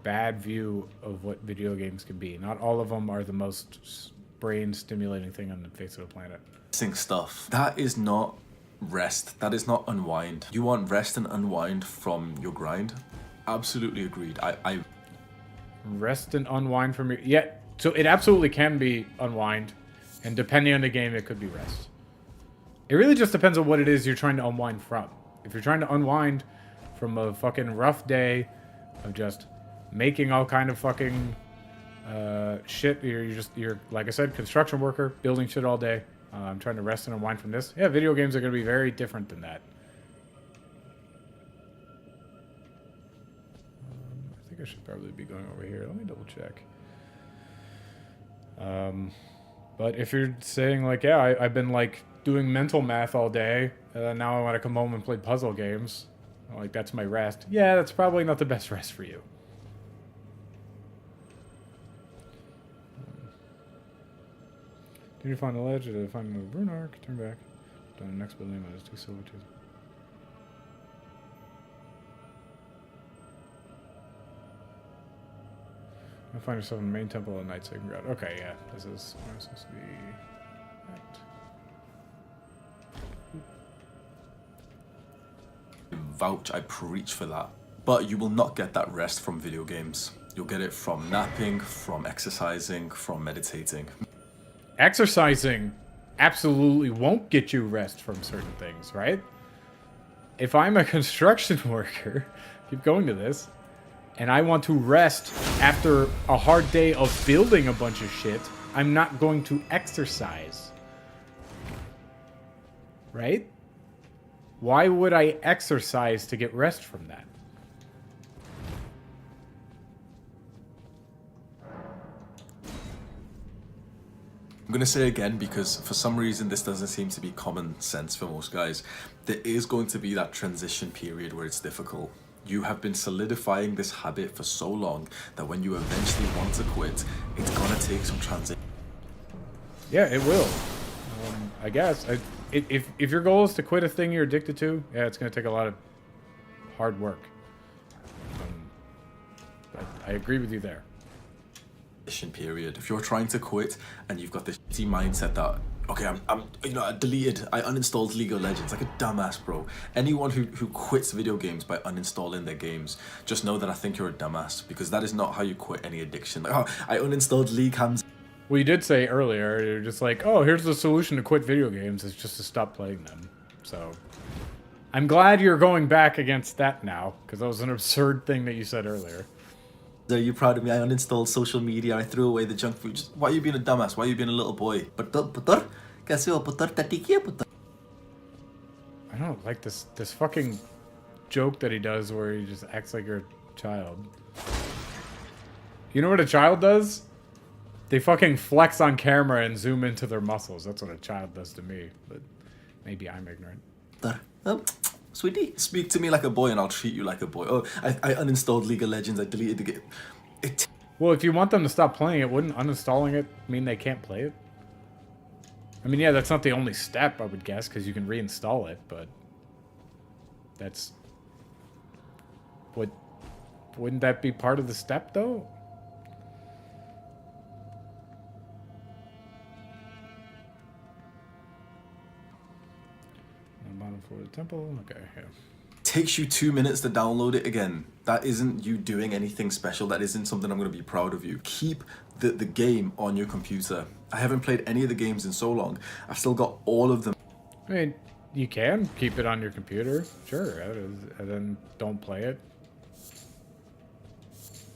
bad view of what video games can be. Not all of them are the most brain-stimulating thing on the face of the planet. Stuff. That is not rest. That is not unwind. You want rest and unwind from your grind? Absolutely agreed. I Rest and unwind from your... Yeah, so it absolutely can be unwind. And depending on the game, it could be rest. It really just depends on what it is you're trying to unwind from. If you're trying to unwind from a fucking rough day of just making all kind of fucking shit, you're like I said, construction worker, building shit all day. I'm trying to rest and unwind from this. Yeah, video games are going to be very different than that. I think I should probably be going over here. Let me double check. But if you're saying like, yeah, I've been like doing mental math all day, now I want to come home and play puzzle games, like that's my rest. Yeah, that's probably not the best rest for you. Did you find the ledge? Did I find the rune arc? Turn back. Done the next building. There's 2 silver tools. I'll find yourself in the main temple of the Night Sacred God. Okay, yeah. This is where I'm supposed to be. Right. vouch, I preach for that. But you will not get that rest from video games. You'll get it from napping, from exercising, from meditating. Exercising absolutely won't get you rest from certain things, right? If I'm a construction worker, keep going to this, and I want to rest after a hard day of building a bunch of shit, I'm not going to exercise. Right? Why would I exercise to get rest from that? I'm going to say again, because for some reason this doesn't seem to be common sense for most guys. There is going to be that transition period where it's difficult. You have been solidifying this habit for so long that when you eventually want to quit, it's going to take some transition. Yeah, it will. I guess. If your goal is to quit a thing you're addicted to, yeah, it's going to take a lot of hard work. But I agree with you there. Period. If you're trying to quit and you've got this shitty mindset that, okay, I deleted, I uninstalled League of Legends, like a dumbass, bro. Anyone who quits video games by uninstalling their games, just know that I think you're a dumbass, because that is not how you quit any addiction. Like, oh, I uninstalled League, Hamza. Well, you did say earlier, you're just like, oh, here's the solution to quit video games, is just to stop playing them. So, I'm glad you're going back against that now, because that was an absurd thing that you said earlier. Are you proud of me? I uninstalled social media. I threw away the junk food. Why are you being a dumbass? Why are you being a little boy? I don't like this fucking joke that he does where he just acts like you're a child. You know what a child does? They fucking flex on camera and zoom into their muscles. That's what a child does to me. But maybe I'm ignorant. Sweetie, speak to me like a boy and I'll treat you like a boy. Oh, I uninstalled League of Legends. I deleted the game. Well, if you want them to stop playing it, wouldn't uninstalling it mean they can't play it? I mean, yeah, that's not the only step, I would guess, because you can reinstall it, but that's... Wouldn't that be part of the step, though? Bottom floor of the temple. Okay, yeah. Takes you 2 minutes to download it again. That isn't you doing anything special. That isn't something I'm going to be proud of you. Keep the game on your computer. I haven't played any of the games in so long. I've still got all of them. I mean, you can keep it on your computer, sure, and then don't play it.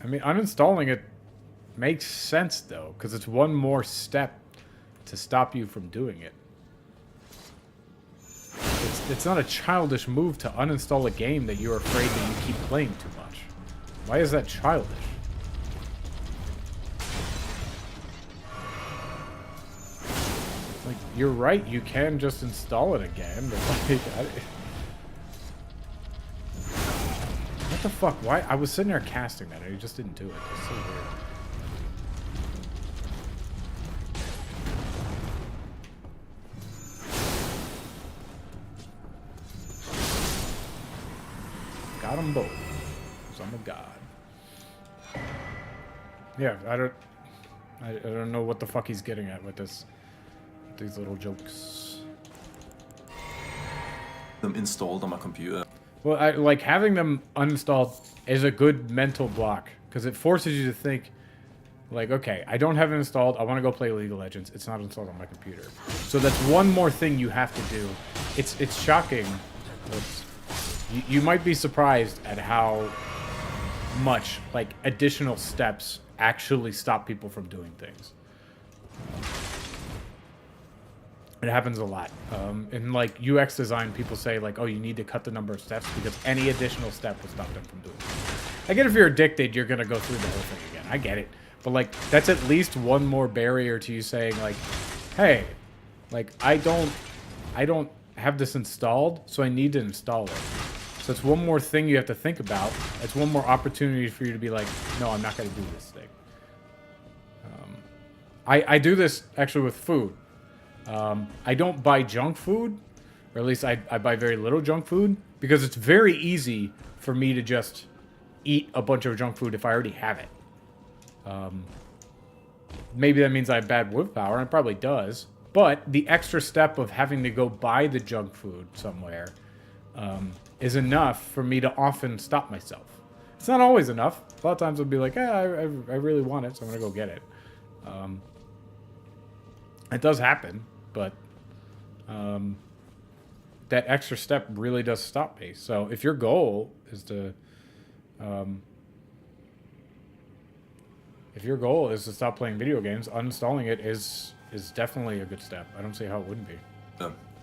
I mean, uninstalling it makes sense, though, because it's one more step to stop you from doing it. It's not a childish move to uninstall a game that you're afraid that you keep playing too much. Why is that childish? Like, you're right, you can just install it again, but like, what the fuck? Why? I was sitting there casting that and he just didn't do it. It's so weird. Got them both. Cause I'm a god. Yeah, I don't know what the fuck he's getting at with this. With these little jokes. Them installed on my computer. Well, like having them uninstalled is a good mental block because it forces you to think, like, okay, I don't have it installed. I want to go play League of Legends. It's not installed on my computer. So that's one more thing you have to do. It's shocking. You might be surprised at how much, like, additional steps actually stop people from doing things. It happens a lot. In, like, UX design, people say, like, oh, you need to cut the number of steps because any additional step will stop them from doing it. I get if you're addicted, you're going to go through the whole thing again. I get it. But, like, that's at least one more barrier to you saying, like, hey, like, I don't have this installed, so I need to install it. So it's one more thing you have to think about. It's one more opportunity for you to be like, no, I'm not going to do this thing. I do this actually with food. I don't buy junk food, or at least I buy very little junk food, because it's very easy for me to just eat a bunch of junk food if I already have it. Maybe that means I have bad willpower, and it probably does. But the extra step of having to go buy the junk food somewhere is enough for me to often stop myself. It's not always enough. A lot of times I'll be like, I really want it, so I'm going to go get it. It does happen, but that extra step really does stop me. So if your goal is to... if your goal is to stop playing video games, uninstalling it is definitely a good step. I don't see how it wouldn't be.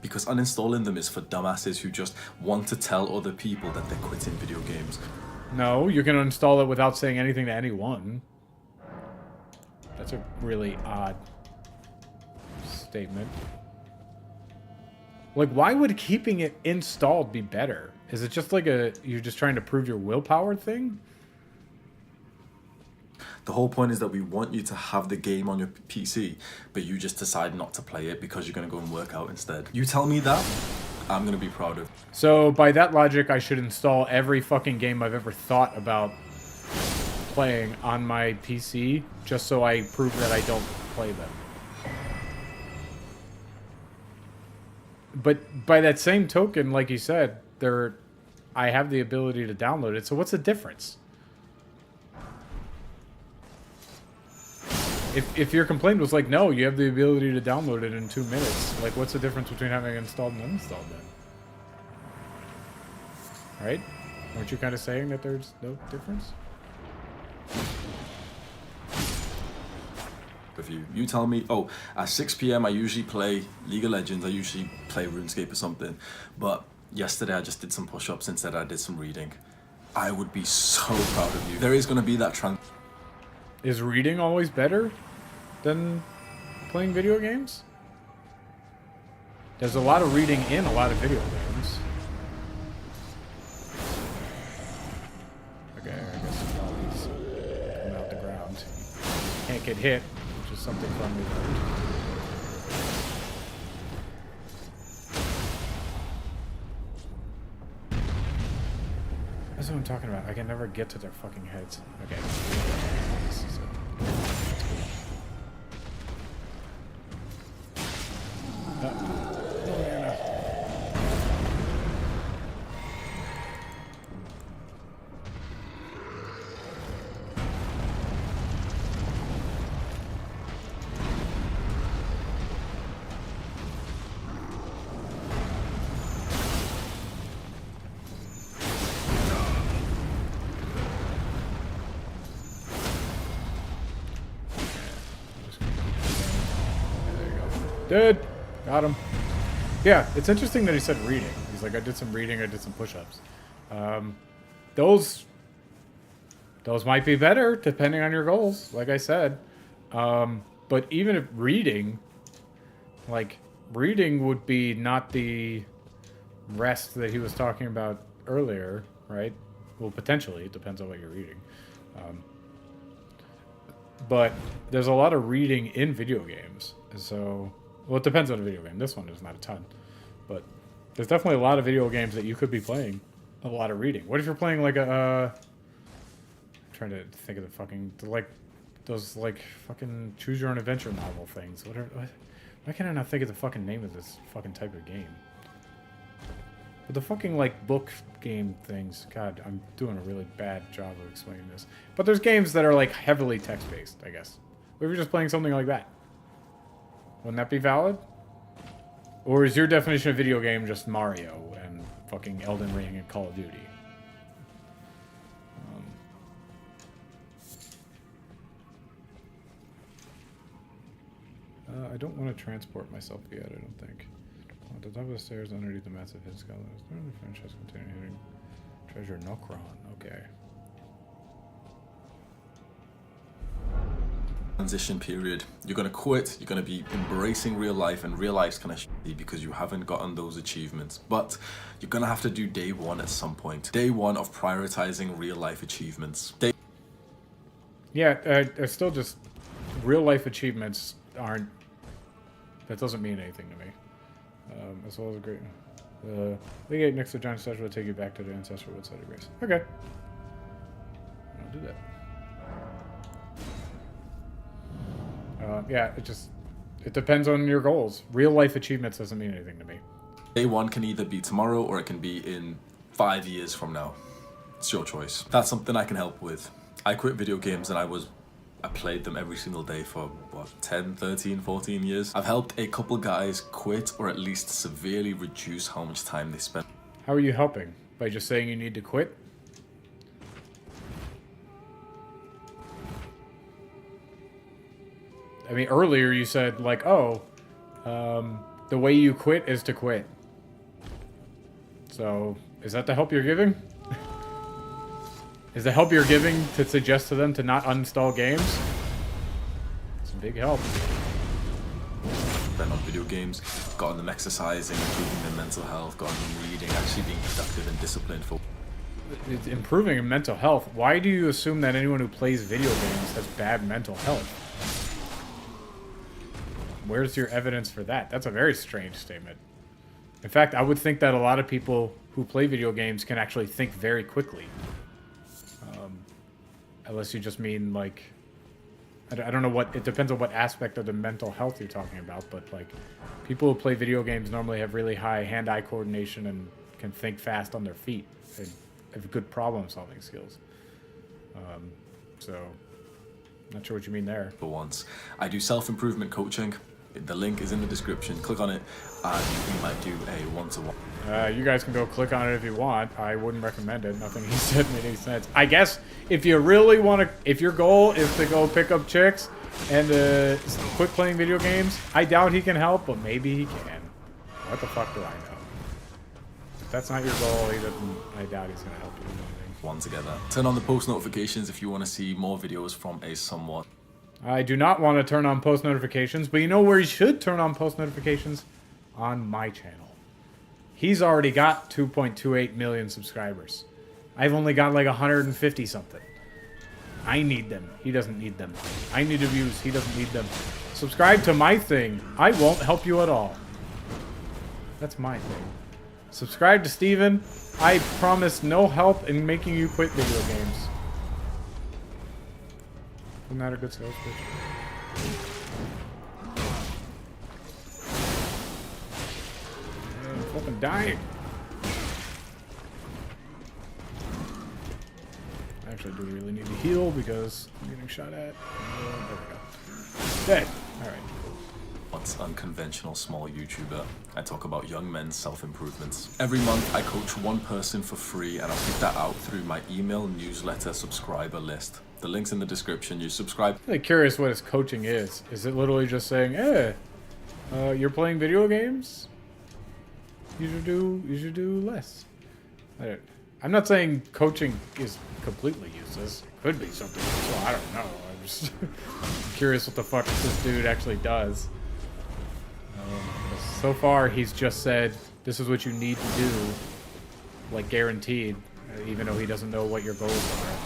Because uninstalling them is for dumbasses who just want to tell other people that they're quitting video games. No, you can uninstall it without saying anything to anyone. That's a really odd statement. Like, why would keeping it installed be better? Is it just like you're just trying to prove your willpower thing? The whole point is that we want you to have the game on your PC, but you just decide not to play it because you're going to go and work out instead. You tell me that, I'm going to be proud of. So, by that logic, I should install every fucking game I've ever thought about playing on my PC, just so I prove that I don't play them. But by that same token, like you said, I have the ability to download it, so what's the difference? If your complaint was like, no, you have the ability to download it in 2 minutes, like, what's the difference between having it installed and uninstalled then? Right? Weren't you kind of saying that there's no difference? If you tell me, oh, at 6 p.m. I usually play League of Legends, I usually play RuneScape or something, but Yesterday I just did some push-ups, instead I did some reading. I would be so proud of you. There is going to be that Is reading always better than playing video games? There's a lot of reading in a lot of video games. Okay, I guess all these come out the ground. Can't get hit, which is something fun we learned. That's what I'm talking about. I can never get to their fucking heads. Okay. This is it. Dead. Got him. Yeah, it's interesting that he said reading. He's like, I did some reading, I did some push-ups. Those might be better, depending on your goals, like I said. But even if reading, like, reading would be not the rest that he was talking about earlier, right? Well, potentially. It depends on what you're reading. But there's a lot of reading in video games. So... Well, it depends on the video game. This one is not a ton. But there's definitely a lot of video games that you could be playing a lot of reading. What if you're playing like a... I'm trying to think of the fucking... Those, like, fucking choose-your-own-adventure novel things. Why can I not think of the fucking name of this fucking type of game? But the fucking, like, book game things... God, I'm doing a really bad job of explaining this. But there's games that are, like, heavily text-based, I guess. What if you're just playing something like that? Wouldn't that be valid? Or is your definition of video game just Mario and fucking Elden Ring and Call of Duty? I don't want to transport myself yet, I don't think. At the top of the stairs underneath the massive hit skeleton. The French has contained hidden treasure Nokron. Okay. transition period. You're going to quit, you're going to be embracing real life, and real life's kind of shitty because you haven't gotten those achievements. But you're going to have to do day one at some point. Day one of prioritizing real life achievements. Yeah, I still just... Real life achievements aren't... That doesn't mean anything to me. As well as a great... League 8 next to giant statue will take you back to the ancestral woodside of grace. Okay. I'll do that. Yeah, it depends on your goals. Real life achievements doesn't mean anything to me. Day one can either be tomorrow or it can be in 5 years from now. It's your choice. That's something I can help with. I quit video games and I played them every single day for, what, 10, 13, 14 years. I've helped a couple guys quit or at least severely reduce how much time they spend. How are you helping? By just saying you need to quit? I mean, earlier you said, like, oh, the way you quit is to quit. So, is that the help you're giving? Is the help you're giving to suggest to them to not uninstall games? It's a big help. Spent on video games, gotten them exercising, improving their mental health, gotten them reading, actually being productive and disciplined for... It's improving mental health. Why do you assume that anyone who plays video games has bad mental health? Where's your evidence for that? That's a very strange statement. In fact, I would think that a lot of people who play video games can actually think very quickly. Unless you just mean, like... I don't know what... It depends on what aspect of the mental health you're talking about, but, like, people who play video games normally have really high hand-eye coordination and can think fast on their feet. They have good problem-solving skills. So... Not sure what you mean there. For once. I do self-improvement coaching. The link is in the description. Click on it, and we might do a one-to-one. You guys can go click on it if you want. I wouldn't recommend it. Nothing he said made any sense. I guess if you really want to... If your goal is to go pick up chicks and quit playing video games, I doubt he can help, but maybe he can. What the fuck do I know? that's not your goal, he doesn't. I doubt he's gonna help you with anything. One together. Turn on the post notifications if you want to see more videos from a somewhat. I do not want to turn on post notifications, but you know where you should turn on post notifications? On my channel. He's already got 2.28 million subscribers. I've only got like 150 something. I need them. He doesn't need them. I need the views. He doesn't need them. Subscribe to my thing. I won't help you at all. That's my thing. Subscribe to Steven. I promise no help in making you quit video games. Isn't that a good sales pitch? I'm fucking dying. I actually do really need to heal because I'm getting shot at. There we go. Dead. Alright. What's unconventional small YouTuber? I talk about young men's self-improvements. Every month I coach one person for free and I'll give that out through my email newsletter subscriber list. The link's in the description. You subscribe. I'm really curious what his coaching is. Is it literally just saying, hey, you're playing video games? You should do less. I'm not saying coaching is completely useless. It could be something useful. I don't know. I'm just curious what the fuck this dude actually does. So far, he's just said, this is what you need to do. Like, guaranteed. Even though he doesn't know what your goals are.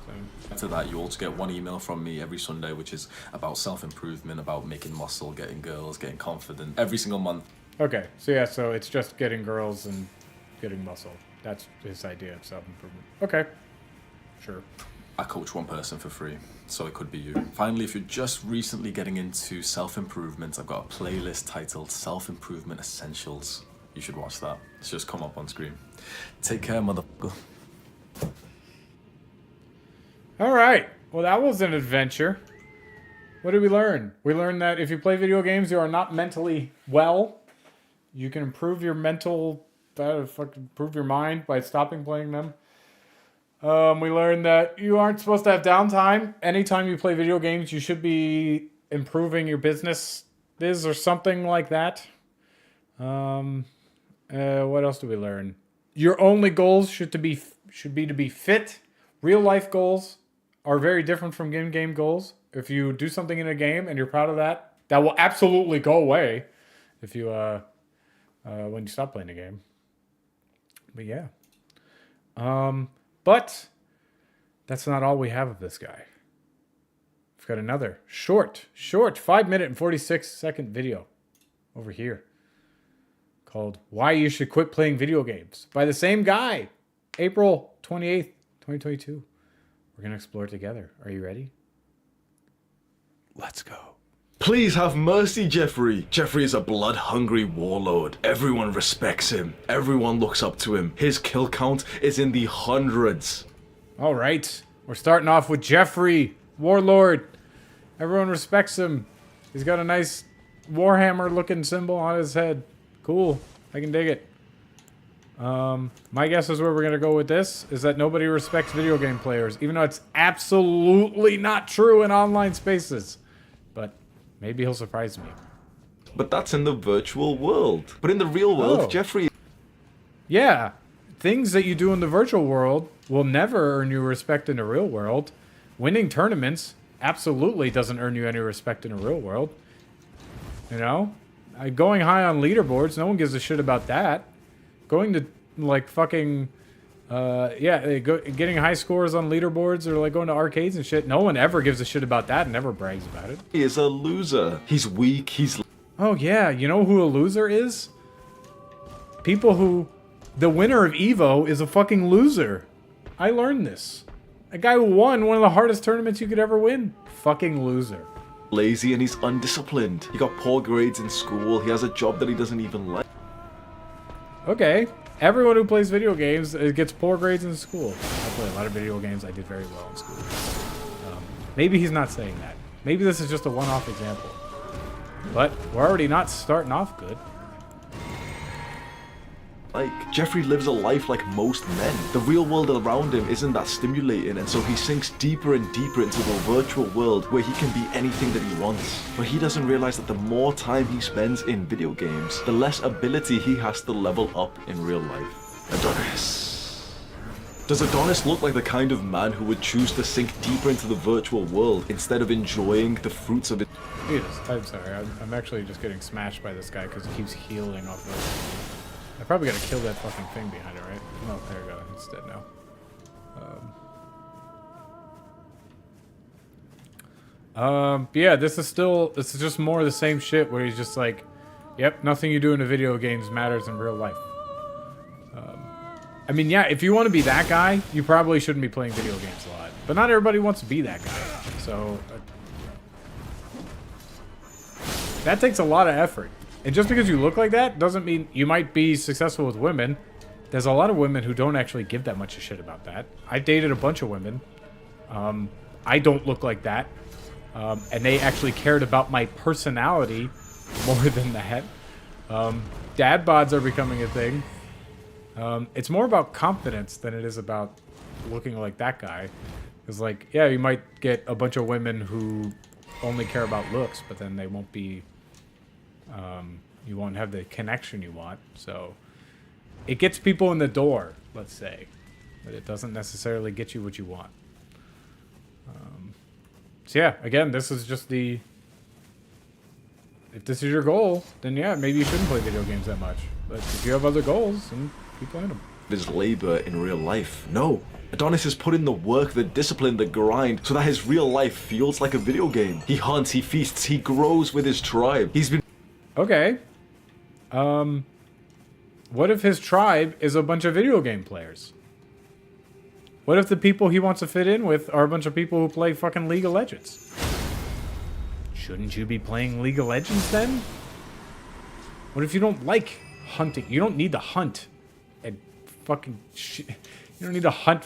So. After that, you also get one email from me every Sunday, which is about self-improvement, about making muscle, getting girls, getting confident. Every single month. Okay, so yeah, so it's just getting girls and getting muscle. That's his idea of self-improvement. Okay, sure. I coach one person for free, so it could be you. Finally, if you're just recently getting into self-improvement, I've got a playlist titled Self-Improvement Essentials. You should watch that. It's just come up on screen. Take care, motherfucker. All right, well that was an adventure. What did we learn? We learned that if you play video games, you are not mentally well. You can improve your mental, improve your mind by stopping playing them. We learned that you aren't supposed to have downtime. Anytime you play video games, you should be improving your business or something like that. What else did we learn? Your only goals should be to be fit. Real life goals are very different from in-game goals. If you do something in a game and you're proud of that, that will absolutely go away if you when you stop playing the game. But yeah. But that's not all we have of this guy. We've got another short 5-minute and 46-second video over here called Why You Should Quit Playing Video Games by the same guy. April 28th, 2022. We're going to explore it together. Are you ready? Let's go. Please have mercy, Jeffrey. Jeffrey is a blood-hungry warlord. Everyone respects him. Everyone looks up to him. His kill count is in the hundreds. All right. We're starting off with Jeffrey, warlord. Everyone respects him. He's got a nice Warhammer-looking symbol on his head. Cool. I can dig it. My guess is where we're going to go with this is that nobody respects video game players, even though it's absolutely not true in online spaces. But maybe he'll surprise me. But that's in the virtual world. But in the real world, Jeffrey... Yeah. Things that you do in the virtual world will never earn you respect in the real world. Winning tournaments absolutely doesn't earn you any respect in the real world. You know? Going high on leaderboards, no one gives a shit about that. Going to, like, fucking... getting high scores on leaderboards or like going to arcades and shit. No one ever gives a shit about that and never brags about it. He is a loser. He's weak. He's... Oh yeah, you know who a loser is? People who... The winner of EVO is a fucking loser. I learned this. A guy who won one of the hardest tournaments you could ever win. Fucking loser. Lazy and he's undisciplined. He got poor grades in school. He has a job that he doesn't even like. Okay. Everyone who plays video games gets poor grades in school. I play a lot of video games. I did very well in school. Maybe he's not saying that. Maybe this is just a one-off example. But we're already not starting off good. like. Jeffrey lives a life like most men. The real world around him isn't that stimulating, and so he sinks deeper and deeper into the virtual world where he can be anything that he wants. But he doesn't realize that the more time he spends in video games, the less ability he has to level up in real life. Adonis. Does Adonis look like the kind of man who would choose to sink deeper into the virtual world instead of enjoying the fruits of it? Jesus, I'm sorry. I'm actually just getting smashed by this guy because he keeps healing off of... I probably gotta kill that fucking thing behind it, right? No, there we go. It's dead now. But yeah, this is just more of the same shit where he's just like, yep, nothing you do in the video games matters in real life. I mean, yeah, if you want to be that guy, you probably shouldn't be playing video games a lot. But not everybody wants to be that guy. So, that takes a lot of effort. And just because you look like that doesn't mean you might be successful with women. There's a lot of women who don't actually give that much a shit about that. I dated a bunch of women. I don't look like that. And they actually cared about my personality more than that. Dad bods are becoming a thing. It's more about confidence than it is about looking like that guy. Because, like, yeah, you might get a bunch of women who only care about looks, but then they won't be... you won't have the connection you want. So, it gets people in the door, let's say. But it doesn't necessarily get you what you want. So, yeah, again, this is just the... If this is your goal, then yeah, maybe you shouldn't play video games that much. But if you have other goals, then keep playing them. His labor in real life. No. Adonis has put in the work, the discipline, the grind, so that his real life feels like a video game. He hunts, he feasts, he grows with his tribe. He's been... Okay. What if his tribe is a bunch of video game players? What if the people he wants to fit in with are a bunch of people who play fucking League of Legends? Shouldn't you be playing League of Legends then? What if you don't like hunting? You don't need to hunt and fucking shit. You don't need to hunt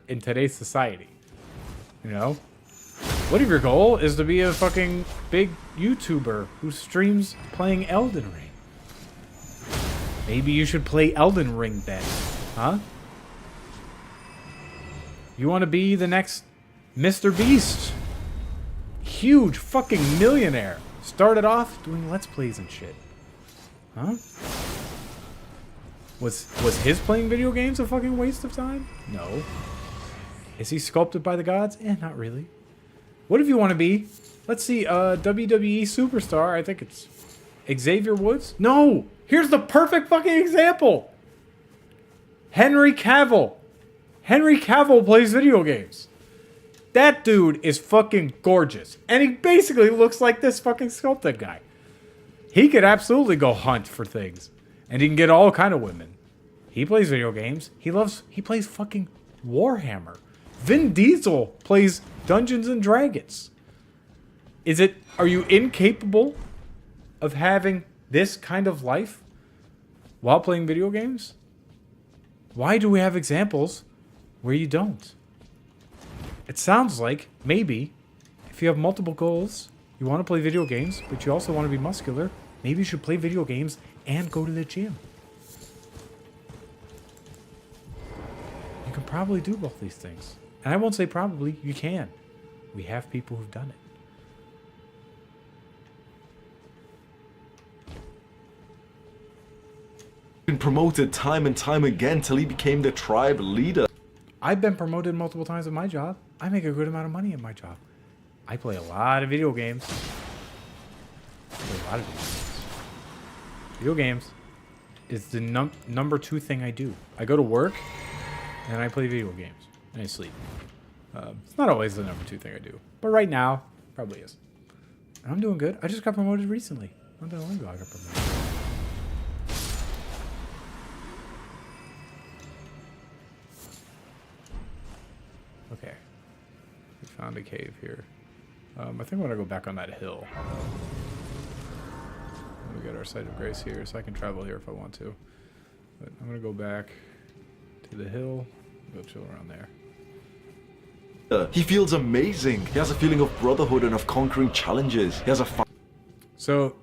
in today's society. You know? What if your goal is to be a fucking big YouTuber who streams playing Elden Ring? Maybe you should play Elden Ring then. Huh? You want to be the next Mr. Beast? Huge fucking millionaire. Started off doing Let's Plays and shit. Huh? Was his playing video games a fucking waste of time? No. Is he sculpted by the gods? Not really. What if you want to be? Let's see, WWE superstar. I think it's Xavier Woods. No! Here's the perfect fucking example! Henry Cavill. Henry Cavill plays video games. That dude is fucking gorgeous. And he basically looks like this fucking sculpted guy. He could absolutely go hunt for things. And he can get all kind of women. He plays video games. He plays fucking Warhammer. Vin Diesel plays Dungeons and Dragons. Are you incapable of having this kind of life while playing video games? Why do we have examples where you don't? It sounds like, maybe, if you have multiple goals, you want to play video games, but you also want to be muscular, maybe you should play video games and go to the gym. You can probably do both these things. And I won't say probably, you can. We have people who've done it. Been promoted time and time again till he became the tribe leader. I've been promoted multiple times at my job. I make a good amount of money at my job. I play a lot of video games. Video games is the number 2 thing I do. I go to work and I play video games and I sleep. It's not always the number 2 thing I do, but right now probably is. And I'm doing good. I just got promoted recently. Not that long ago I got promoted. Okay. We found a cave here. I think I'm gonna go back on that hill. We got our site of grace here, so I can travel here if I want to. But I'm gonna go back to the hill, go chill around there. He feels amazing. He has a feeling of brotherhood and of conquering challenges. He has a So,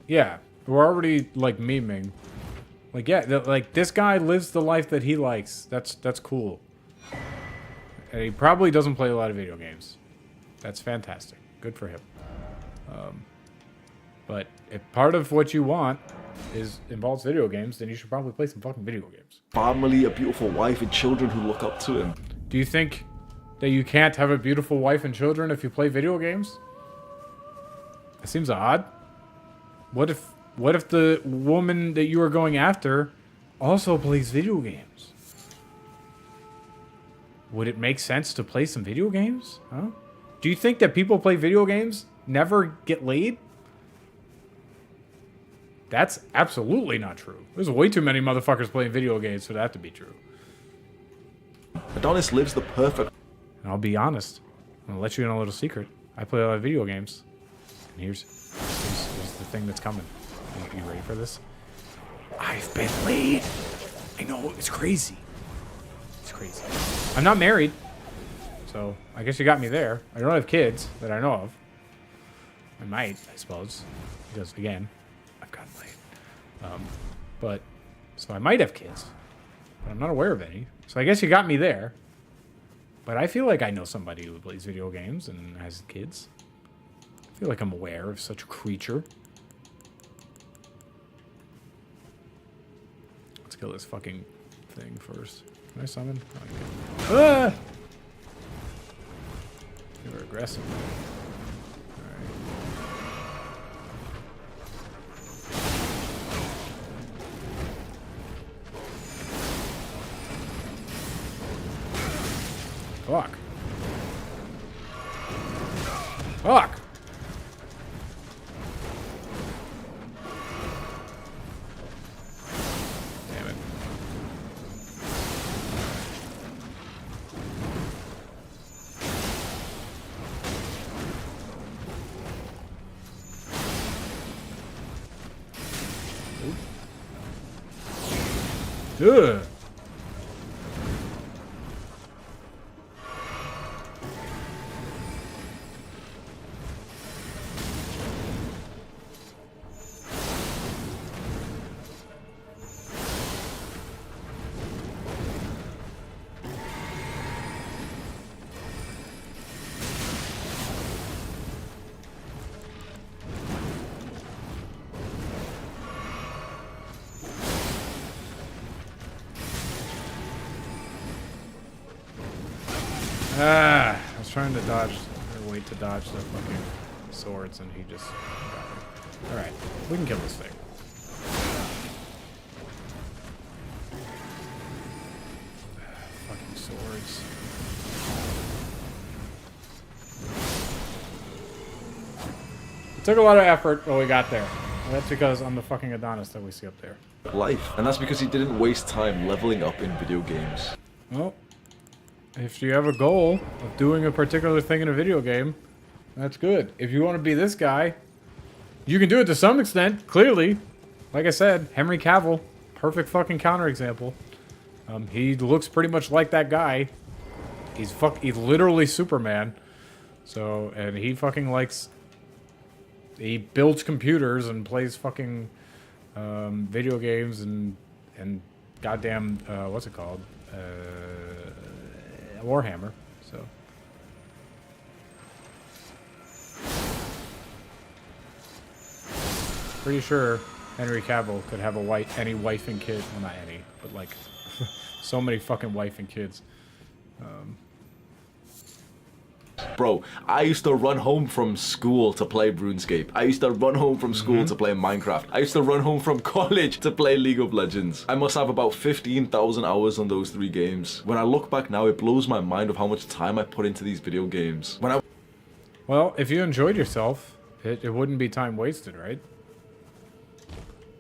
yeah, we're already, like, memeing. Like, yeah, like, this guy lives the life that he likes. That's cool. And he probably doesn't play a lot of video games. That's fantastic. Good for him. But if part of what you want involves video games, then you should probably play some fucking video games. Family, a beautiful wife, and children who look up to him. Do you think that you can't have a beautiful wife and children if you play video games? That seems odd. What if the woman that you are going after also plays video games? Would it make sense to play some video games? Huh? Do you think that people play video games never get laid? That's absolutely not true. There's way too many motherfuckers playing video games for that to be true. Adonis lives the perfect... And I'll be honest. I'm gonna let you in a little secret. I play a lot of video games. And here's the thing that's coming. You ready for this? I've been laid. I know, it's crazy. It's crazy. I'm not married. So, I guess you got me there. I don't have kids that I know of. I might, I suppose. Because, again, I've gotten laid. But, so I might have kids. But I'm not aware of any. So I guess you got me there. But I feel like I know somebody who plays video games and has kids. I feel like I'm aware of such a creature. Let's kill this fucking thing first. Can I summon? Oh, I can. Ah! You were aggressive. Alright. Fuck. Fuck! Damn it. Ugh. I was trying to dodge, or wait to dodge the fucking swords, and he just got me. Alright, we can kill this thing. Fucking swords. It took a lot of effort, but we got there. And that's because I'm the fucking Adonis that we see up there. life. And that's because he didn't waste time leveling up in video games. Well, if you have a goal of doing a particular thing in a video game, that's good. If you want to be this guy, you can do it to some extent, clearly. Like I said, Henry Cavill, perfect fucking counterexample. He looks pretty much like that guy. He's literally Superman. So, and he fucking likes... He builds computers and plays fucking video games and goddamn, what's it called? Warhammer, so. Pretty sure Henry Cavill could have any wife and kid. Well, not any, but like so many fucking wife and kids. Bro, I used to run home from school to play RuneScape. I used to run home from school to play Minecraft. I used to run home from college to play League of Legends. I must have about 15,000 hours on those 3 games. When I look back now, it blows my mind of how much time I put into these video games. Well, if you enjoyed yourself, it wouldn't be time wasted, right?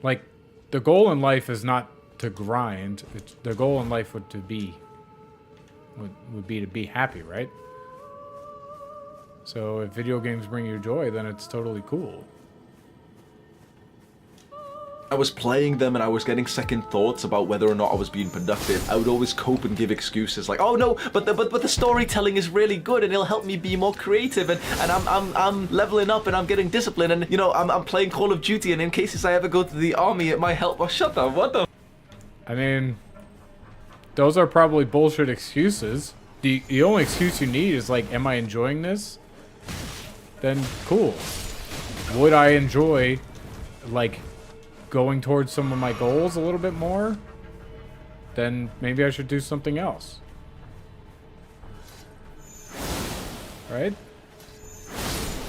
Like, the goal in life is not to grind. The goal in life would be to be happy, right? So if video games bring you joy, then it's totally cool. I was playing them and I was getting second thoughts about whether or not I was being productive. I would always cope and give excuses like, oh no, but the storytelling is really good and it'll help me be more creative and I'm leveling up and I'm getting disciplined and you know I'm playing Call of Duty and in cases I ever go to the army it might help. Oh, shut up, what the? I mean, those are probably bullshit excuses. The only excuse you need is like, am I enjoying this? Then cool. Would I enjoy, like, going towards some of my goals a little bit more? Then maybe I should do something else. Right?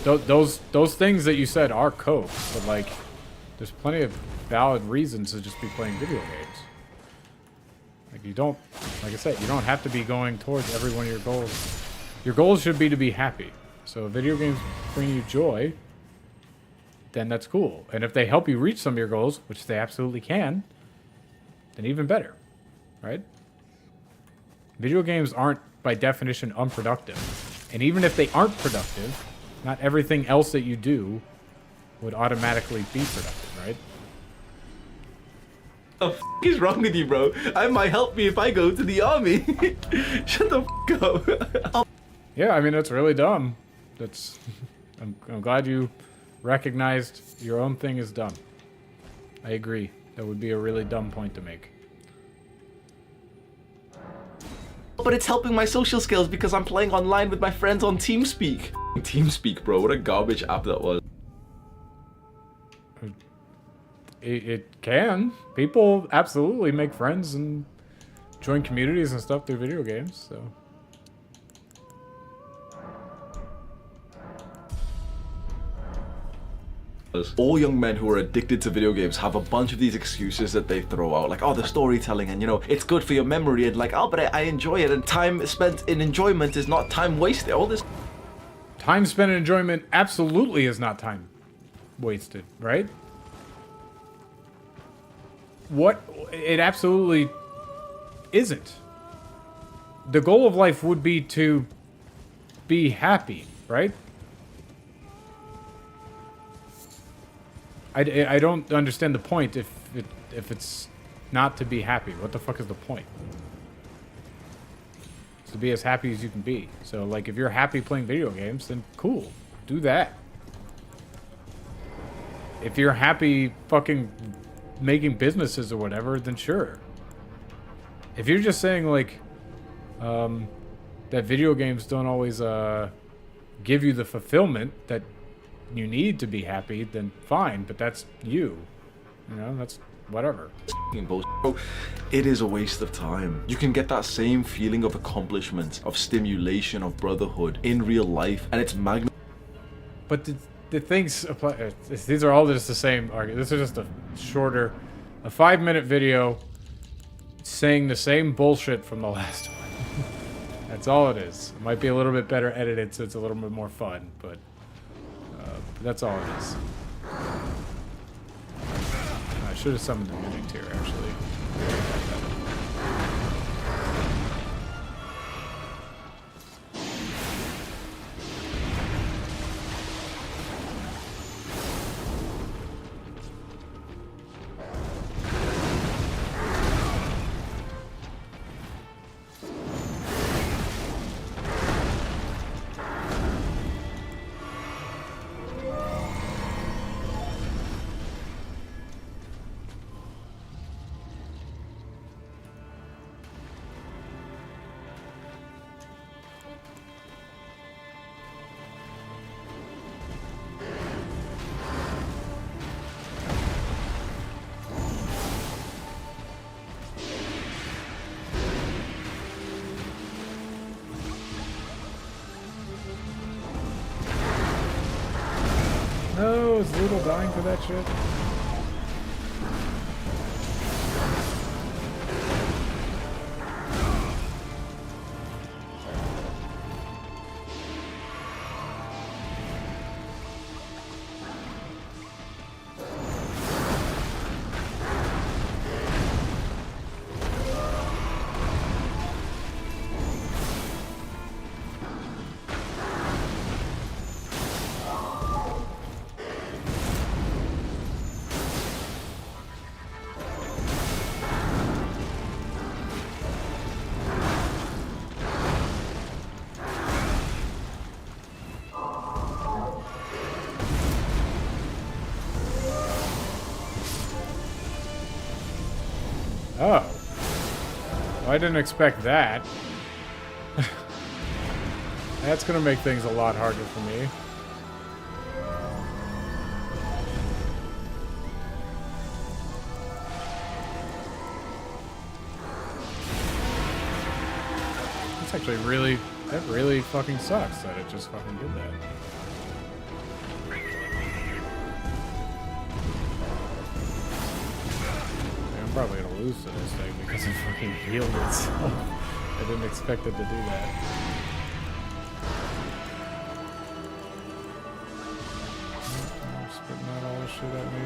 Those things that you said are cope, but like, there's plenty of valid reasons to just be playing video games. Like you don't, like I said, you don't have to be going towards every one of your goals. Your goals should be to be happy. So if video games bring you joy, then that's cool. And if they help you reach some of your goals, which they absolutely can, then even better, right? Video games aren't, by definition, unproductive. And even if they aren't productive, not everything else that you do would automatically be productive, right? What the f is wrong with you, bro? I might help me if I go to the army. Shut the f up. Yeah, I mean, that's really dumb. That's... I'm glad you recognized your own thing is dumb. I agree. That would be a really dumb point to make. But it's helping my social skills because I'm playing online with my friends on TeamSpeak. TeamSpeak, bro. What a garbage app that was. It can. People absolutely make friends and join communities and stuff through video games, so... All young men who are addicted to video games have a bunch of these excuses that they throw out, like, oh, the storytelling, and you know, it's good for your memory, and like, oh, but I enjoy it, and time spent in enjoyment is not time wasted. All this Time spent in enjoyment absolutely is not time wasted, right? What? It absolutely isn't. The goal of life would be to be happy, right? I don't understand the point if it's not to be happy. What the fuck is the point? It's to be as happy as you can be. So, like, if you're happy playing video games, then cool. Do that. If you're happy fucking making businesses or whatever, then sure. If you're just saying, like, that video games don't always give you the fulfillment that you need to be happy, then fine, but that's you. You know, that's whatever. It is a waste of time. You can get that same feeling of accomplishment, of stimulation, of brotherhood in real life, and it's magnificent. But the things apply. These are all just the same argument. This is just a shorter, a 5-minute video saying the same bullshit from the last one. That's all it is. It might be a little bit better edited, so it's a little bit more fun, but that's all it is. I should have summoned the music tier, actually. No, is Loodle dying for that shit? Oh. Well, I didn't expect that. That's gonna make things a lot harder for me. That's actually really... That really fucking sucks that it just fucking did that. I'm probably gonna lose to this thing because it fucking healed itself. I didn't expect it to do that. Spitting out all this shit at me.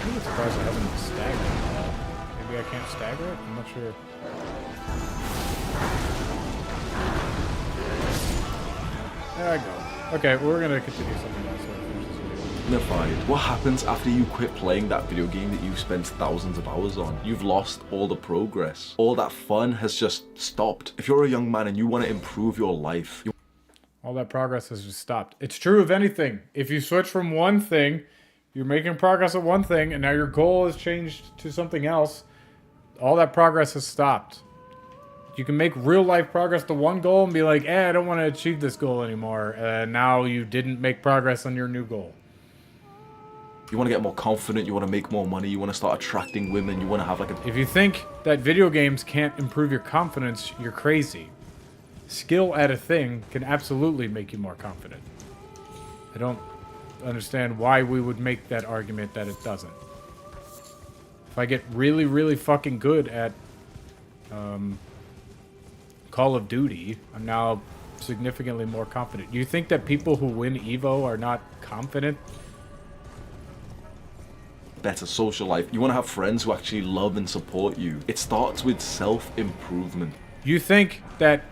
I'm surprised I haven't staggered at all. Maybe I can't stagger it? I'm not sure. There I go. Okay, we're gonna continue something else. Unified. What happens after you quit playing that video game that you spent thousands of hours on? You've lost all the progress. All that fun has just stopped. If you're a young man and you want to improve your life, all that progress has just stopped. It's true of anything. If you switch from one thing, you're making progress at one thing, and now your goal has changed to something else, all that progress has stopped. You can make real life progress to one goal and be like, I don't want to achieve this goal anymore. Now you didn't make progress on your new goal. you want to get more confident, you want to make more money, you want to start attracting women, you want to have like a... If you think that video games can't improve your confidence, you're crazy. Skill at a thing can absolutely make you more confident. I don't understand why we would make that argument that it doesn't. If I get really, really fucking good at Call of Duty, I'm now significantly more confident. Do you think that people who win Evo are not confident? Better social life. You want to have friends who actually love and support you. It starts with self-improvement. You think that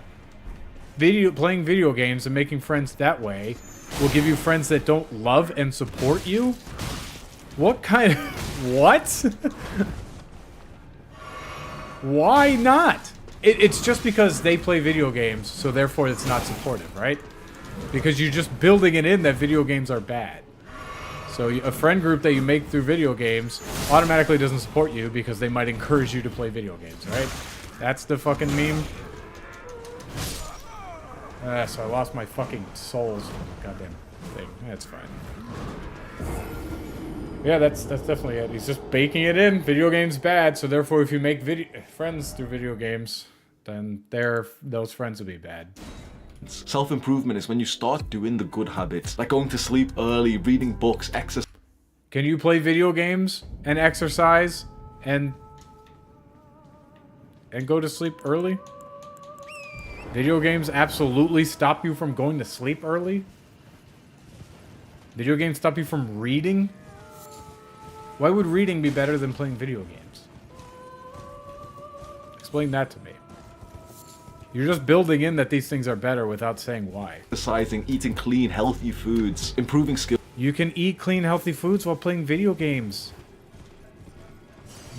playing video games and making friends that way will give you friends that don't love and support you? What kind of... What? Why not? It's just because they play video games, so therefore it's not supportive, right? Because you're just building it in that video games are bad. So a friend group that you make through video games automatically doesn't support you because they might encourage you to play video games, right? That's the fucking meme. So I lost my fucking souls from the goddamn thing. That's fine. Yeah, that's definitely it. He's just baking it in. Video games bad, so therefore if you make friends through video games, then those friends will be bad. Self-improvement is when you start doing the good habits, like going to sleep early, reading books, exercise. Can you play video games and exercise and go to sleep early? Video games absolutely stop you from going to sleep early? Video games stop you from reading? Why would reading be better than playing video games? Explain that to me. You're just building in that these things are better without saying why. Exercising, eating clean, healthy foods, improving skills. You can eat clean, healthy foods while playing video games.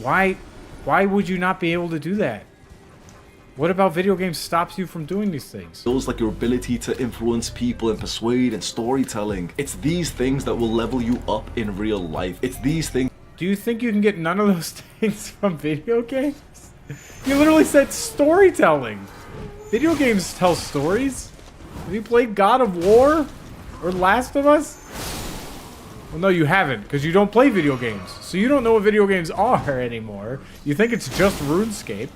Why would you not be able to do that? What about video games stops you from doing these things? Those like your ability to influence people and persuade and storytelling. It's these things that will level you up in real life. It's these things. Do you think you can get none of those things from video games? You literally said storytelling. Video games tell stories. Have you played God of War? Or Last of Us? Well, no, you haven't, because you don't play video games. So you don't know what video games are anymore. You think it's just RuneScape.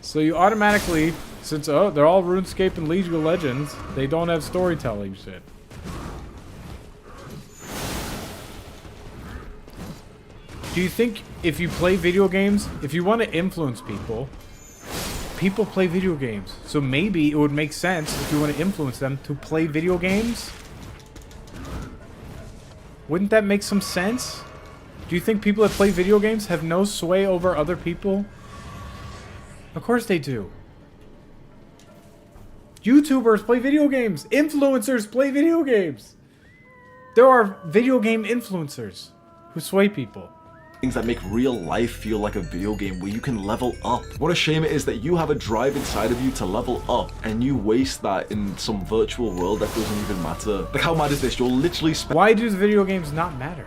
So you automatically, since they're all RuneScape and League of Legends, they don't have storytelling shit. Do you think if you play video games, if you want to influence people, people play video games. So maybe it would make sense if you want to influence them to play video games? Wouldn't that make some sense? Do you think people that play video games have no sway over other people? Of course they do. YouTubers play video games. Influencers play video games. There are video game influencers who sway people. things that make real life feel like a video game where you can level up. What a shame it is that you have a drive inside of you to level up and you waste that in some virtual world that doesn't even matter. Like, how mad is this? You'll literally spend— Why do video games not matter?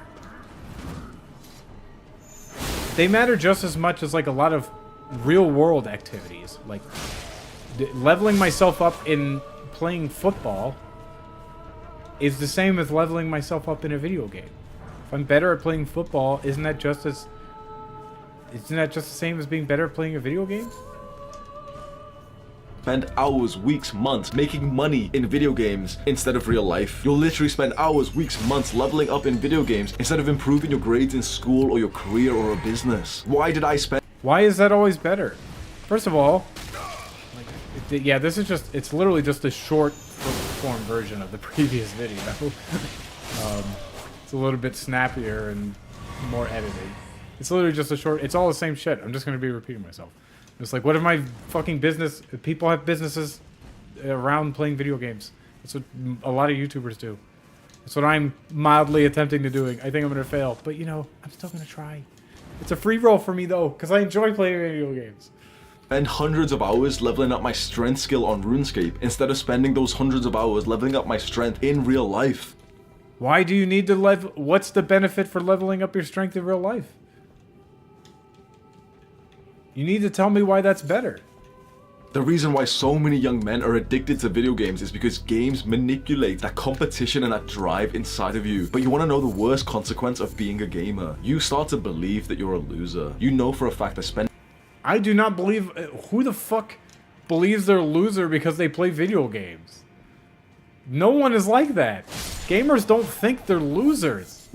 They matter just as much as like a lot of real world activities. Like leveling myself up in playing football is the same as leveling myself up in a video game. If I'm better at playing football, isn't that just the same as being better at playing a video game? Spend hours, weeks, months making money in video games instead of real life. You'll literally spend hours, weeks, months leveling up in video games instead of improving your grades in school or your career or a business. Why did I spend— Why is that always better? First of all, like, yeah, this is just, it's literally just a short form version of the previous video. It's a little bit snappier and more edited. It's literally just a short, it's all the same shit. I'm just going to be repeating myself. It's like, what if my fucking business, people have businesses around playing video games. That's what a lot of YouTubers do. That's what I'm mildly attempting to doing. I think I'm going to fail, but you know, I'm still going to try. It's a free roll for me though, because I enjoy playing video games. Spend hundreds of hours leveling up my strength skill on RuneScape instead of spending those hundreds of hours leveling up my strength in real life. Why do you need to level? What's the benefit for leveling up your strength in real life? You need to tell me why that's better. The reason why so many young men are addicted to video games is because games manipulate that competition and that drive inside of you. But you want to know the worst consequence of being a gamer? You start to believe that you're a loser. You know for a fact that I do not believe... Who the fuck believes they're a loser because they play video games? No one is like that. Gamers don't think they're losers.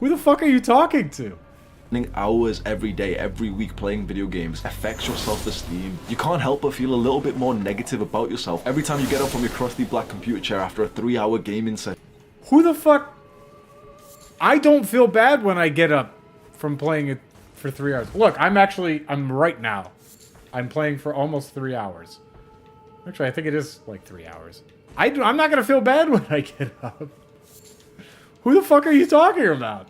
Who the fuck are you talking to? Spending hours every day, every week playing video games affects your self-esteem. You can't help but feel a little bit more negative about yourself every time you get up from your crusty black computer chair after a 3-hour gaming session. Who the fuck? I don't feel bad when I get up from playing it for 3 hours. Look, I'm right now. I'm playing for almost 3 hours. Actually, I think it is like 3 hours. I'm not gonna feel bad when I get up. Who the fuck are you talking about?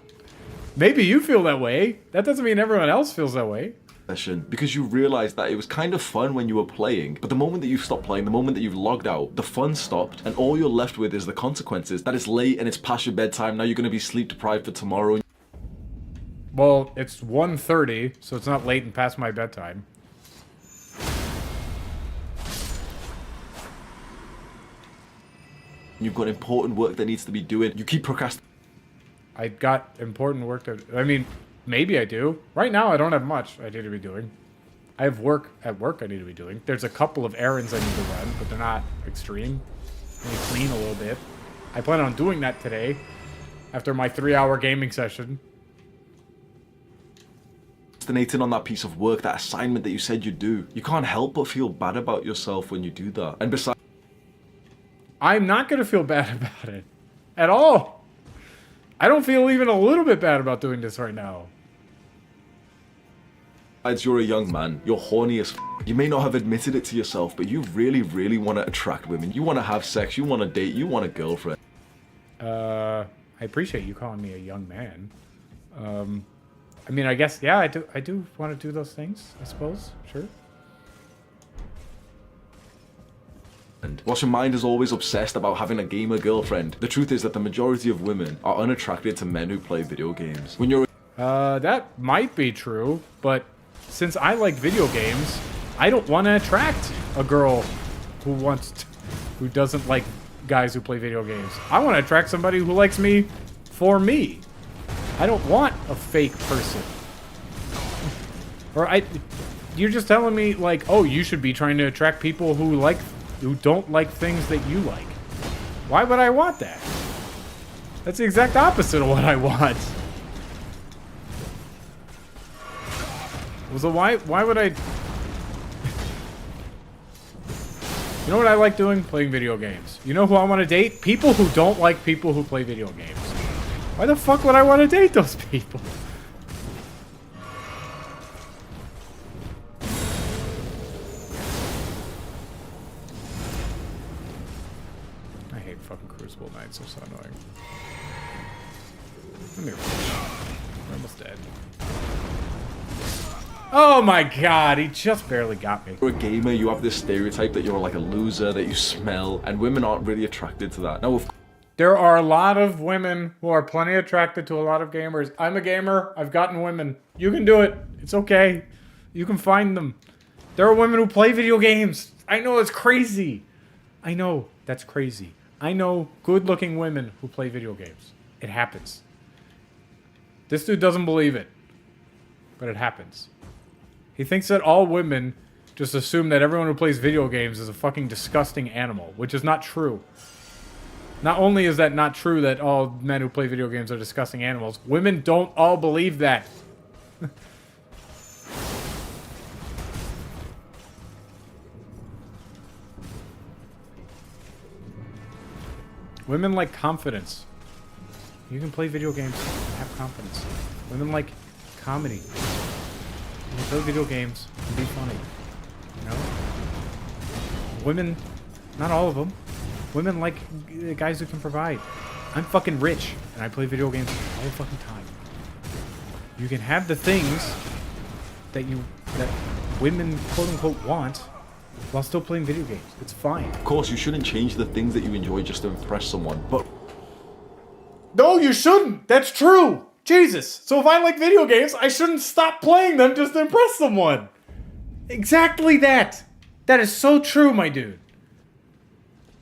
Maybe you feel that way. That doesn't mean everyone else feels that way. Because you realized that it was kind of fun when you were playing, but the moment that you stopped playing, the moment that you've logged out, the fun stopped, and all you're left with is the consequences. That it's late and it's past your bedtime, now you're going to be sleep deprived for tomorrow. Well, it's 1:30, so it's not late and past my bedtime. You've got important work that needs to be doing. You keep procrastinating. I got important work to... I mean, maybe I do. Right now, I don't have much I need to be doing. I have work at work I need to be doing. There's a couple of errands I need to run, but they're not extreme. I need to clean a little bit. I plan on doing that today, after my 3-hour gaming session. On that piece of work, that assignment that you said you'd do. You can't help but feel bad about yourself when you do that. And besides... I'm not going to feel bad about it. At all. I don't feel even a little bit bad about doing this right now. Besides, you're a young man. You're horny as f***. You may not have admitted it to yourself, but you really, really want to attract women. You want to have sex. You want to date. You want a girlfriend. I appreciate you calling me a young man. I mean, I guess, yeah, I do want to do those things, I suppose. Sure. And whilst your mind is always obsessed about having a gamer girlfriend, the truth is that the majority of women are unattracted to men who play video games. When you're... that might be true, but since I like video games, I don't want to attract a girl who doesn't like guys who play video games. I want to attract somebody who likes me for me. I don't want a fake person. Or you're just telling me, like, oh, you should be trying to attract people who don't like things that you like. Why would I want that? That's the exact opposite of what I want. So why would I... You know what I like doing? Playing video games. You know who I want to date? People who don't like people who play video games. Why the fuck would I want to date those people? I hate fucking Crucible Knights, they're so annoying. Come here. We're almost dead. Oh my god, he just barely got me. You're a gamer, you have this stereotype that you're like a loser, that you smell, and women aren't really attracted to that. Now, of There are a lot of women who are plenty attracted to a lot of gamers. I'm a gamer. I've gotten women. You can do it. It's okay. You can find them. There are women who play video games. I know it's crazy. I know that's crazy. I know good-looking women who play video games. It happens. This dude doesn't believe it, but it happens. He thinks that all women just assume that everyone who plays video games is a fucking disgusting animal, which is not true. Not only is that not true that all men who play video games are disgusting animals, women don't all believe that. Women like confidence. You can play video games and have confidence. Women like comedy. You can play video games and be funny. You know? Women, not all of them. Women like guys who can provide. I'm fucking rich, and I play video games all the fucking time. You can have the things that women quote unquote want while still playing video games. It's fine. Of course, you shouldn't change the things that you enjoy just to impress someone, but No, you shouldn't. That's true. Jesus. So if I like video games, I shouldn't stop playing them just to impress someone. Exactly that. That is so true, my dude.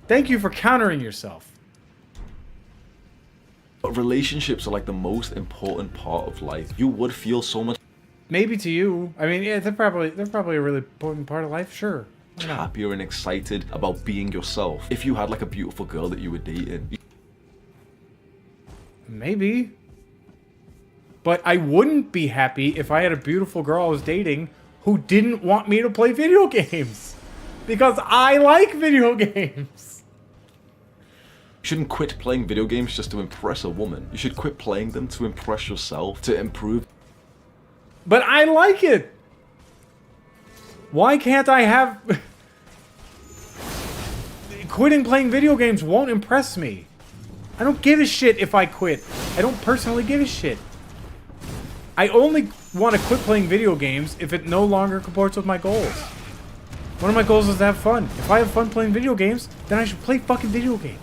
Thank you for countering yourself. relationships are like the most important part of life. You would feel so much Maybe to you. I mean, yeah, they're probably a really important part of life, sure. Why not? happier and excited about being yourself if you had like a beautiful girl that you were dating. Maybe. But I wouldn't be happy if I had a beautiful girl I was dating who didn't want me to play video games. Because I like video games. You shouldn't quit playing video games just to impress a woman. You should quit playing them to impress yourself, to improve. But I like it. Why can't I have... Quitting playing video games won't impress me. I don't give a shit if I quit. I don't personally give a shit. I only want to quit playing video games if it no longer comports with my goals. One of my goals is to have fun. If I have fun playing video games, then I should play fucking video games.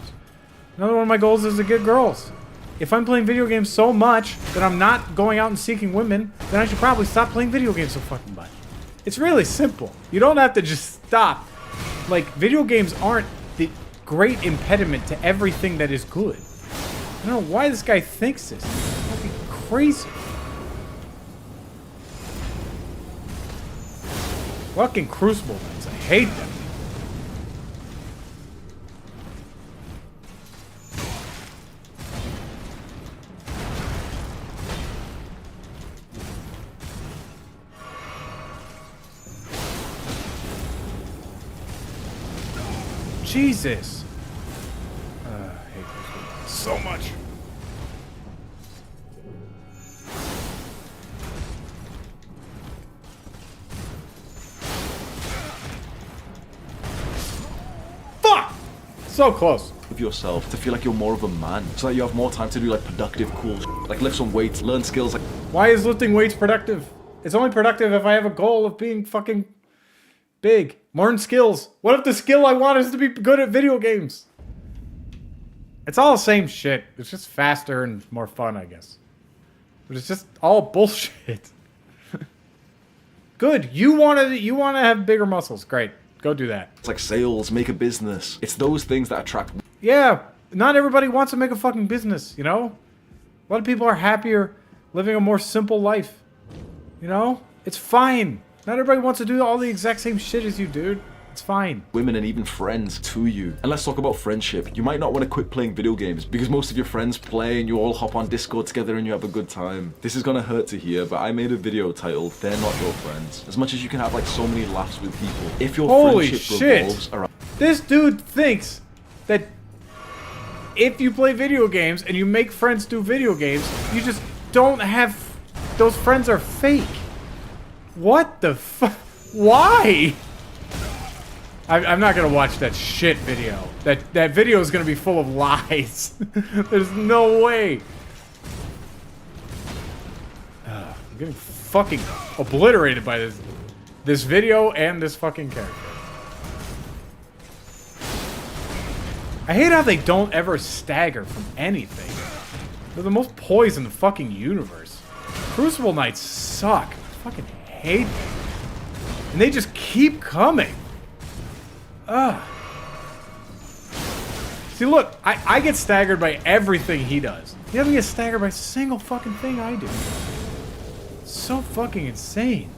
Another one of my goals is to get girls. If I'm playing video games so much that I'm not going out and seeking women, then I should probably stop playing video games so fucking much. It's really simple. You don't have to just stop. Like, video games aren't the great impediment to everything that is good. I don't know why this guy thinks this. It's fucking crazy. Fucking Crucible Knights. I hate them. Jesus. I hate this so much. Fuck! So close. Of yourself, to feel like you're more of a man, so that you have more time to do like productive cool like lift some weights, learn skills like Why is lifting weights productive? It's only productive if I have a goal of being fucking big. Learn skills. What if the skill I want is to be good at video games? It's all the same shit. It's just faster and more fun, I guess. But it's just all bullshit. Good. You wanna have bigger muscles. Great. Go do that. it's like sales, make a business. It's those things that attract. Yeah. Not everybody wants to make a fucking business, you know? A lot of people are happier living a more simple life. You know? It's fine. Not everybody wants to do all the exact same shit as you, dude. It's fine. Women and even friends to you. And let's talk about friendship. You might not want to quit playing video games because most of your friends play and you all hop on Discord together and you have a good time. This is gonna hurt to hear, but I made a video titled "They're Not Your Friends." As much as you can have like so many laughs with people, if your Holy friendship shit. revolves around This dude thinks that if you play video games and you make friends do video games, you just don't have... Those friends are fake. What the fuck? Why? I'm not gonna watch that shit video. That video is gonna be full of lies. There's no way. I'm getting fucking obliterated by this video and this fucking character. I hate how they don't ever stagger from anything. They're the most poised in the fucking universe. Crucible Knights suck. I fucking hate them. And they just keep coming. Ugh. See, look, I get staggered by everything he does. He doesn't get staggered by a single fucking thing I do. It's so fucking insane.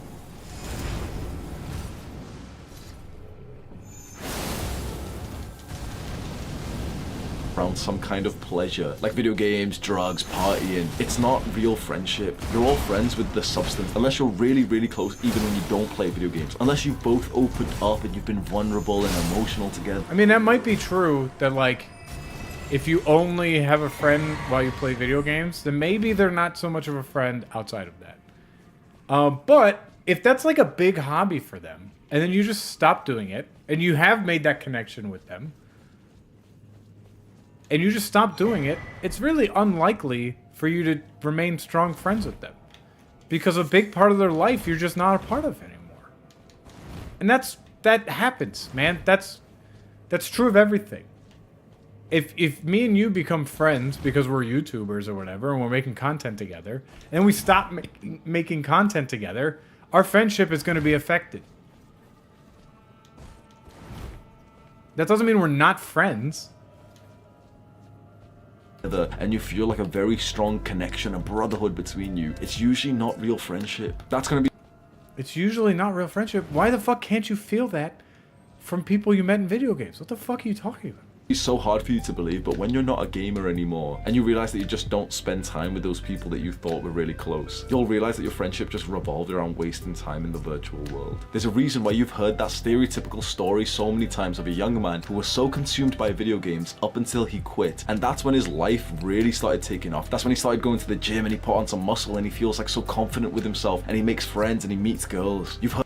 Around some kind of pleasure, like video games, drugs, partying. It's not real friendship. You're all friends with the substance, unless you're really, really close, even when you don't play video games. Unless you've both opened up and you've been vulnerable and emotional together. I mean, that might be true that, like, if you only have a friend while you play video games, then maybe they're not so much of a friend outside of that. But if that's like a big hobby for them, and then you just stop doing it, and you have made that connection with them, and you just stop doing it, it's really unlikely for you to remain strong friends with them. Because a big part of their life you're just not a part of anymore. And that happens, man. That's true of everything. If me and you become friends because we're YouTubers or whatever, and we're making content together, and we stop making content together, our friendship is going to be affected. That doesn't mean we're not friends. And you feel like a very strong connection, a brotherhood between you. It's usually not real friendship. That's gonna be... It's usually not real friendship. Why the fuck can't you feel that from people you met in video games? What the fuck are you talking about? It's so hard for you to believe, but when you're not a gamer anymore and you realize that you just don't spend time with those people that you thought were really close, you'll realize that your friendship just revolved around wasting time in the virtual world. There's a reason why you've heard that stereotypical story so many times of a young man who was so consumed by video games up until he quit, and that's when his life really started taking off. That's when he started going to the gym and he put on some muscle and he feels like so confident with himself and he makes friends and he meets girls. You've heard...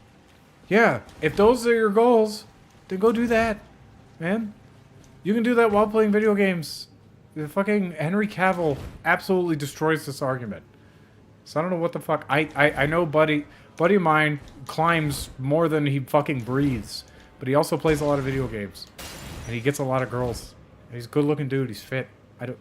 Yeah, if those are your goals, then go do that, man. You can do that while playing video games. The fucking Henry Cavill absolutely destroys this argument. So I don't know what the fuck. I know buddy of mine climbs more than he fucking breathes. But he also plays a lot of video games. And he gets a lot of girls. And he's a good looking dude. He's fit. I don't,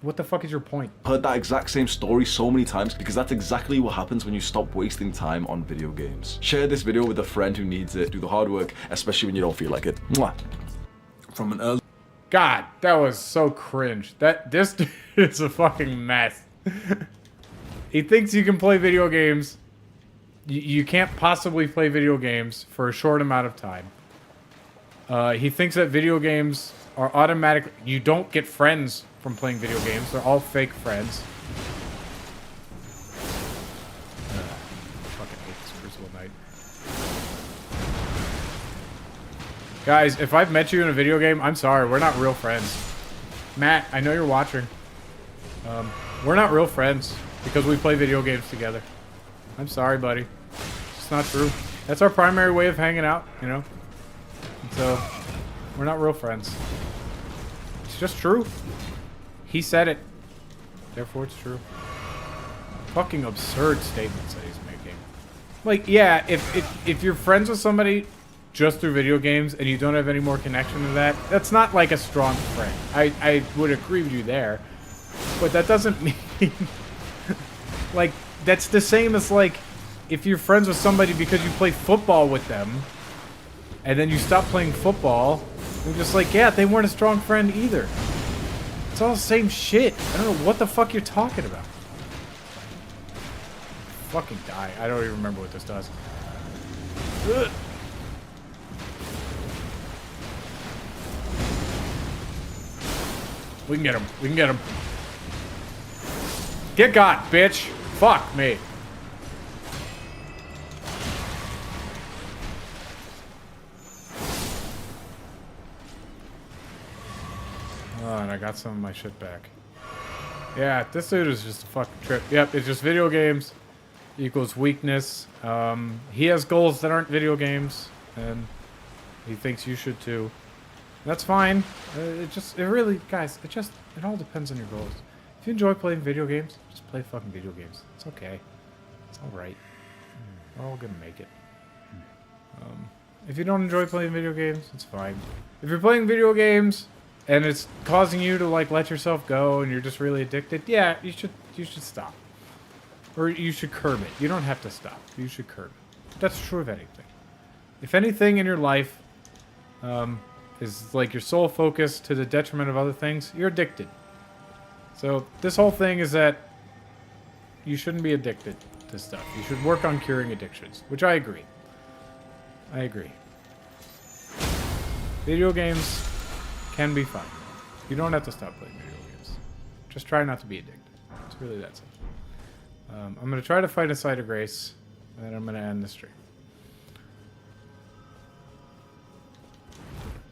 what the fuck is your point? Heard that exact same story so many times because that's exactly what happens when you stop wasting time on video games. Share this video with a friend who needs it. Do the hard work, especially when you don't feel like it. Mwah. From an early... God, that was so cringe. This dude is a fucking mess. He thinks you can play video games. You can't possibly play video games for a short amount of time. He thinks that video games are automatic. You don't get friends from playing video games. They're all fake friends. Fucking hate this Crucible Knight. Guys, if I've met you in a video game, I'm sorry. We're not real friends. Matt, I know you're watching. We're not real friends because we play video games together. I'm sorry, buddy. It's not true. That's our primary way of hanging out, you know? And so, we're not real friends. It's just true. He said it. Therefore, it's true. Fucking absurd statements that he's making. Like, yeah, if you're friends with somebody just through video games and you don't have any more connection to that, that's not like a strong friend. I would agree with you there. But that doesn't mean... like, that's the same as, like, if you're friends with somebody because you play football with them, and then you stop playing football, you're just like, yeah, they weren't a strong friend either. It's all the same shit. I don't know what the fuck you're talking about. Fucking die. I don't even remember what this does. Ugh. We can get him. We can get him. Get got, bitch. Fuck me. Oh, and I got some of my shit back. Yeah, this dude is just a fucking trip. Yep, it's just video games equals weakness. He has goals that aren't video games, and he thinks you should too. That's fine. It really, guys, it all depends on your goals. If you enjoy playing video games, just play fucking video games. It's okay. Alright. We're all gonna make it. If you don't enjoy playing video games, it's fine. If you're playing video games and it's causing you to like let yourself go and you're just really addicted, yeah, you should stop. Or you should curb it. You don't have to stop. You should curb it. That's true of anything. If anything in your life is like your sole focus to the detriment of other things, you're addicted. So this whole thing is that you shouldn't be addicted to stuff. You should work on curing addictions, which I agree. I agree. Video games can be fun. You don't have to stop playing video games. Just try not to be addicted. It's really that simple. I'm going to try to fight a site of grace, and then I'm going to end the stream.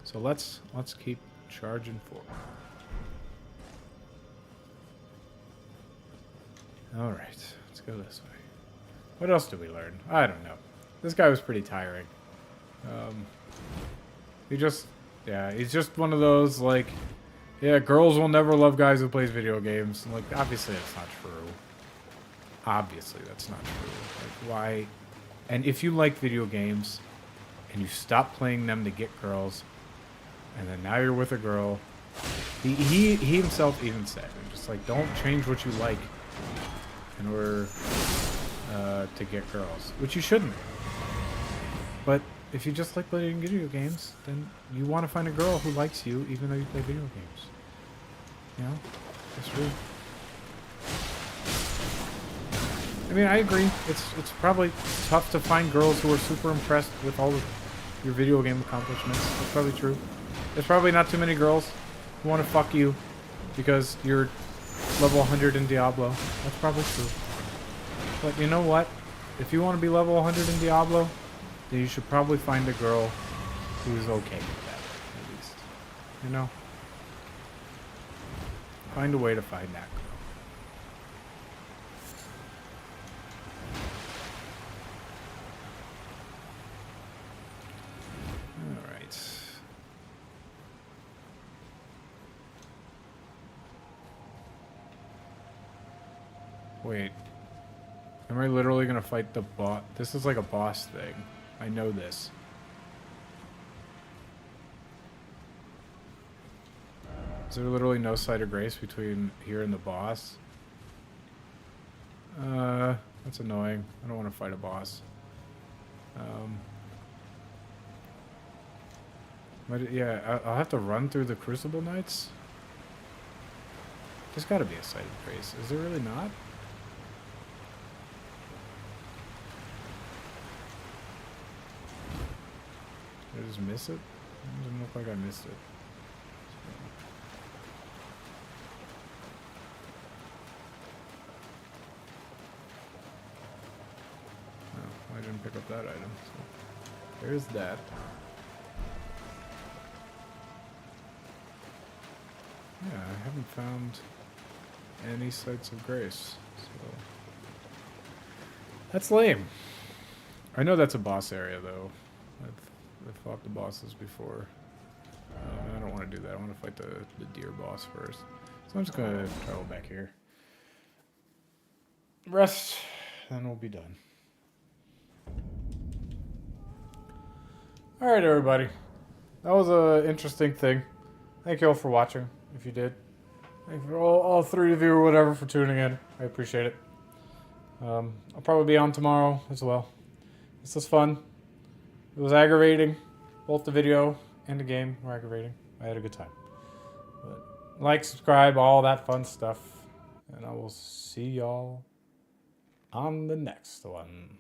So let's keep charging forward. Alright, let's go this way. What else did we learn? I don't know. This guy was pretty tiring. He's just one of those, like, yeah, girls will never love guys who plays video games. Like, obviously that's not true. Obviously that's not true. Like, why? And if you like video games, and you stop playing them to get girls, and then now you're with a girl, he himself even said, just like, don't change what you like in order to get girls, which you shouldn't. But if you just like playing video games, then you want to find a girl who likes you even though you play video games. You know? That's true. I mean, I agree. It's probably tough to find girls who are super impressed with all of your video game accomplishments. That's probably true. There's probably not too many girls who want to fuck you because you're level 100 in Diablo. That's probably true. But you know what? If you want to be level 100 in Diablo, then you should probably find a girl who's okay with that, at least. You know? Find a way to find that girl. Alright. Wait. Am I literally gonna fight the boss? This is like a boss thing. I know this. Is there literally no site of grace between here and the boss? That's annoying. I don't want to fight a boss. Yeah, I'll have to run through the Crucible Knights? There's gotta be a site of grace. Is there really not? Did I just miss it? It doesn't look like I missed it. No, I didn't pick up that item. So there's that. Yeah, I haven't found any sites of grace, so that's lame. I know that's a boss area though. I've fought the bosses before. I don't want to do that. I want to fight the deer boss first. So I'm just going to travel back here. Rest, then we'll be done. Alright, everybody. That was an interesting thing. Thank you all for watching, if you did. Thank you for all three of you or whatever for tuning in. I appreciate it. I'll probably be on tomorrow as well. This was fun. It was aggravating. Both the video and the game were aggravating. I had a good time. But like, subscribe, all that fun stuff. And I will see y'all on the next one.